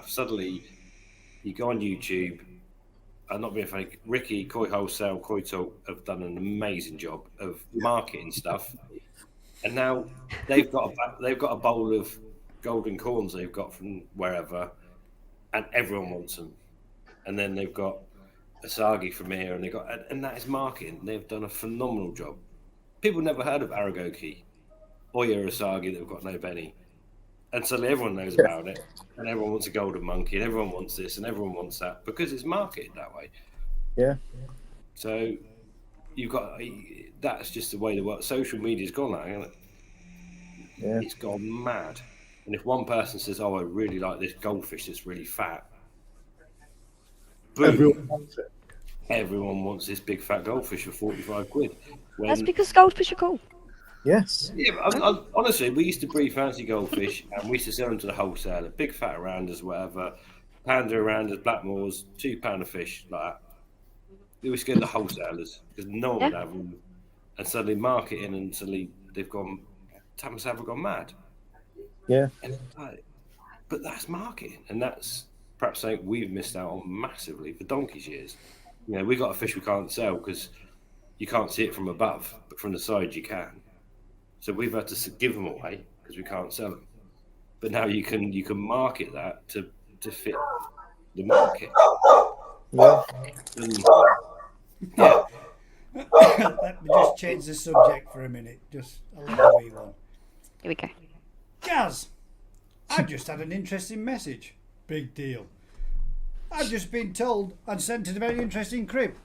C: Suddenly, you go on YouTube. I'm not being funny. Ricky, Koi Wholesale, Koi Talk have done an amazing job of marketing stuff, and now they've got a bowl of golden corns they've got from wherever, and everyone wants them. And then they've got Asagi from here, and that is marketing. They've done a phenomenal job. People never heard of Aragoki or your Asagi that have got no Benny, and suddenly everyone knows about it, and everyone wants a golden monkey, and everyone wants this, and everyone wants that because it's marketed that way.
B: Yeah.
C: So you've got that's just the way the world. Social media's gone now, isn't it?
B: Yeah.
C: It's gone mad. And if one person says, "Oh, I really like this goldfish that's really fat," boom,
E: Everyone wants it.
C: everyone wants this big fat goldfish for 45 quid.
D: That's
C: When
D: because goldfish are cool.
B: Yes.
C: yeah, honestly, we used to breed fancy goldfish and we used to sell them to the wholesaler, big fat rounders, whatever, pounder rounders, Blackmores, £2 a fish, like that. They were scared of the wholesalers because no one would
D: Yeah.
C: have them. And suddenly marketing and suddenly they've gone, Thomas have gone mad.
B: Yeah.
C: And, but that's marketing, and that's perhaps something we've missed out on massively for donkey's years. You know, we got a fish we can't sell because you can't see it from above, but from the side you can. So we've had to give them away because we can't sell them. But now you can market that to fit the market.
B: Yeah.
C: And, yeah,
A: Let me just change the subject for a minute. Just a little wee one.
D: Here we go.
A: Gaz, I've just had an interesting message. Big deal. I've just been told and sent a very interesting clip.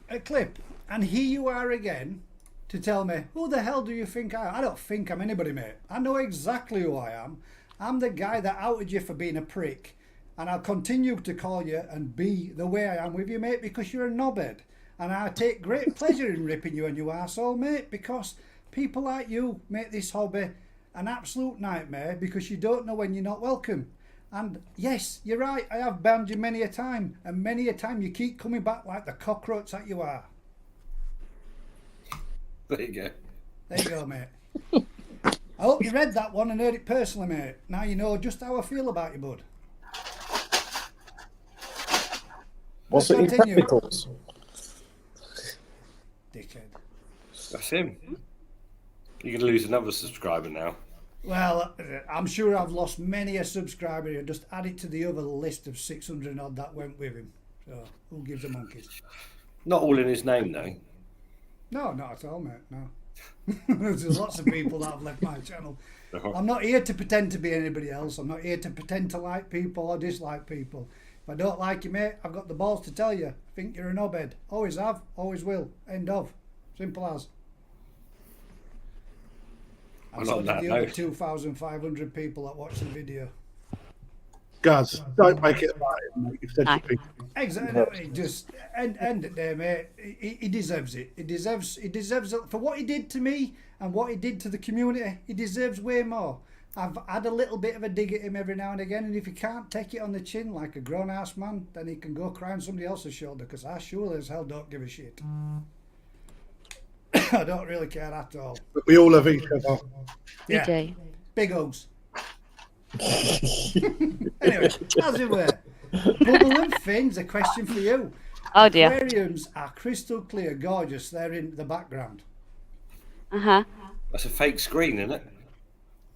A: And here you are again to tell me, who the hell do you think I am? I don't think I'm anybody, mate. I know exactly who I am. I'm the guy that outed you for being a prick. And I'll continue to call you and be the way I am with you, mate, because you're a knobhead. And I take great pleasure in ripping you a new arsehole, mate, because people like you make this hobby an absolute nightmare because you don't know when you're not welcome. And yes, you're right, I have banned you many a time, and many a time you keep coming back like the cockroach that you are.
C: there you go.
A: There you go, mate. I hope you read that one and heard it personally, mate. Now you know just how I feel about you, bud.
B: What's it in
A: Continue.
B: capitals?
A: Dickhead.
C: That's him. You're going to lose another subscriber now.
A: Well, I'm sure I've lost many a subscriber and just add it to the other list of 600 odd that went with him. So, who gives a monkey?
C: Not all in his name, though.
A: No, not at all, mate, no. There's lots of people that have left my channel. I'm not here to pretend to be anybody else. I'm not here to pretend to like people or dislike people. If I don't like you, mate, I've got the balls to tell you. I think you're a knobhead. Always have, always will. End of. Simple as. And so did the other 2,500 people that watched the video.
E: Gaz, don't make it about him, mate. You've said to people.
A: Exactly. Just end it there, mate. He deserves it. He deserves it for what he did to me and what he did to the community. He deserves way more. I've had a little bit of a dig at him every now and again, and if he can't take it on the chin like a grown-ass man, then he can go cry on somebody else's shoulder, because I surely as hell don't give a shit. I don't really care at all.
E: But we all love each other.
A: Yeah.
D: Okay.
A: Big hugs. Anyway, as it were, Bubble and Finn's a question for you.
D: Oh dear.
A: Aquariums are crystal clear, gorgeous. They're in the background.
D: Uh-huh.
C: That's a fake screen, isn't it?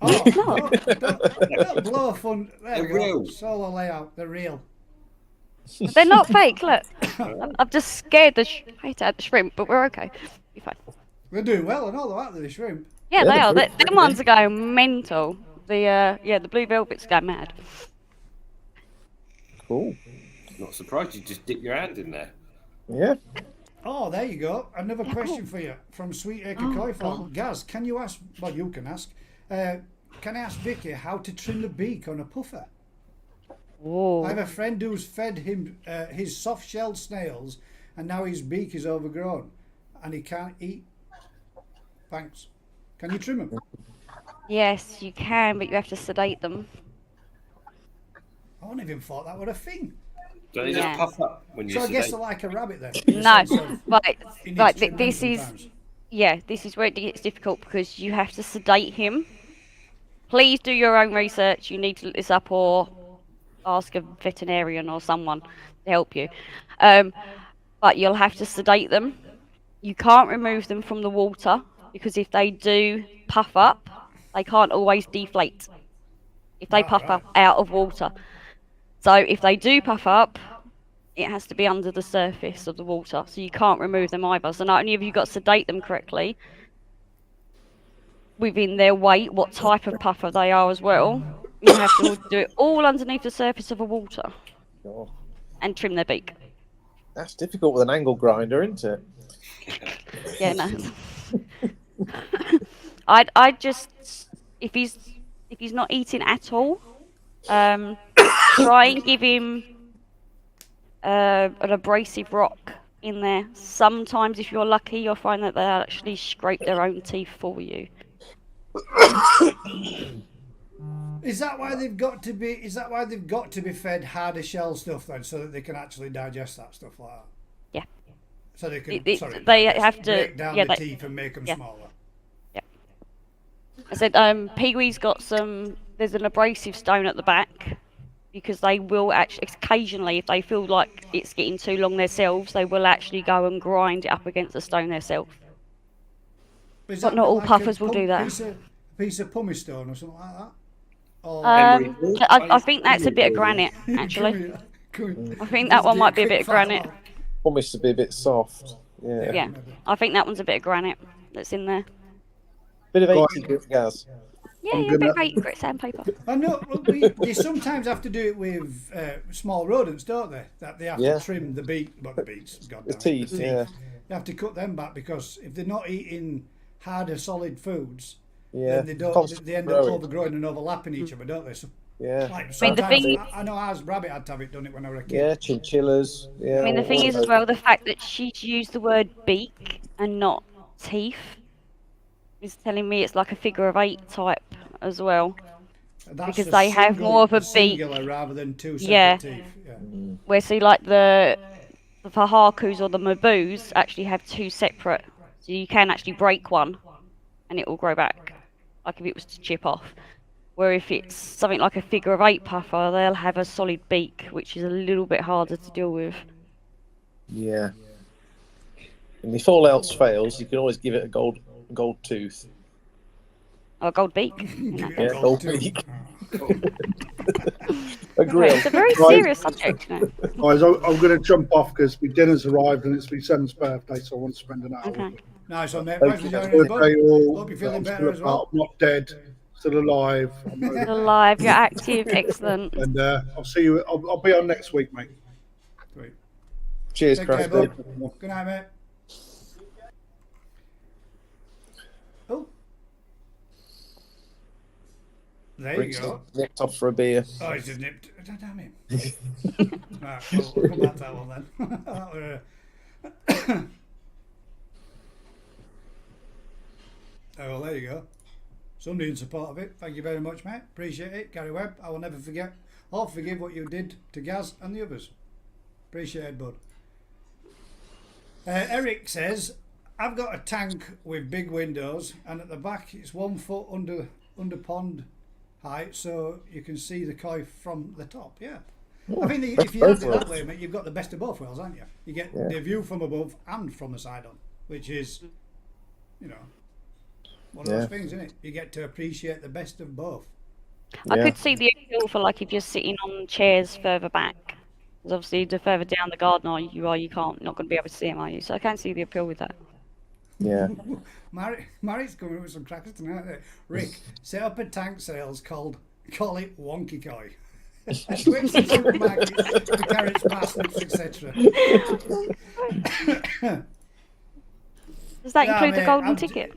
A: Oh, no, don't blow a fun. There we
C: They're
A: go.
C: real.
A: Solo layout. They're real.
D: They're not fake, look. I've just scared the hate at the shrimp, but we're okay. Be fine.
A: They're doing well and all that, aren't they, the shrimp?
D: Yeah,
B: Yeah,
D: they are.
B: they're
D: Them
B: pretty.
D: ones are going mental. The blue velvet's going mad.
B: Cool.
C: Not surprised you just dip your hand in there.
B: Yeah.
A: Oh, there you go. Another question for you from Sweet Acre
D: Oh,
A: Koi Farm.
D: God.
A: Gaz, can you ask, well, you can ask, can I ask Vicky how to trim the beak on a puffer? I have
D: Oh.
A: a friend who's fed him his soft-shelled snails, and now his beak is overgrown, and he can't eat. Thanks. Can you trim them?
D: Yes, you can, but you have to sedate them.
A: I wouldn't even thought that were a thing.
C: Don't they
D: Yeah.
C: just puff up when you
A: So I guess
C: sedate?
A: they're like a rabbit then. in the
D: No,
A: sense of
D: right,
A: he needs
D: right.
A: trimming
D: This is
A: sometimes.
D: this is where it gets difficult because you have to sedate him. Please do your own research. You need to look this up or ask a veterinarian or someone to help you. But you'll have to sedate them. You can't remove them from the water because if they do puff up, they can't always deflate. If they
A: Ah,
D: puff
A: right.
D: up out of water. So if they do puff up, it has to be under the surface of the water. So you can't remove them either. So not only have you got to sedate them correctly, within their weight, what type of puffer they are as well, you have to do it all underneath the surface of the water
B: Sure.
D: and trim their beak.
B: That's difficult with an angle grinder, isn't it?
D: Yeah, no. I'd just if he's not eating at all, try and give him an abrasive rock in there. Sometimes, if you're lucky, you'll find that they'll actually scrape their own teeth for you.
A: Is that why they've got to be? Is that why they've got to be fed harder shell stuff then, so that they can actually digest that stuff like that?
D: Yeah.
A: So they can.
D: They have to
A: break down the teeth and make them smaller.
D: Yeah. I said, Peewee's got some. There's an abrasive stone at the back, because they will actually occasionally, if they feel like it's getting too long themselves, they will actually go and grind it up against the stone themselves. But not all puffers will do that.
A: Piece of pumice stone or something like that.
D: I think that's a bit of granite, actually. I think that one might be a bit of granite.
B: Pumice to be a bit soft.
D: Yeah, I think that one's a bit of granite that's in there.
B: Bit of 80 grit gas.
D: Yeah, a bit of 80 grit sandpaper.
A: I know. They sometimes have to do it with small rodents, don't they? That they have to trim the beak, the beaks.
B: The teeth, yeah.
A: You have to cut them back, because if they're not eating harder, solid foods,
B: then
A: they end up overgrowing and overlapping each other, don't they? So, like, I know ours rabbit had to have it done it when I was a kid.
B: Yeah, chinchillas. Yeah.
D: I mean, the thing is as well, the fact that she's used the word beak and not teeth is telling me it's like a figure of 8 type as well. Because they have more of a beak
A: rather than two separate teeth. Yeah.
D: Where see, like the fahakus or the maboos actually have 2 separate, so you can actually break one and it will grow back, like if it was to chip off. Where if it's something like a figure of 8 puffer, they'll have a solid beak, which is a little bit harder to deal with.
B: Yeah. And if all else fails, you can always give it a gold tooth.
D: Or a gold beak.
B: Yeah, gold beak. Agree.
D: It's a very serious subject.
E: Guys, I'm going to jump off because my dinner's arrived and it's my son's birthday, so I want to spend an hour with him.
A: Nice one, mate. Thanks for joining us, bud. Hope you're feeling better as well.
E: I'm not dead, still alive.
D: Still alive, you're active, excellent.
E: And I'll see you. I'll be on next week, mate.
A: Great.
B: Cheers,
A: Chris.
B: Good
A: night, mate. Oh. There you go.
B: Nipped off for a beer.
A: Oh, he's just nipped. Damn him. Right, we'll come back to that one then. Oh, well, there you go. Somebody in support of it. Thank you very much, mate. Appreciate it. Gary Webb, I will never forget or forgive what you did to Gaz and the others. Appreciate it, bud. Eric says, I've got a tank with big windows, and at the back it's 1 foot under pond height, so you can see the koi from the top. Yeah. I think that if you have it that way, mate, you've got the best of both worlds, haven't you? You get the view from above and from the side on, which is, you know, one of those things, isn't it? You get to appreciate the best of both.
D: I could see the appeal for, like, if you're sitting on chairs further back. Because obviously, the further down the garden you are, not going to be able to see them, are you? So I can see the appeal with that.
B: Yeah.
A: Mary's coming up with some crackers tonight. Rick, set up a tank sales call it Wonky Koi. Switch to supermarkets for carrots, parsnips, etc.
D: Does that include the golden ticket?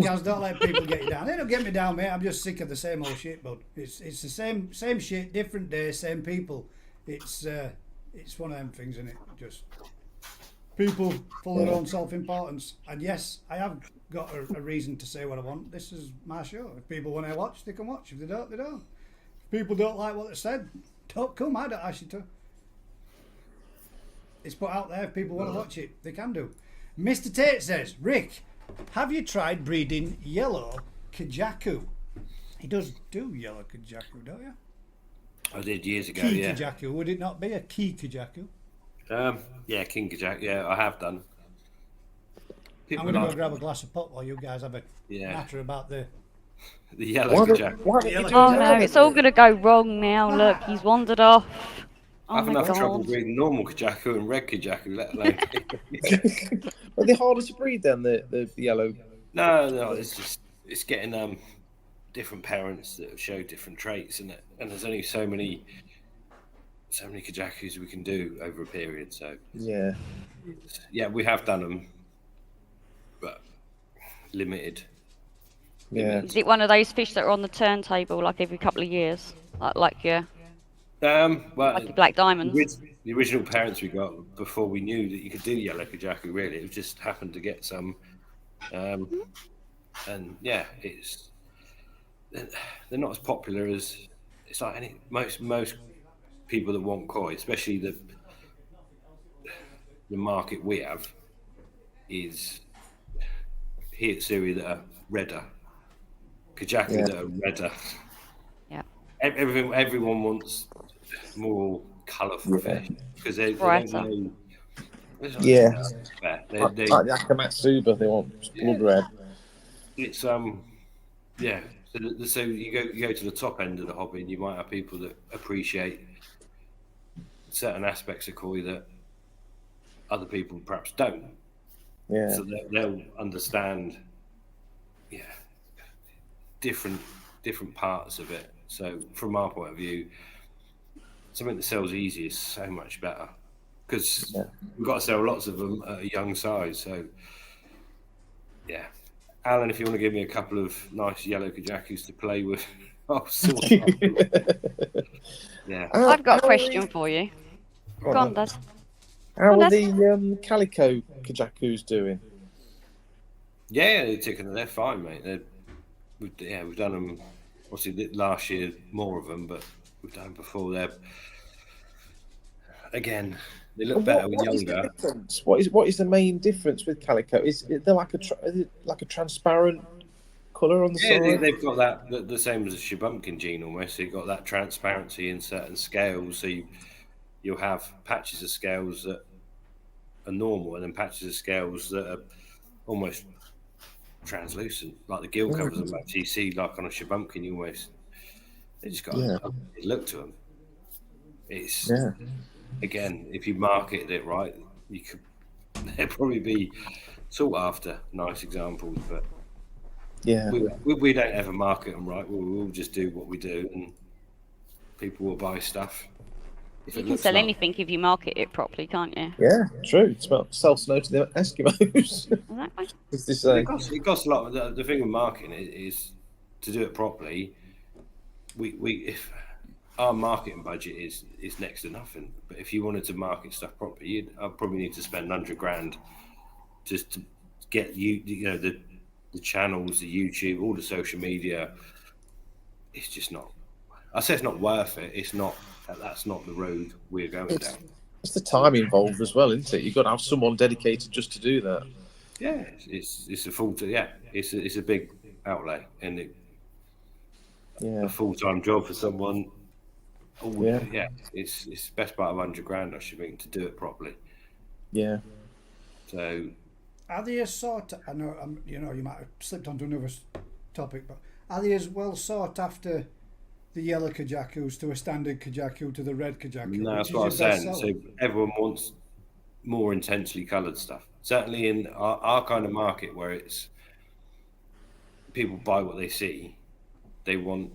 A: Guys, don't let people get you down. They don't get me down, mate. I'm just sick of the same old shit, bud. It's the same shit, different day, same people. It's one of them things, isn't it? Just people full of their own self-importance. And yes, I have got a reason to say what I want. This is my show. If people want to watch, they can watch. If they don't, they don't. If people don't like what they said, don't come. I don't ask you to. It's put out there. If people want to watch it, they can do. Mr. Tate says, Rick, have you tried breeding yellow kajaku? He does do yellow kajaku, don't you?
C: I did years ago,
A: Key kajaku. Would it not be a key kajaku?
C: Yeah, king kajaku. Yeah, I have done.
A: I'm going to go grab a glass of pop while you guys have a matter about the
C: yellow kajaku.
D: Oh no, it's all going to go wrong now. Look, he's wandered off.
C: I have enough trouble breeding normal kajaku and red kajaku, let alone.
B: Are they harder to breed than the yellow?
C: No, it's getting different parents that show different traits, and there's only so many so many kajakus we can do over a period. So
B: Yeah.
C: yeah, we have done them, but limited.
B: Yeah.
D: Is it one of those fish that are on the turntable like every couple of years, like your
C: Well,
D: black diamonds?
C: the original parents we got before we knew that you could do yellow kajaku. Really, it just happened to get some, and yeah, they're not as popular as it's like most people that want koi, especially the market we have is here at Syria that are redder, kajaku that are redder.
D: Yeah.
C: Everyone wants more colourful fish because they don't
D: Brighter.
C: know.
B: Yeah.
C: They,
B: Like the Akamatsuba, they want blood red.
C: it's yeah. So you go to the top end of the hobby, and you might have people that appreciate certain aspects of koi that other people perhaps don't.
B: Yeah.
C: So they'll understand, different parts of it. So from our point of view, something that sells easy is so much better because we've got to sell lots of them at a young size. So yeah, Alan, if you want to give me a couple of nice yellow kajakus to play with, I'll sort it. Yeah,
D: I've got a question for you. Go on, Dad.
B: How are the calico kajakus doing?
C: yeah, they're fine, mate. We've done them. Obviously, last year more of them, but we've done them before. Again, they look better when younger.
B: What is the main difference with calico? Is it like a transparent colour on the side?
C: They've got that the same as a Shibumpkin gene almost. So you've got that transparency in certain scales. So you'll have patches of scales that are normal, and then patches of scales that are almost translucent, like the gill covers them. Actually, you see, like on a Shibumpkin, they just got a look to them. It's again, if you market it right, you could. They'd probably be sought after. Nice examples, but we don't ever market them right. We'll just do what we do, and people will buy stuff.
D: You can sell anything if you market it properly, can't you?
B: Yeah, true. It's about sell snow to the Eskimos.
C: It costs a lot. The thing with marketing is to do it properly. If our marketing budget is next to nothing, but if you wanted to market stuff properly, I'd probably need to spend $100,000 just to get the channels, the YouTube, all the social media. It's just not. I say it's not worth it. It's not. That's not the road we're going down.
B: It's the time involved as well, isn't it? You've got to have someone dedicated just to do that.
C: Yeah, it's a it's a big outlay, and a full-time job for someone. It's the best part of $100,000, I should think, to do it properly.
B: Yeah.
C: So,
A: are they as sought? I know you might have slipped onto another topic, but are they as well sought after the yellow kajakus to a standard kajaku to the red kajaku?
C: No, that's what I was saying. So everyone wants more intensely coloured stuff. Certainly in our kind of market, where it's people buy what they see, they want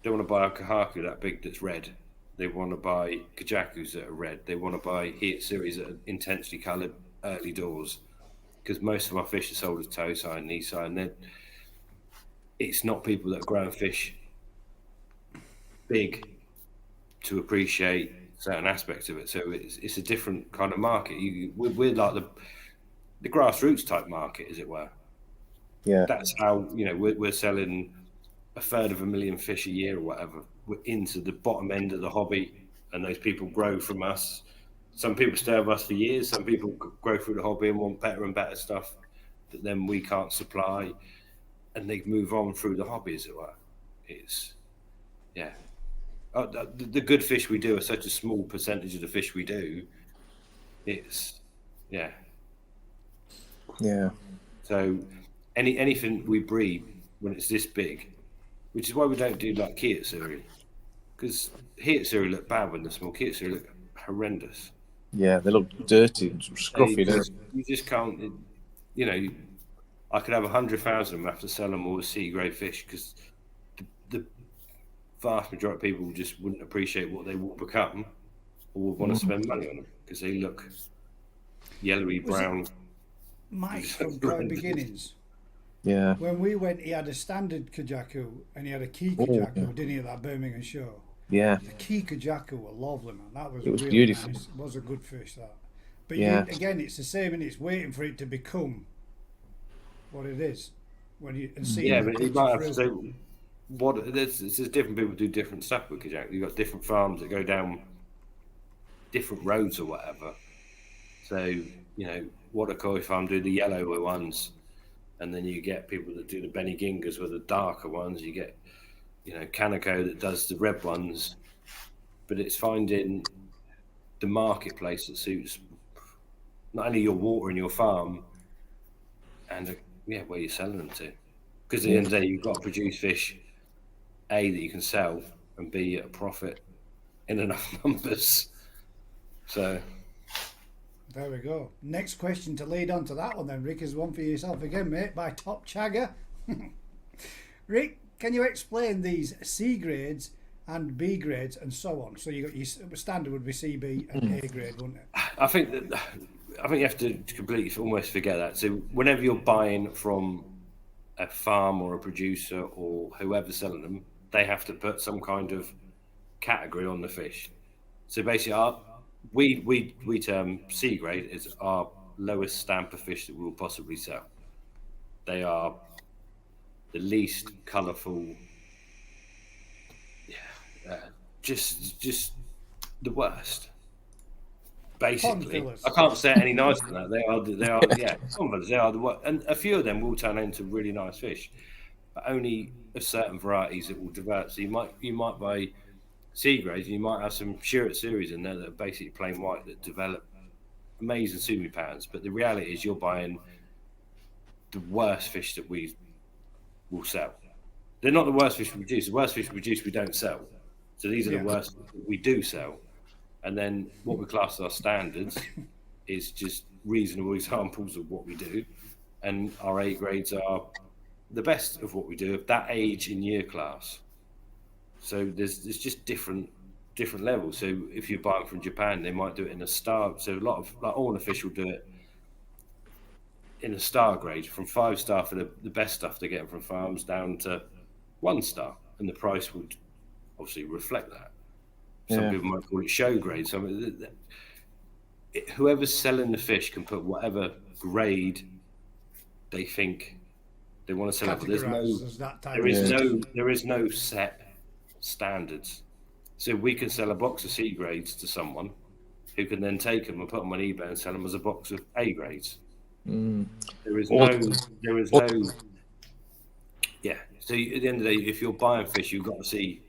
C: to buy a kahaku that big that's red. They want to buy kajakus that are red. They want to buy heat series that are intensely coloured early doors, because most of our fish are sold as toe side, knee side, and it's not people that are growing fish big to appreciate certain aspects of it. So it's a different kind of market. We're like the grassroots type market, as it were.
B: Yeah,
C: that's how we're selling 1/3 fish a year or whatever. We're into the bottom end of the hobby, and those people grow from us. Some people stay with us for years. Some people grow through the hobby and want better and better stuff that then we can't supply, and they move on through the hobby, as it were. It's the good fish we do are such a small percentage of the fish we do. So anything we breed when it's this big, which is why we don't do like Kiyottsuri, because Kiyottsuri look bad when they're small. Kiyottsuri look horrendous.
B: Yeah, they look dirty and scruffy.
C: You just can't. I could have 100,000 of them. I have to sell them all as sea grade fish because the vast majority of people just wouldn't appreciate what they will become, or would want to spend money on them because they look yellowy brown.
A: Mike from Koi Beginnings.
B: Yeah.
A: When we went, he had a standard Kajaku and he had a key Kajaku, didn't he, at that Birmingham show?
B: Yeah.
A: The key Kajaku were lovely, man. That was,
B: It was
A: really
B: beautiful.
A: Nice. It was a good fish, that. But
B: Yeah.
A: again, it's the same, and it's waiting for it to become what it is. When you and see
C: Yeah,
A: the
C: but you
A: picture
C: might have to
A: through.
C: say what. There's different people do different stuff with Kajaku. You've got different farms that go down different roads or whatever. So, you know, what a koi farm do the yellow ones, and then you get people that do the Benny Gingas with the darker ones. You get, you know, Kaneko that does the red ones. But it's finding the marketplace that suits not only your water and your farm, and where you're selling them to. Because at the end of the day, you've got to produce fish, A, that you can sell, and B, at a profit in enough numbers. So
A: There we go. Next question to lead on to that one then, Rick, is one for yourself again, mate, by Top Chagger. Rick, can you explain these C grades and B grades and so on? So you got your standard would be CB and A grade, wouldn't it?
C: I think you have to completely almost forget that. So whenever you're buying from a farm or a producer or whoever's selling them, they have to put some kind of category on the fish. So basically, we term C grade is our lowest stamp of fish that we will possibly sell. They are the least colourful, just the worst. Basically, I can't say it any nicer than that. They are some of us, they are the worst, and a few of them will turn into really nice fish, but only of certain varieties that will develop. So you might buy C grades, and you might have some Shuret series in there that are basically plain white that develop amazing sumi patterns. But the reality is, you're buying the worst fish that we will sell. They're not the worst fish we produce. The worst fish we produce, we don't sell. So these are the worst that we do sell. And then what we class as our standards is just reasonable examples of what we do. And our A grades are the best of what we do of that age in year class. So there's just different levels. So if you're buying from Japan, they might do it in a star. So a lot of all the fish will do it in a star grade, from 5-star for the best stuff they're getting from farms down to 1-star, and the price would obviously reflect that. Some people might call it show grade. Whoever's selling the fish can put whatever grade they think they want to sell it. There is no set standards. So we can sell a box of C grades to someone who can then take them and put them on eBay and sell them as a box of A grades. There is no. Yeah. So at the end of the day, if you're buying fish, you've got to see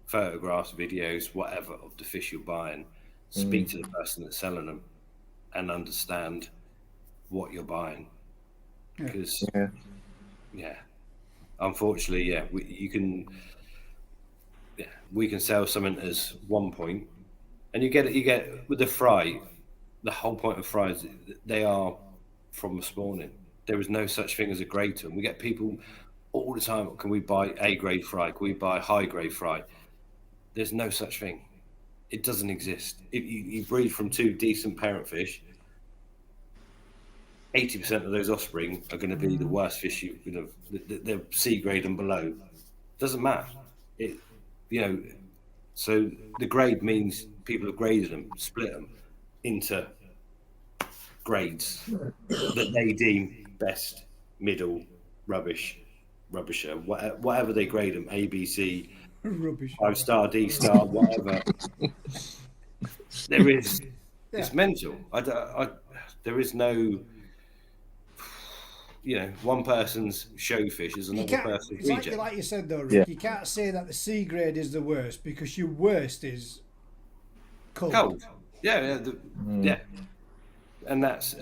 C: photographs, videos, whatever of the fish you're buying. Speak to the person that's selling them, and understand what you're buying. Because unfortunately, we can sell something as 1 point, and you get with the fry. The whole point of fries, they are from spawning. There is no such thing as a grade to them. We get people all the time, can we buy A grade fry? Can we buy high grade fry? There's no such thing. It doesn't exist. If you breed from 2 decent parent fish, 80% of those offspring are going to be the worst fish they're C grade and below. Doesn't matter. So the grade means people have graded them, split them into grades that they deem best, middle, rubbish, rubbisher, whatever they grade them, A, B, C,
A: Rubbish.
C: 5-star, D-star, whatever. There is, it's mental. There is no, one person's showfish is another person's reject.
A: Like you said though, Rick, you can't say that the C grade is the worst because your worst is cold.
C: Yeah. And that's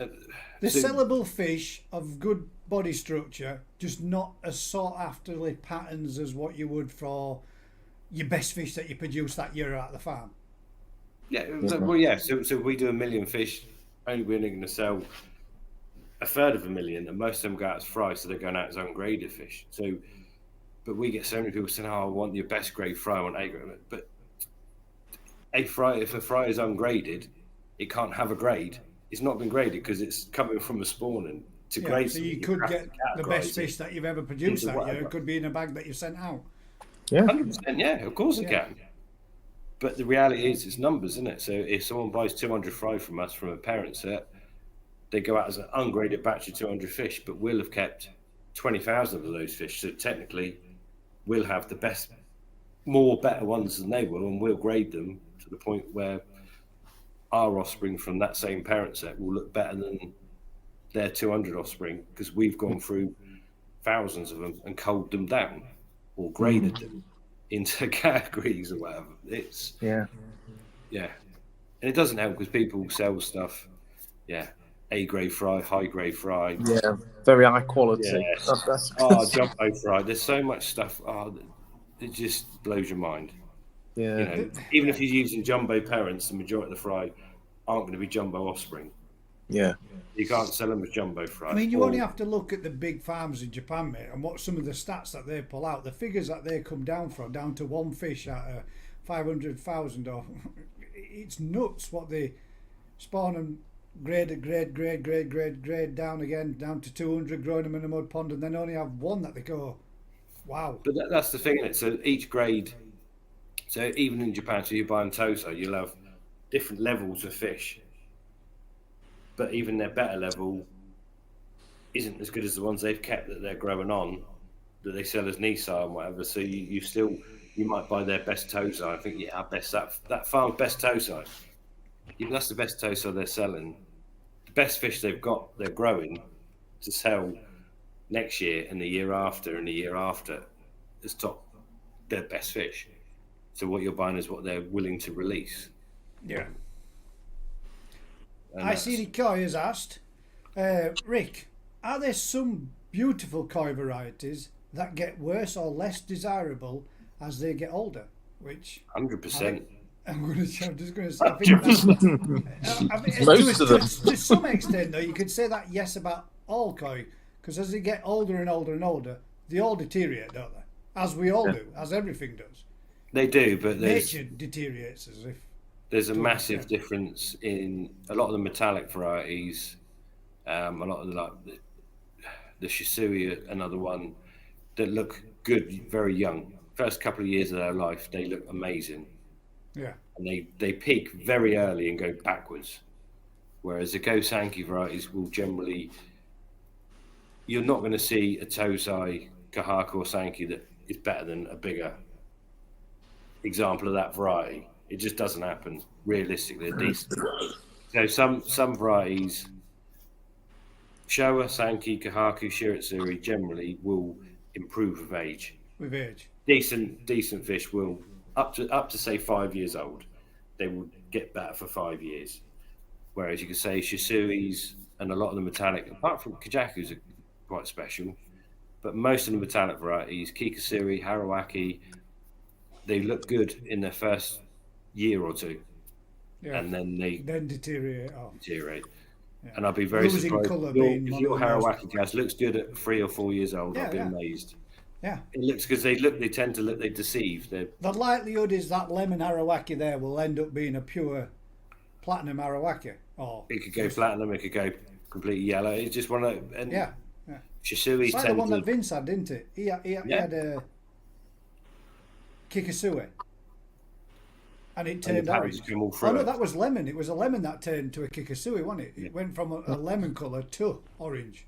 A: the sellable fish of good body structure, just not as sought afterly patterns as what you would for your best fish that you produce that year at the farm.
C: So we do 1 million fish, only we're going to sell a third of 1 million, and most of them go out as fry, so they're going out as ungraded fish. So But we get so many people saying, "Oh, I want your best grade fry, I want A grade." But if a fry is ungraded, it can't have a grade. It's not been graded because it's coming from a spawning. To grade
A: so
C: something,
A: you could
C: have
A: get
C: to
A: the
C: categorise
A: best
C: it
A: fish that you've ever produced
C: into
A: that year.
C: whatever.
A: It could be in a bag that you sent out.
B: Yeah.
C: 100%, yeah, of course it
A: Yeah.
C: can. But the reality is, it's numbers, isn't it? So if someone buys 200 fry from us from a parent set, they go out as an ungraded batch of 200 fish, but we'll have kept 20,000 of those fish. So technically, we'll have the best, more better ones than they will, and we'll grade them to the point where our offspring from that same parent set will look better than their 200 offspring because we've gone through thousands of them and culled them down or graded them into categories or whatever. It's
B: Yeah.
C: and it doesn't help because people sell stuff. A grade fry, high grade fry.
B: Yeah. Very high quality.
C: Yes.
B: That's
C: Jumbo fry. There's so much stuff. It just blows your mind.
B: yeah.
C: You know, even if you're using jumbo parents, the majority of the fry aren't going to be jumbo offspring.
B: Yeah.
C: You can't sell them as jumbo fry.
A: I mean, you only have to look at the big farms in Japan, mate, and what some of the stats that they pull out, the figures that they come down to one fish out of 500,000, or it's nuts what they spawn and grade down again, down to 200, growing them in a mud pond, and then only have one that they go, wow.
C: But that's the thing, isn't it? So each grade, so even in Japan, so you buy in Tosa, you'll have different levels of fish. But even their better level isn't as good as the ones they've kept that they're growing on, that they sell as Nisa and whatever. So you might buy their best Tosa. I think that farm's best Tosa. Even that's the best Tosa they're selling. The best fish they've got, they're growing to sell next year and the year after and the year after is their best fish. So what you're buying is what they're willing to release.
A: Yeah.
C: And
A: I see the koi has asked, Rick, are there some beautiful koi varieties that get worse or less desirable as they get older? Which
C: 100%.
A: I'm just going to say, I think that's,
B: Most of them.
A: To some extent, though, you could say that yes about all koi, because as they get older and older and older, they all deteriorate, don't they? As we all do, as everything does.
C: They do, but
A: Nature deteriorates as if.
C: there's a massive difference in a lot of the metallic varieties. A lot of the Shisui, another one that look good very young. First couple of years of their life, they look amazing.
A: Yeah.
C: And they peak very early and go backwards. Whereas the Gosanki varieties will generally, you're not going to see a Tosai, Kahaku, or Sanki that is better than a bigger example of that variety. It just doesn't happen realistically. Decent. So some varieties, Showa, Sanki, Kahaku, Shiratsuri generally will improve with age.
A: With age.
C: Decent fish will up to say 5 years old, they will get better for 5 years. Whereas you could say Shisuis and a lot of the metallic, apart from Kajakus, are quite special. But most of the metallic varieties, Kikasuri, Harawaki, they look good in their first year or two, and then they
A: deteriorate off.
C: Yeah. And I'll be very surprised if your Harawaki gas looks good at 3 or 4 years old. I'll be amazed.
A: Yeah,
C: it looks because they tend to look, they deceive. The
A: likelihood is that lemon Harawaki there will end up being a pure platinum Harawaki. Or
C: it could go platinum, it could go completely yellow. It's just one of and Shisui's
A: like the one that Vince had, didn't it? He had a Kikasui. And it turned orange. Oh no, that was lemon. It was a lemon that turned to a Kikasui, wasn't it? It went from a lemon colour to orange.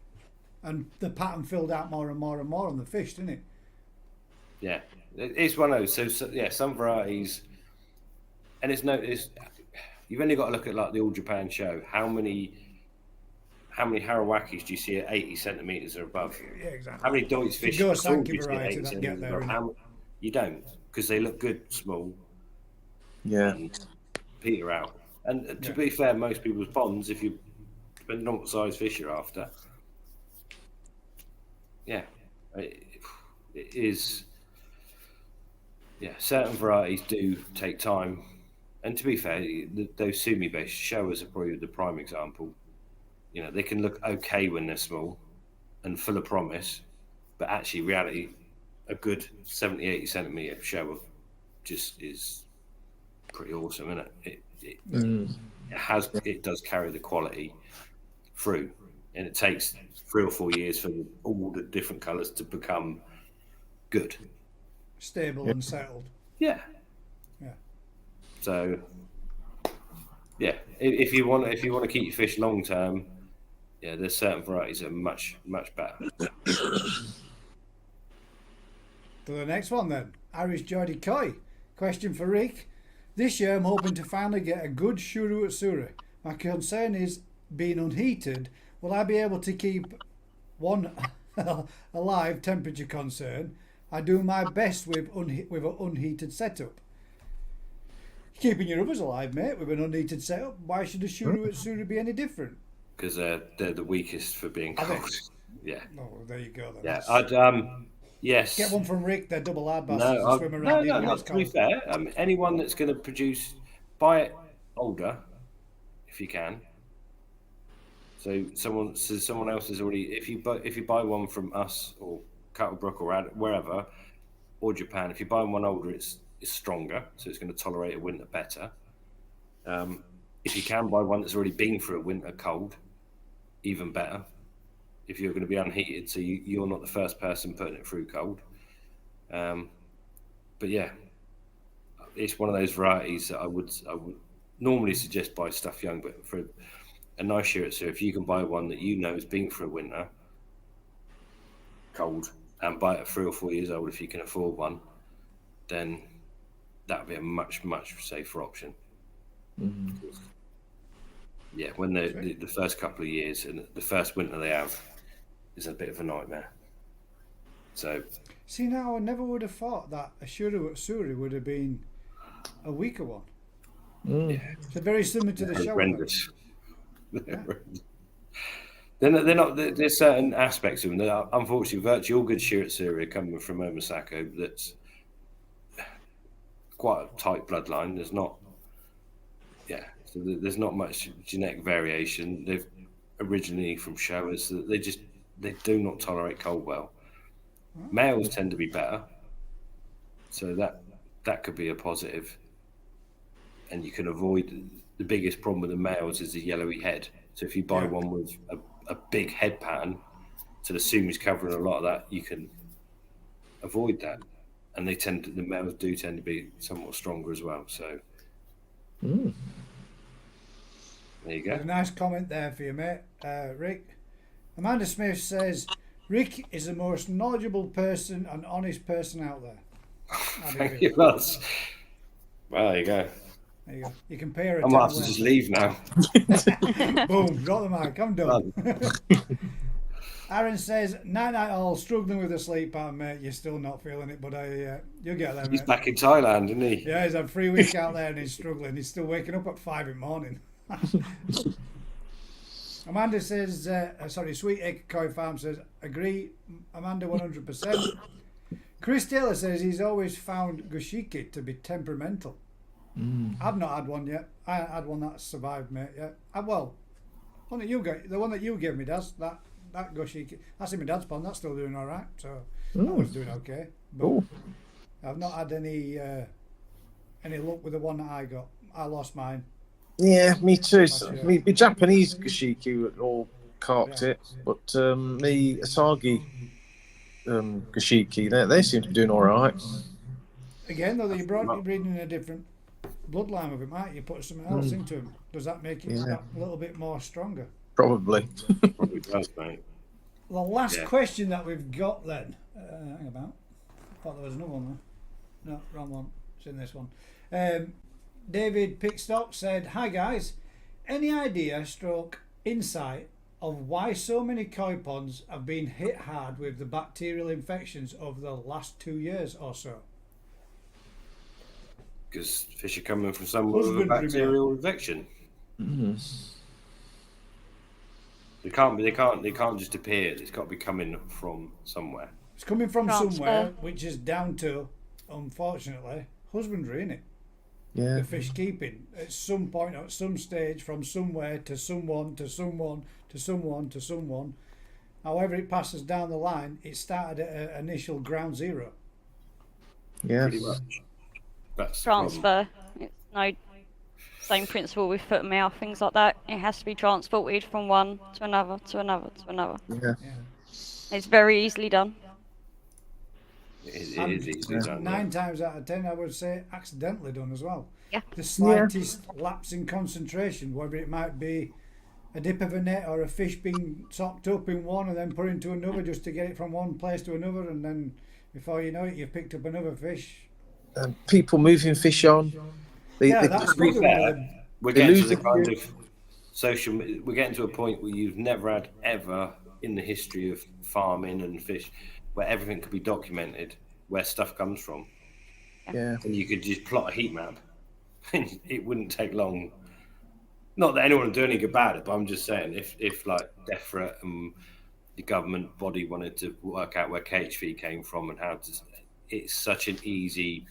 A: And the pattern filled out more and more and more on the fish, didn't it?
C: Yeah. It's one of those. So some varieties, and you've only got to look at like the All Japan show. How many Harawakis do you see at 80 centimetres or above?
A: Yeah, exactly.
C: How many Deutsch fish?
A: You get there.
C: You don't, because they look good small.
B: Yeah.
C: And peter out. And to be fair, most people's ponds, if you depending on what size fish you're after, it is. Yeah, certain varieties do take time, and to be fair, those sumi-based Showas are probably the prime example. You know, they can look okay when they're small and full of promise, but actually, reality, a good 70, 80 centimetre shower just is pretty awesome, isn't it? It does carry the quality through, and it takes 3 or 4 years for all the different colours to become good,
A: stable and settled.
C: Yeah. So yeah, if you want to keep your fish long term, yeah, there's certain varieties that are much better.
A: To the next one then, Irish Geordie Koi. Question for Rick. This year I'm hoping to finally get a good shuru atsuri. My concern is being unheated. Will I be able to keep one alive temperature concern? I do my best with an unheated setup. Keeping your others alive, mate, with an unheated setup. Why should a shuru atsuri be any different?
C: Because they're the weakest for being cold. Yeah.
A: Oh, there you go then.
C: Yeah, I'd yes.
A: Get one from Rick. They're double hard
C: No,
A: bastards to swim around.
C: no. To be fair, anyone that's going to produce, buy it older, if you can. So someone else is already. If you buy one from us or Cattlebrook or wherever, or Japan, if you buy one older, it's stronger, so it's going to tolerate a winter better. If you can buy one that's already been through a winter cold, even better. If you're going to be unheated, so you're not the first person putting it through cold. But yeah, it's one of those varieties that I would normally suggest buy stuff young, but for a nice shirt, so if you can buy one that you know has been through a winter cold and buy it at 3 or 4 years old, if you can afford one, then that would be a much safer option. Yeah, when the first couple of years and the first winter they have is a bit of a nightmare. So
A: see, now I never would have thought that a shuru atsuri would have been a weaker one.
C: Yeah.
A: So very similar to the shower.
C: Horrendous. They're not. There's certain aspects of them that are, unfortunately, virtually all good shuru are coming from Omasako. That's quite a tight bloodline. There's not. Yeah, so there's not much genetic variation. They've originally from showers. So they do not tolerate cold well. Males tend to be better, so that could be a positive. And you can avoid the biggest problem with the males is the yellowy head. So if you buy one with a big head pattern, so the sumo is covering a lot of that, you can avoid that. And the males do tend to be somewhat stronger as well. So there you go.
A: There's a nice comment there for you, mate, Rick. Amanda Smith says, Rick is the most knowledgeable person and honest person out there.
C: Thank you, Ross. Well, there you go.
A: There you go. You compare it.
C: I might have to just leave now.
A: Boom, drop the mic. I'm done. Aaron says, night all, struggling with the sleep pattern, mate. You're still not feeling it, but you'll get there, mate.
C: He's back in Thailand, isn't he?
A: Yeah, he's had 3 weeks out there and he's struggling. He's still waking up at 5 in the morning. Amanda says, Sweet Egg Koi Farm says, agree, Amanda, 100%. Chris Taylor says he's always found Gushiki to be temperamental. I've not had one yet. I haven't had one that survived, mate, yet. The one that you gave me, Daz, that Gushiki, that's in my dad's pond, that's still doing all right, so that was doing okay. But I've not had any luck with the one that I got. I lost mine.
B: Yeah, me too. Me Japanese Gushiki all carped it, but me Asagi Gushiki, they seem to be doing all right.
A: Again, though, you're breeding in a different bloodline of it, might you? Put something else into them. Does that make it a little bit more stronger?
B: Probably.
C: Probably does, mate.
A: The last question that we've got then. Hang about. I thought there was another one there. No, wrong one. It's in this one. David Pickstock said, hi guys, any idea / insight of why so many koi ponds have been hit hard with the bacterial infections over the last 2 years or so?
C: Because fish are coming from somewhere with a bacterial infection. They can't just appear. It's got to be coming from somewhere.
A: It's coming from somewhere, which is down to, unfortunately, husbandry, innit?
B: Yeah.
A: The fish keeping at some point, at some stage, from somewhere to someone to someone to someone to someone. However it passes down the line, it started at initial ground zero.
B: Yeah.
C: pretty much. That's the problem.
D: Transfer. It's no same principle with foot and mouth, things like that. It has to be transported from one to another to another to another.
B: Yeah.
A: Yeah.
D: It's very easily done.
C: It is easily done.
A: 9 times out of 10, I would say, accidentally done as well.
D: Yeah.
A: The slightest lapse in concentration, whether it might be a dip of a net or a fish being socked up in one and then put into another just to get it from one place to another, and then before you know it, you've picked up another fish.
B: And people moving fish on.
A: That's
C: To be
A: another
C: fair,
A: one of the-
C: we're
B: they
C: getting to
B: lose
C: the
B: the
C: kind
B: view.
C: of social. We're getting to a point where you've never had ever in the history of farming and fish, where everything could be documented, where stuff comes from,
B: Yeah.
C: and you could just plot a heat map, and it wouldn't take long. Not that anyone would do anything about it, but I'm just saying, if like DEFRA and the government body wanted to work out where KHV came from and how to, it's such an easy.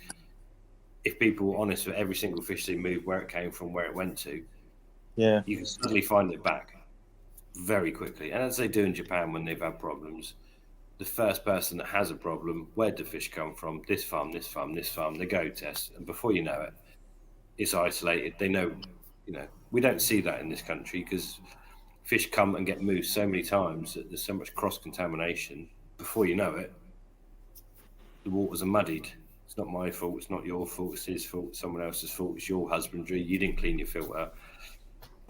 C: If people were honest with every single fish they moved, where it came from, where it went to,
B: Yeah.
C: you can suddenly find it back very quickly. And as they do in Japan when they've had problems, the first person that has a problem, where'd the fish come from? This farm, this farm, this farm. They go test, and before you know it, it's isolated. They know, we don't see that in this country because fish come and get moved so many times that there's so much cross contamination. Before you know it, the waters are muddied. It's not my fault. It's not your fault. It's his fault. It's someone else's fault. It's your husbandry. You didn't clean your filter.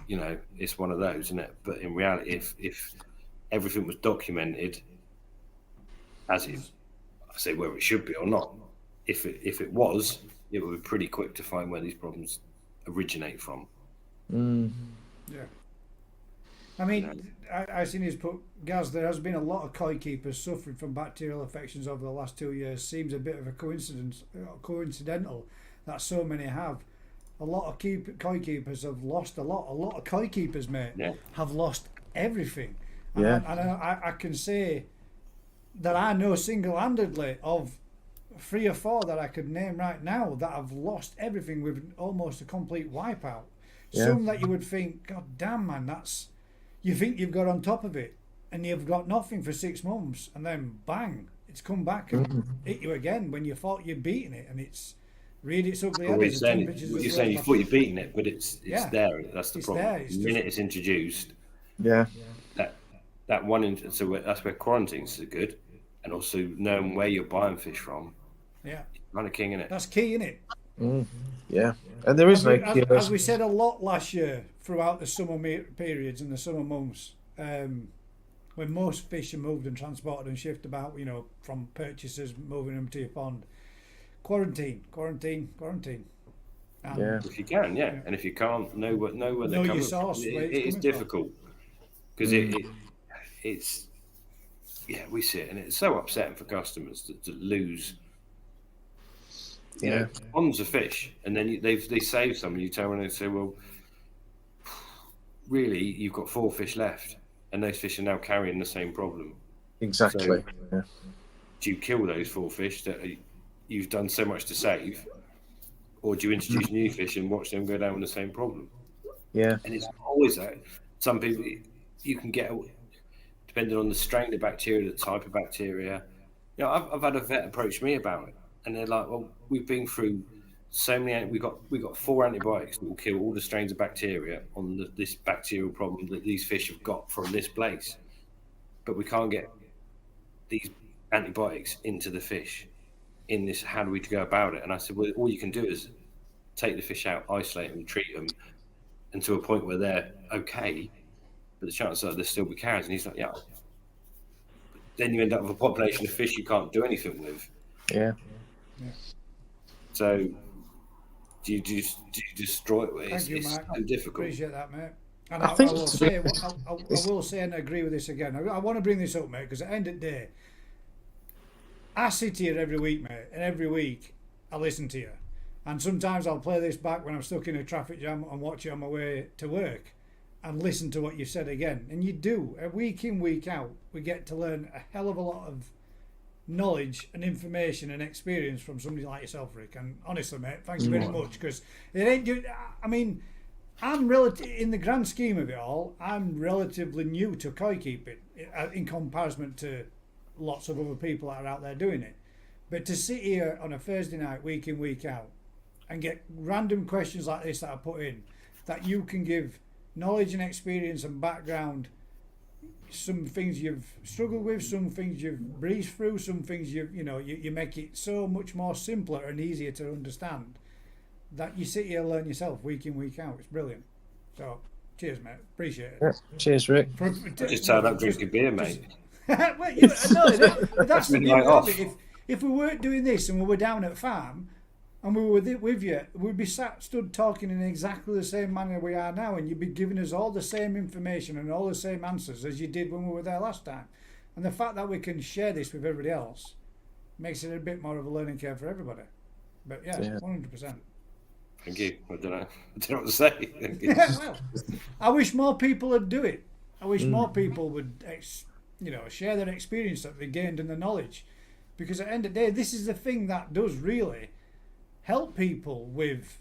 C: It's one of those, isn't it? But in reality, if everything was documented, as it, I say whether it should be or not, if it was, it would be pretty quick to find where these problems originate from.
A: Yeah. I mean, I seen his put, Gaz, there has been a lot of koi keepers suffering from bacterial infections over the last 2 years. Seems a bit of a coincidental that so many have. A lot of koi keepers have lost a lot. A lot of koi keepers, mate, have lost everything. And I can say that I know single-handedly of 3 or 4 that I could name right now that have lost everything with almost a complete wipeout. Some that you would think, God damn, man, you think you've got on top of it and you've got nothing for 6 months, and then bang, it's come back and hit you again when you thought you'd beaten it, and it's reared its ugly head.
C: You're saying you thought you'd beaten it, but it's there. That's the problem.
A: There.
C: The minute it's introduced, that one. So that's where quarantines are good, and also knowing where you're buying fish from.
A: Yeah,
C: kind of king in it.
A: That's key, isn't it?
B: Yeah, and there is
A: as we said a lot last year throughout the summer periods and the summer months, when most fish are moved and transported and shifted about, from purchasers moving them to your pond. Quarantine.
C: If you can, and if you can't, know where they're coming
A: your source,
C: from. It is difficult because it's we see it, and it's so upsetting for customers to lose. Tons of fish, and then they save some, and you tell them, and they say, well, really, you've got 4 fish left, and those fish are now carrying the same problem.
B: Exactly.
C: So, do you kill those 4 fish that you've done so much to save, or do you introduce new fish and watch them go down with the same problem?
B: Yeah.
C: And it's always that. Some people, you can get, depending on the strain of bacteria, the type of bacteria. I've had a vet approach me about it. And they're like, well, we've been through so many. We got 4 antibiotics that will kill all the strains of bacteria on this bacterial problem that these fish have got from this place, but we can't get these antibiotics into the fish. In this, how do we go about it? And I said, well, all you can do is take the fish out, isolate them, treat them, and to a point where they're okay, but the chances are they'll still be carriers. And he's like, yeah. But then you end up with a population of fish you can't do anything with.
B: Yeah.
C: So, do you destroy it?
A: Thank you,
C: it's
A: Mark.
C: so difficult.
A: Appreciate that, mate. And
B: I
A: will say and agree with this again. I want to bring this up, mate, because at the end of the day, I sit here every week, mate, and every week I listen to you. And sometimes I'll play this back when I'm stuck in a traffic jam and watch it on my way to work and listen to what you said again. And you do. Week in, week out, we get to learn a hell of a lot of knowledge and information and experience from somebody like yourself, Rick. And honestly, mate, thank you very much, because it ain't. I mean, I'm in the grand scheme of it all, I'm relatively new to koi keeping in comparison to lots of other people that are out there doing it. But to sit here on a Thursday night, week in, week out, and get random questions like this that I put in, that you can give knowledge and experience and background, some things you've struggled with, some things you've breezed through, some things you make it so much more simpler and easier to understand, that you sit here and learn yourself week in, week out. It's brilliant. So, cheers, mate. Appreciate it.
B: Yeah. Cheers, Rick.
C: Just turn up drinking beer, mate.
A: Well, that's the beauty of it. If we weren't doing this and we were down at farm and we were with you, we'd be stood talking in exactly the same manner we are now, and you'd be giving us all the same information and all the same answers as you did when we were there last time. And the fact that we can share this with everybody else makes it a bit more of a learning curve for everybody. But yeah. 100%.
C: Thank you. I don't know what to say.
A: Well, I wish more people would do it. I wish more people would, share their experience that they gained and the knowledge. Because at the end of the day, this is the thing that does really help people with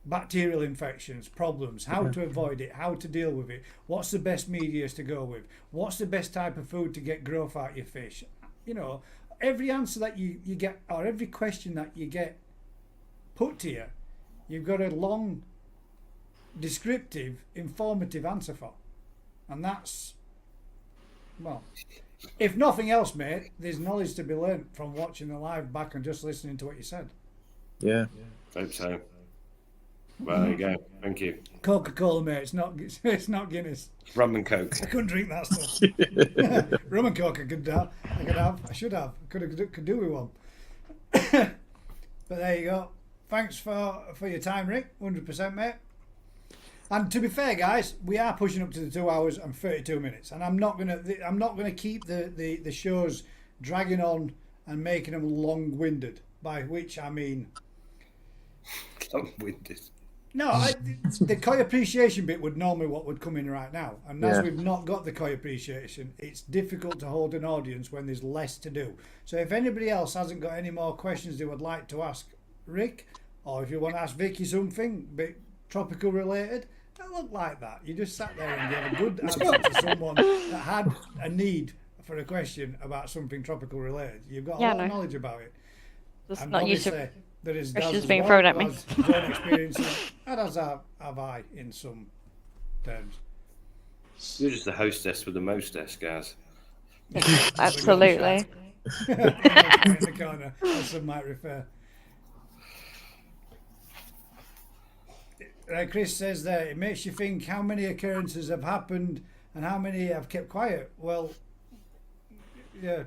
A: bacterial infections, problems, how to avoid it, how to deal with it, what's the best medias to go with, what's the best type of food to get growth out of your fish. Every answer that you get, or every question that you get put to you, you've got a long, descriptive, informative answer for. And that's, well, if nothing else, mate, there's knowledge to be learnt from watching the live back and just listening to what you said.
B: Yeah.
C: Hope so. Well, there you go. Thank you.
A: Coca-Cola, mate. It's not Guinness.
C: Rum and Coke.
A: I couldn't drink that stuff. Rum and Coke I should have. Could do with one. But there you go. Thanks for your time, Rick. 100%, mate. And to be fair, guys, we are pushing up to the 2 hours and 32 minutes, and I'm not gonna keep the shows dragging on and making them long-winded. By which I mean
C: long-winded.
A: No, the koi appreciation bit would normally what would come in right now, and as we've not got the koi appreciation, it's difficult to hold an audience when there's less to do. So if anybody else hasn't got any more questions they would like to ask Rick, or if you want to ask Vicky something bit tropical related. Don't look like that. You just sat there and gave a good answer to someone that had a need for a question about something tropical related. You've got a lot of knowledge about it.
D: Just
A: and
D: not used to
A: there is
D: questions being thrown at me.
A: His own experiences, and as have I in some terms.
C: You're just the hostess with the mostess, guys.
D: Absolutely.
A: In the corner, as some might refer. Chris says there, it makes you think how many occurrences have happened and how many have kept quiet. Well, yeah,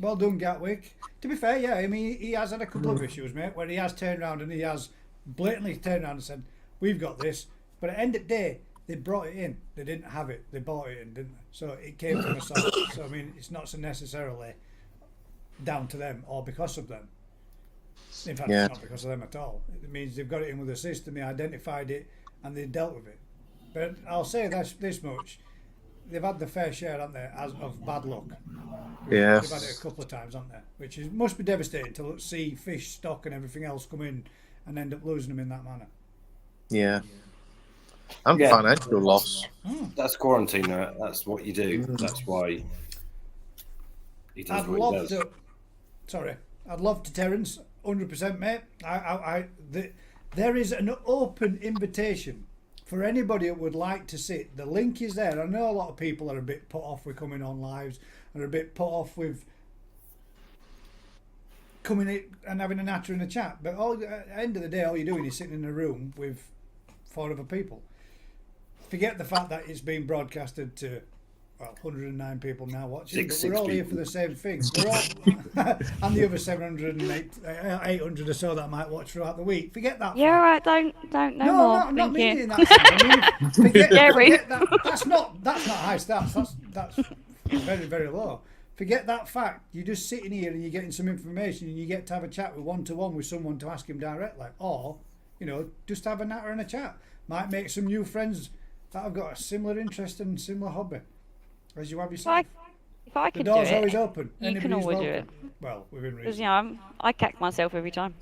A: well done, Gatwick. To be fair, yeah, I mean, he has had a couple of issues, mate, where he has turned around and he has blatantly turned around and said, we've got this. But at the end of the day, they brought it in. They didn't have it. They bought it in, didn't they? So it came from a source. So, I mean, it's not so necessarily down to them or because of them. In fact, it's not because of them at all. It means they've got it in with the system, they identified it, and they dealt with it. But I'll say this much: they've had the fair share, haven't they, of bad luck.
B: Yeah.
A: They've had it a couple of times, haven't they? Which must be devastating to see fish, stock, and everything else come in and end up losing them in that manner.
B: Yeah. And financial loss.
C: That's quarantine. That's what you do. That's why he does what he does.
A: I'd love to, Terence. 100%, mate. There is an open invitation for anybody that would like to sit. The link is there. I know a lot of people are a bit put off with coming on lives and are a bit put off with coming in and having a natter and a chat. But at the end of the day, all you're doing is sitting in a room with 4 other people. Forget the fact that it's being broadcasted to 109 people now watching, but we're all here for the same thing. We're all, and the other 800 or so that might watch throughout the week. Forget that.
D: Yeah, right. Don't no more.
A: I'm not meaning
D: you.
A: in that sense. I mean, forget that. That's not high stats. That's very, very low. Forget that fact. You're just sitting here and you're getting some information and you get to have a chat with one-to-one with someone to ask him directly, or just have a natter and a chat. Might make some new friends that have got a similar interest and similar hobby as you have yourself.
D: If I could
A: the door's
D: do it,
A: always open.
D: you
A: Anybody's
D: can always
A: welcome.
D: do it.
A: Well, within
D: Because
A: reason.
D: I cack myself every time.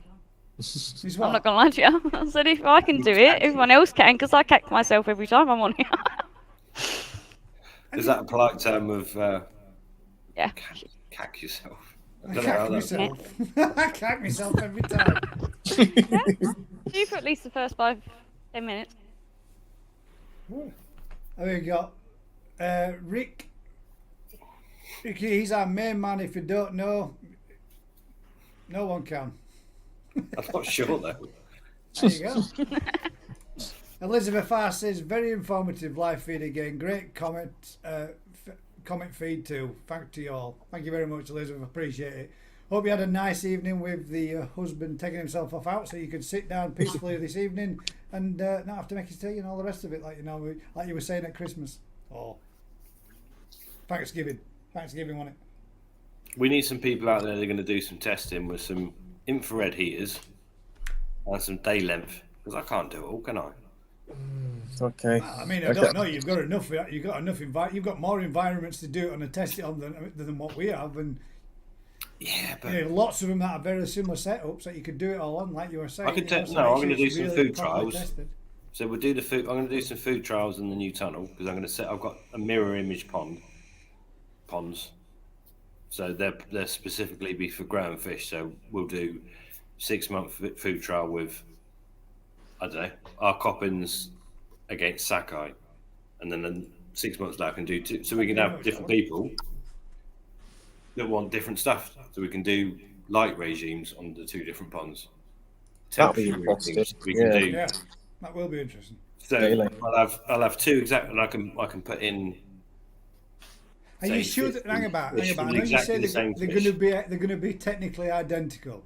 A: He's
D: I'm not gonna lie to you. I said if I can do it, everyone else can, because I cack myself every time I'm on here.
C: Is that a polite term of
D: yeah.
C: cack yourself?
A: I
C: Don't know
A: cack
C: how that-
A: myself. I cack myself every time.
D: Do for at least the first 5-10 minutes.
A: And we got Rick. Ricky, he's our main man. If you don't know, no one can.
C: I'm not sure though.
A: There you go. Elizabeth R says, very informative live feed again. Great comment feed too. Thank you all. Thank you very much, Elizabeth. Appreciate it. Hope you had a nice evening with the husband taking himself off out, so you could sit down peacefully this evening and not have to make his tea and all the rest of it, like like you were saying at Christmas or Thanksgiving. Thanksgiving, wasn't it?
C: We need some people out there that are going to do some testing with some infrared heaters and some day length, because I can't do it all, can I?
B: Okay.
A: I mean, I don't know. You've got enough. You've got more environments to do it and test it on than what we have, and
C: Yeah, but
A: lots of them that are very similar setups that you could do it all on, like you were saying.
C: I could
A: so
C: I'm
A: make
C: going to
A: sure
C: do
A: it's
C: some
A: really
C: food
A: properly
C: trials.
A: tested.
C: So we'll do the food. I'm going to do some food trials in the new tunnel because I'm going to I've got a mirror image ponds. So they're specifically be for growing fish. So we'll do 6-month food trial with, I don't know, our Coppins against Sakai, and then 6 months later I can do two. So we can have different people that want different stuff. So we can do light regimes on the 2 different ponds.
B: That'll be
C: Temperature
B: interesting.
C: regimes we can do.
A: Yeah, that will be interesting.
C: So
B: Really?
C: I'll have 2 exact, and I can put in.
A: Are you sure that? Hang about. I know you say they're going to be technically identical.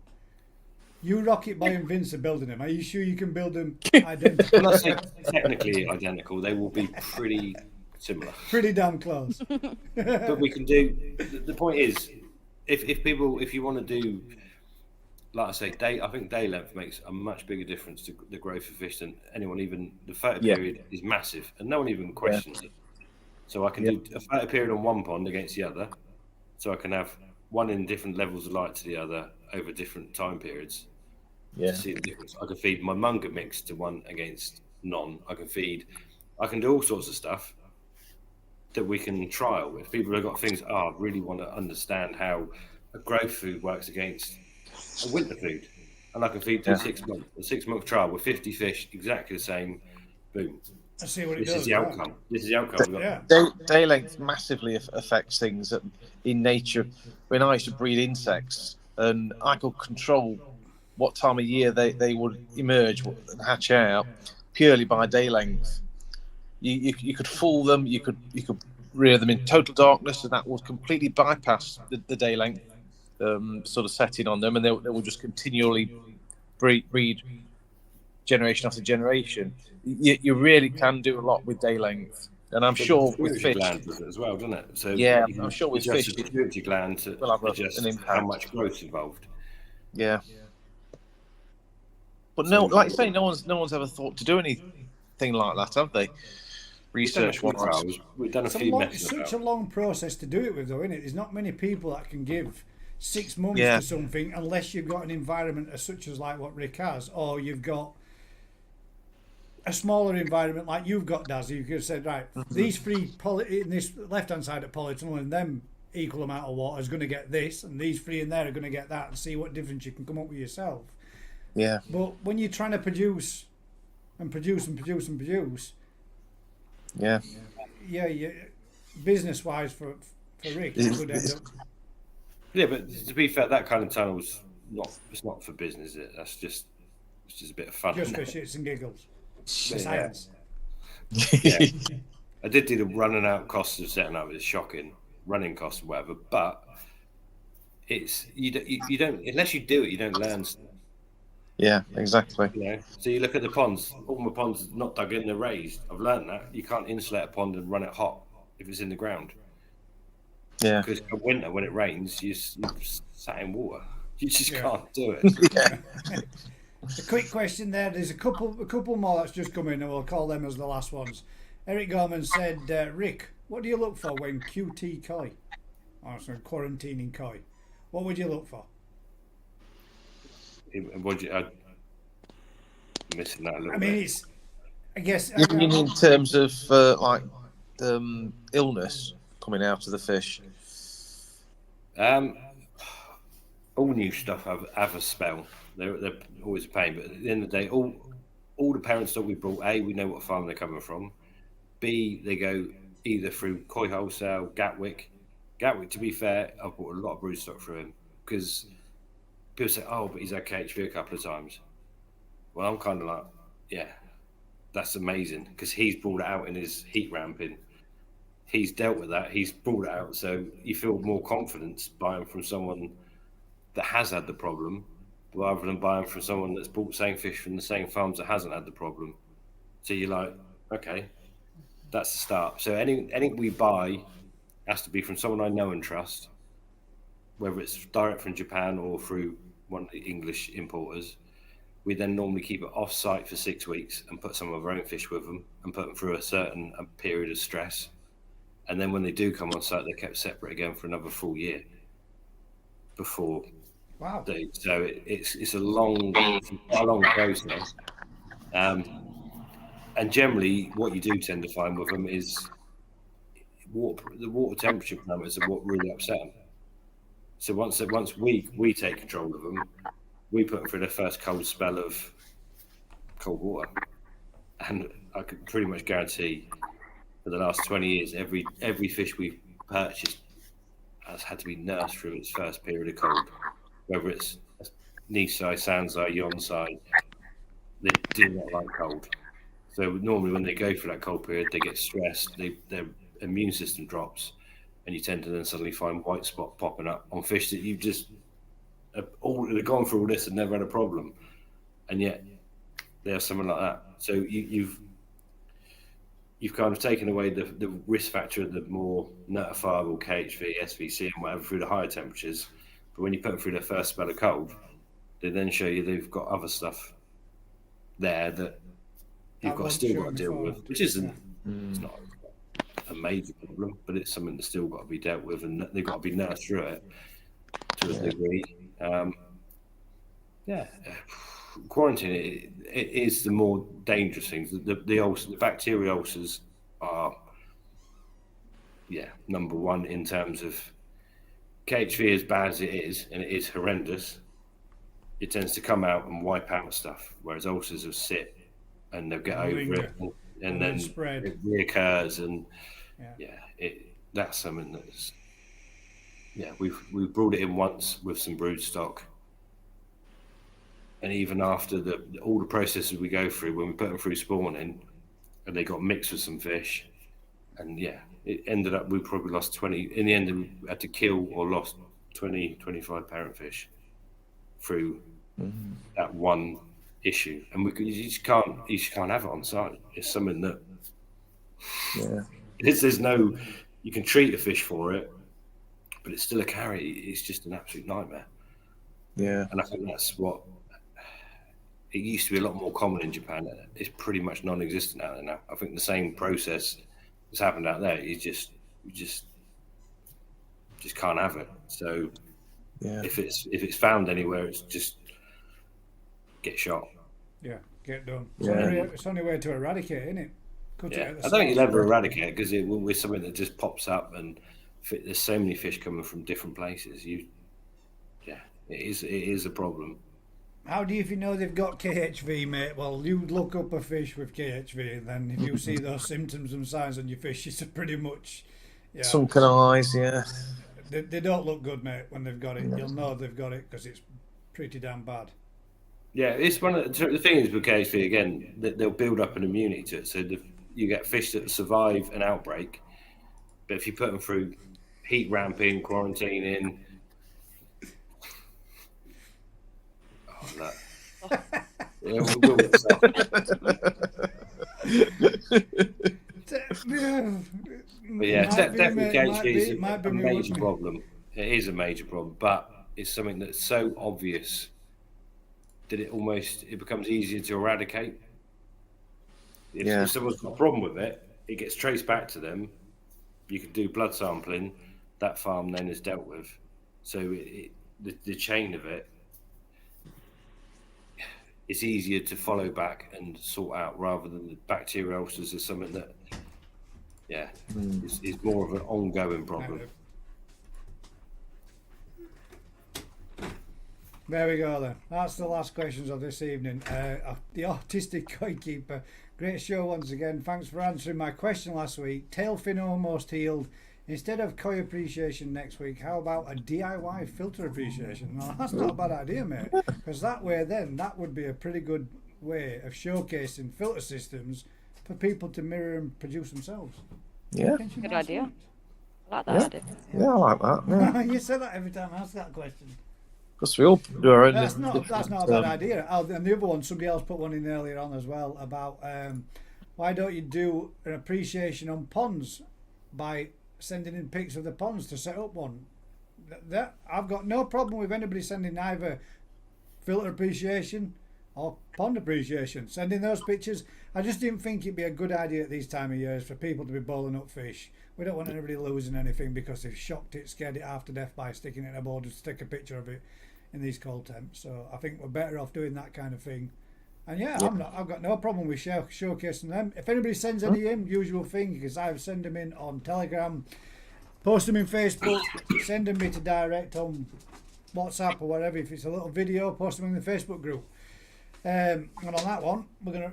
A: You Rocket Boy and Vince are building them. Are you sure you can build them identical?
C: I'm not saying technically identical. They will be pretty similar.
A: Pretty damn close.
C: But we can do. The point is, if you want to do, like I say, I think day length makes a much bigger difference to the growth of fish than anyone. Even the photo period is massive, and no one even questions it. So I can do a photo period on one pond against the other. So I can have one in different levels of light to the other over different time periods.
B: Yeah.
C: To see the difference. I can feed my Munga mix to one against none. I can do all sorts of stuff that we can trial with. People who've got things, I really want to understand how a growth food works against a winter food. And I can feed to a 6-month trial with 50 fish, exactly the same. Boom.
A: Let's see what it
C: This
A: does.
C: is the outcome. This is the outcome.
A: Yeah.
B: Day length massively affects things in nature. When I used to breed insects, and I could control what time of year they would emerge and hatch out purely by day length. You could fool them. You could rear them in total darkness, and that would completely bypass the day length sort of setting on them, and they will just continually breed generation after generation. You really can do a lot with day length, and I'm sure with fish
C: gland does it as well, doesn't it? So
B: I'm sure with fish
C: the pituitary gland to
B: will have
C: adjust
B: an impact.
C: how much growth involved.
B: Yeah. But no, like you say, no one's ever thought to do anything like that, have they? Research wise.
C: We've done a
A: It's
C: few
A: such a long process to do it with, though, isn't it? There's not many people that can give 6 months to something unless you've got an environment as such as like what Rick has, or you've got a smaller environment like you've got, Daz. You could have said, right, these 3 in this left-hand side of polytunnel and them equal amount of water is going to get this, and these 3 in there are going to get that, and see what difference you can come up with yourself.
B: Yeah.
A: But when you're trying to produce,
B: Yeah.
A: business-wise for Rick, it could end up.
C: Yeah, but to be fair, that kind of tunnel's not for business, is it? It's just a bit of fun.
A: Just for shits and giggles. For
C: Yeah.
A: science.
C: Yeah. I did do the running out costs of setting up. It's shocking, running costs or whatever. But it's you don't unless you do it, you don't learn.
B: Yeah, exactly.
C: You know. So you look at the ponds. All my ponds are not dug in; they're raised. I've learned that you can't insulate a pond and run it hot if it's in the ground.
B: Yeah.
C: Because in winter, when it rains, you're sat in water. You just can't do it.
B: Yeah.
A: A quick question there. There's a couple more that's just come in, and we'll call them as the last ones. Eric Gorman said, Rick, what do you look for when QT koi? Or quarantining koi. What would you look for?
C: I'm missing that a little
A: I mean,
C: bit.
A: it's, I guess.
B: You mean in terms of illness coming out of the fish?
C: all new stuff have a spell. They're always a pain, but at the end of the day, all the parent stock we brought, A, we know what farm they're coming from. B, they go either through Koi Wholesale, Gatwick. Gatwick, to be fair, I've bought a lot of brood stock through him because people say, "Oh, but he's had KHV a couple of times." Well, I'm kind of like, yeah, that's amazing because he's brought it out in his heat ramping. He's dealt with that. He's brought it out, so you feel more confidence buying from someone that has had the problem rather than buying from someone that's bought the same fish from the same farms that hasn't had the problem. So you're like, okay, that's the start. So anything we buy has to be from someone I know and trust, whether it's direct from Japan or through one of the English importers. We then normally keep it off site for 6 weeks and put some of our own fish with them and put them through a certain period of stress. And then when they do come on site, they're kept separate again for another full year before.
A: Wow.
C: So it's a long process. And generally, what you do tend to find with them is the water temperature parameters are what really upset them. So once we take control of them, we put them through their first cold spell of cold water, and I can pretty much guarantee for the last 20 years, every fish we've purchased has had to be nursed through its first period of cold, whether it's Nisai, Sansai, Yonsai. They do not like cold. So normally when they go through that cold period, they get stressed, their immune system drops, and you tend to then suddenly find white spot popping up on fish that you've just they've gone through all this and never had a problem, and yet they have something like that. So you've kind of taken away the risk factor of the more notifiable KHV, SVC, and whatever through the higher temperatures. But when you put them through their first spell of cold, they then show you they've got other stuff there that you've still got to deal with, which isn't it's not a major problem, but it's something that's still got to be dealt with, and they've got to be nursed through it to a degree. Quarantine it is the more dangerous things. The bacterial ulcers are number one in terms of KHV. As bad as it is, and it is horrendous, it tends to come out and wipe out stuff, whereas ulcers will sit and they'll get over it, and then spread. It reoccurs, and that's something that's we've brought it in once with some brood stock, and even after all the processes we go through when we put them through spawning, and they got mixed with some fish, and it ended up we probably lost 20 in the end. We had to kill or lost 20-25 parrotfish through that one issue, and you just can't have it on site. It's something that there's no, you can treat a fish for it, but it's still a carry. It's just an absolute nightmare. And I think that's what it used to be a lot more common in Japan. It's pretty much non-existent out there now. I think the same process has happened out there. You just can't have it. So if it's found anywhere, it's just get shot.
A: Yeah, get done. It's the only way to eradicate, isn't it?
C: I don't think you'll ever eradicate it because it will be something that just pops up, and there's so many fish coming from different places. It is a problem.
A: How do you know they've got KHV, mate? Well, you look up a fish with KHV, and then if you see those symptoms and signs on your fish, it's pretty much
B: sunken eyes.
A: They don't look good, mate. When they've got it, you'll know they've got it because it's pretty damn bad.
C: Yeah, it's one of the thing is with KHV again, they'll build up an immunity to it. So you get fish that survive an outbreak, but if you put them through heat ramping, quarantining, definitely KHV is a major problem. It is a major problem, but it's something that's so obvious that it becomes easier to eradicate. If someone's got a problem with it, it gets traced back to them. You can do blood sampling. That farm then is dealt with. So the chain of it, it's easier to follow back and sort out rather than the bacterial ulcers is something that, is more of an ongoing problem.
A: There we go then. That's the last questions of this evening. The Autistic Koi Keeper. Great show once again. Thanks for answering my question last week. Tail fin almost healed. Instead of koi appreciation next week, how about a DIY filter appreciation? No, that's not a bad idea, mate. Because that way then, that would be a pretty good way of showcasing filter systems for people to mirror and produce themselves.
B: Yeah.
D: Good idea. I like that idea.
B: Yeah, I like that. Yeah.
A: You say that every time I ask that question.
B: Because we all do our own.
A: That's not a bad idea. Oh, and the other one, somebody else put one in earlier on as well about why don't you do an appreciation on ponds by sending in pics of the ponds to set up one. That I've got no problem with anybody sending either filter appreciation or pond appreciation. Sending those pictures. I just didn't think it'd be a good idea at these time of years for people to be bowling up fish. We don't want anybody losing anything because they've shocked it, scared it half to death by sticking it in a bowl to stick a picture of it in these cold temps. So I think we're better off doing that kind of thing. And yeah, I've got no problem with showcasing them. If anybody sends any in, usual thing, because I send them in on Telegram, post them in Facebook, send them me to direct on WhatsApp or whatever. If it's a little video, post them in the Facebook group. And on that one, we're going to...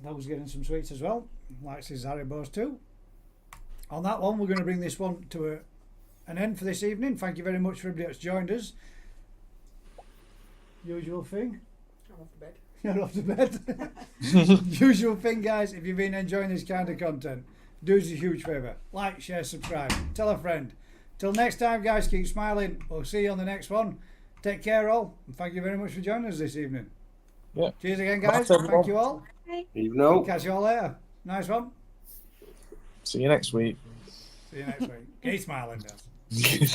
A: I was getting some sweets as well, like his Haribos too. On that one, we're going to bring this one to an end for this evening. Thank you very much for everybody that's joined us. Usual thing.
F: I'm off to bed.
A: You're off to bed. Usual thing, guys. If you've been enjoying this kind of content, do us a huge favour. Like, share, subscribe. Tell a friend. Till next time, guys, keep smiling. We'll see you on the next one. Take care, all. And thank you very much for joining us this evening.
B: Yeah.
A: Cheers again, guys.
B: Thanks, everyone.
A: Thank you all.
C: You know.
A: Catch you all later. Nice one.
B: See you next week.
A: See you next week. Keep smiling, guys.